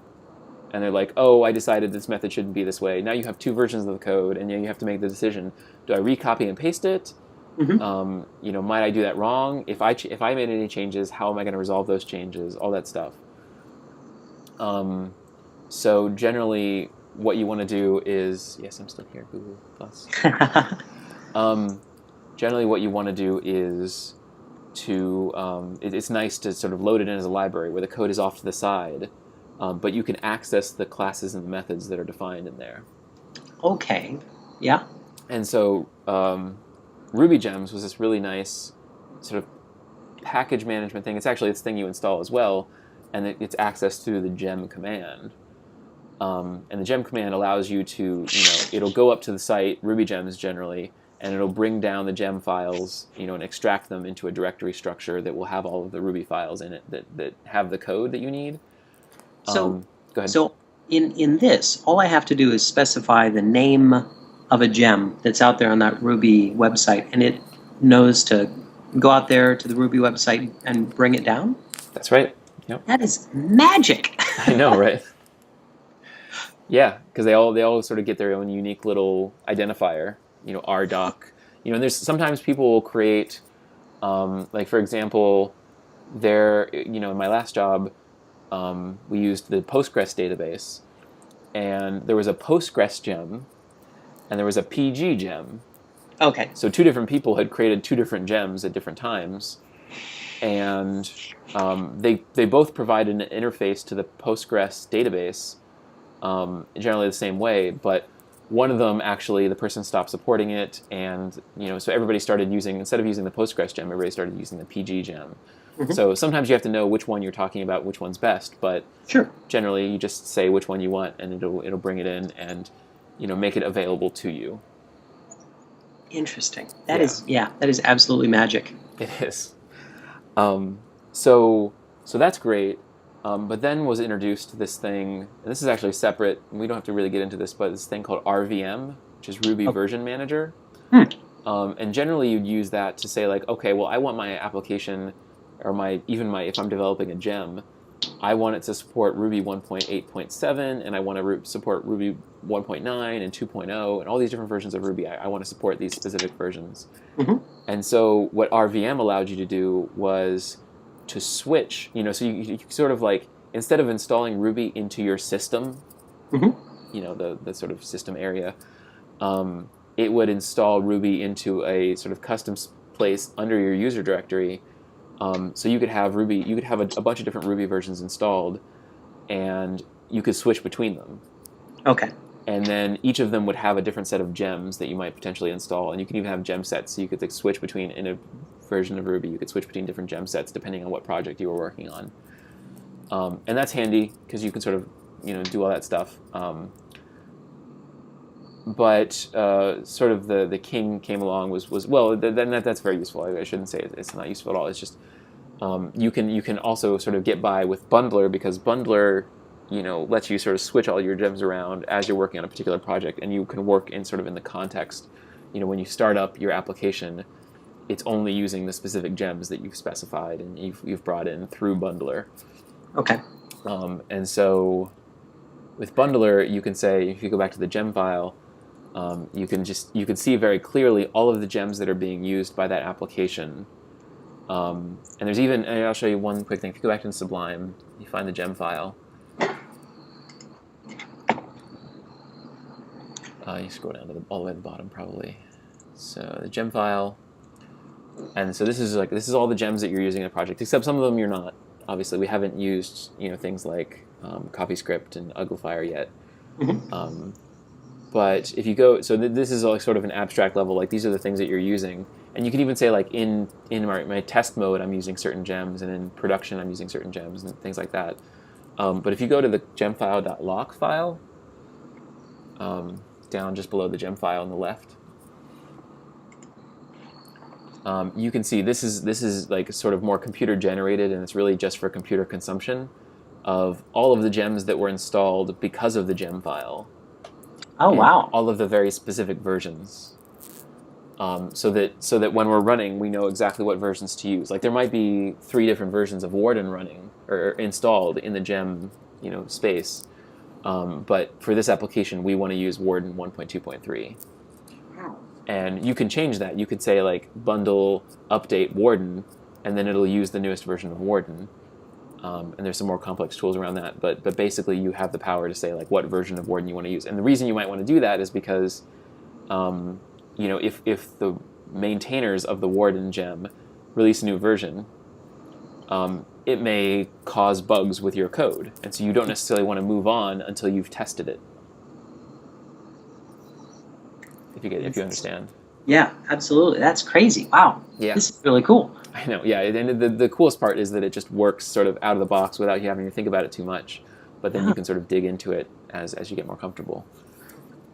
and they're like, oh, I decided this method shouldn't be this way. Now you have two versions of the code, and you have to make the decision: do I recopy and paste it? Mm-hmm. Might I do that wrong? If I made any changes, how am I going to resolve those changes? All that stuff. So generally, what you want to do is, yes, I'm still here, Google Plus. Generally, what you want to do is it's nice to sort of load it in as a library where the code is off to the side, but you can access the classes and the methods that are defined in there. Okay. Yeah. And so Ruby gems was this really nice sort of package management thing. It's actually this thing you install as well, and it's accessed through the gem command. And the gem command allows you to, it'll go up to the site, Ruby gems generally, and it'll bring down the gem files, and extract them into a directory structure that will have all of the Ruby files in it that have the code that you need. So, go ahead. So in this, all I have to do is specify the name of a gem that's out there on that Ruby website, and it knows to go out there to the Ruby website and bring it down? That's right. Yep. That is magic. I know, right? Yeah, because they all sort of get their own unique little identifier, RDoc. And there's sometimes people will create, like for example, in my last job, we used the Postgres database, and there was a Postgres gem, and there was a PG gem. Okay. So two different people had created two different gems at different times, and they both provided an interface to the Postgres database, generally the same way, but one of them actually, the person stopped supporting it, and so everybody started using, instead of using the Postgres gem, everybody started using the PG gem. Mm-hmm. So sometimes you have to know which one you're talking about, which one's best, but sure. Generally you just say which one you want, and it'll bring it in and make it available to you. Interesting. That is absolutely magic. It is. So that's great. But then was introduced this thing, and this is actually separate, and we don't have to really get into this, but this thing called RVM, which is Ruby Version Manager. And generally you'd use that to say like, okay, well, I want my application, or if I'm developing a gem, I want it to support Ruby 1.8.7, and I want to support Ruby 1.9 and 2.0, and all these different versions of Ruby. I want to support these specific versions. Mm-hmm. And so what RVM allowed you to do was to switch, so you sort of like, instead of installing Ruby into your system, the sort of system area, it would install Ruby into a sort of custom place under your user directory. So you could have Ruby, you could have a bunch of different Ruby versions installed, and you could switch between them. Okay. And then each of them would have a different set of gems that you might potentially install, and you can even have gem sets, so you could switch between, in a version of Ruby, you could switch between different gem sets depending on what project you were working on. And that's handy because you can sort of do all that stuff. But sort of the king came along was well, then that's very useful. I shouldn't say it's not useful at all. It's just you can also sort of get by with bundler, because bundler lets you sort of switch all your gems around as you're working on a particular project, and you can work in sort of in the context. When you start up your application, it's only using the specific gems that you've specified and you've brought in through bundler. Okay. And so with bundler, you can say, if you go back to the gem file, you can see very clearly all of the gems that are being used by that application. And there's even, and I'll show you one quick thing. If you go back to Sublime, you find the gem file. You scroll down to all the way to the bottom, probably. So the gem file, and so this is all the gems that you're using in a project, except some of them you're not. Obviously, we haven't used things like CoffeeScript and Uglifier yet. But if you go, so this is like sort of an abstract level. Like, these are the things that you're using, and you can even say, like, in my test mode, I'm using certain gems, and in production, I'm using certain gems and things like that. But if you go to the gemfile.lock file, down just below the gem file on the left, you can see this is like sort of more computer generated, and it's really just for computer consumption of all of the gems that were installed because of the gem file. Oh, wow. All of the very specific versions. So that when we're running, we know exactly what versions to use. Like, there might be 3 different versions of Warden running or installed in the gem space. But for this application, we want to use Warden 1.2.3. And you can change that. You could say, like, bundle update Warden, and then it'll use the newest version of Warden. And there's some more complex tools around that. But basically, you have the power to say, like, what version of Warden you want to use. And the reason you might want to do that is because, if the maintainers of the Warden gem release a new version, it may cause bugs with your code, and so you don't necessarily want to move on until you've tested it. If you understand. Yeah, absolutely. That's crazy. Wow. Yeah. This is really cool. I know. Yeah, and the coolest part is that it just works sort of out of the box without you having to think about it too much. But then you can sort of dig into it as you get more comfortable.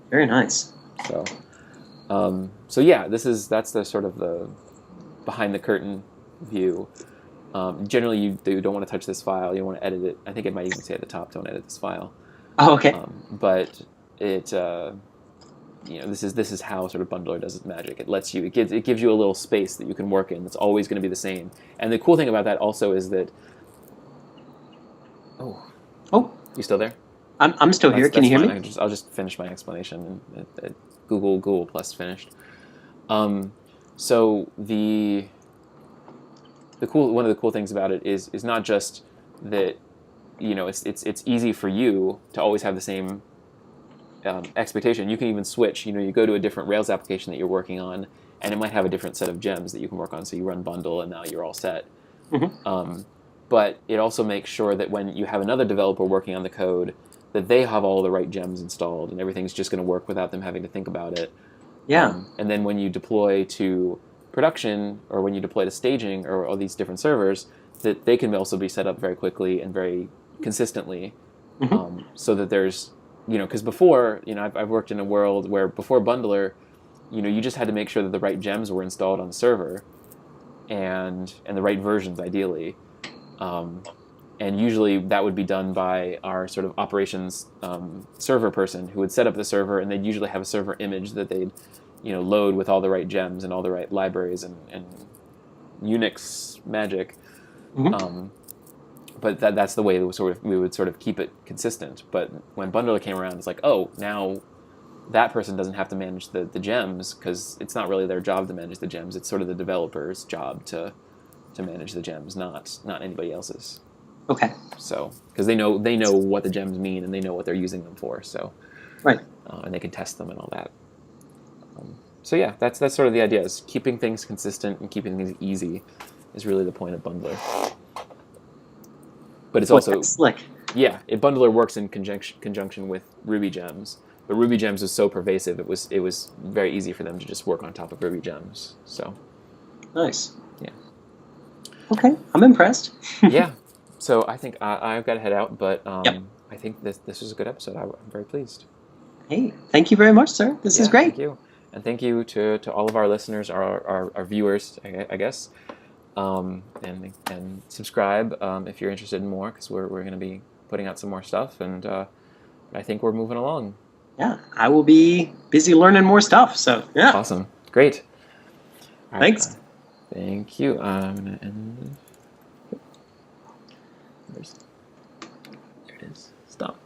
Very nice. So yeah, that's the sort of the behind the curtain view. Generally, you don't want to touch this file. You don't want to edit it. I think it might even say at the top, "Don't edit this file." Oh, okay. But it, this is how sort of bundler does its magic. It gives you a little space that you can work in. That's always going to be the same. And the cool thing about that also is that. Oh, you still there? I'm still here. Can you hear me? I'll just finish my explanation. Google plus finished. So one of the cool things about it is not just that it's easy for you to always have the same expectation. You can even switch. You go to a different Rails application that you're working on, and it might have a different set of gems that you can work on. So you run bundle, and now you're all set. But it also makes sure that when you have another developer working on the code, that they have all the right gems installed, and everything's just going to work without them having to think about it. Yeah. And then when you deploy to production, or when you deploy to staging, or all these different servers, that they can also be set up very quickly and very consistently, so that there's, because before, I've worked in a world where before bundler, you just had to make sure that the right gems were installed on the server, and the right versions ideally. And usually that would be done by our sort of operations server person who would set up the server, and they'd usually have a server image that they'd load with all the right gems and all the right libraries and Unix magic. But that's the way that we would sort of keep it consistent. But when bundler came around, it's like, oh, now that person doesn't have to manage the gems, because it's not really their job to manage the gems. It's sort of the developer's job to manage the gems, not anybody else's. Okay. So because they know what the gems mean and they know what they're using them for. So Right. and they can test them and all that. So yeah, that's sort of the idea. Is keeping things consistent and keeping things easy is really the point of bundler. But it's also that's slick. Yeah, bundler works in conjunction with Ruby gems. But Ruby gems was so pervasive; it was very easy for them to just work on top of Ruby gems. So Nice. yeah. Okay, I'm impressed. Yeah. So I think I've got to head out, but Yep. I think this was a good episode. I'm very pleased. Hey, thank you very much, sir. This is great. Thank you, and thank you to all of our listeners, our viewers, I guess, and subscribe if you're interested in more, because we're going to be putting out some more stuff, and I think we're moving along. Yeah, I will be busy learning more stuff. So yeah. Awesome, great. All right, Thanks. thank you. I'm gonna end. There it is. Stop.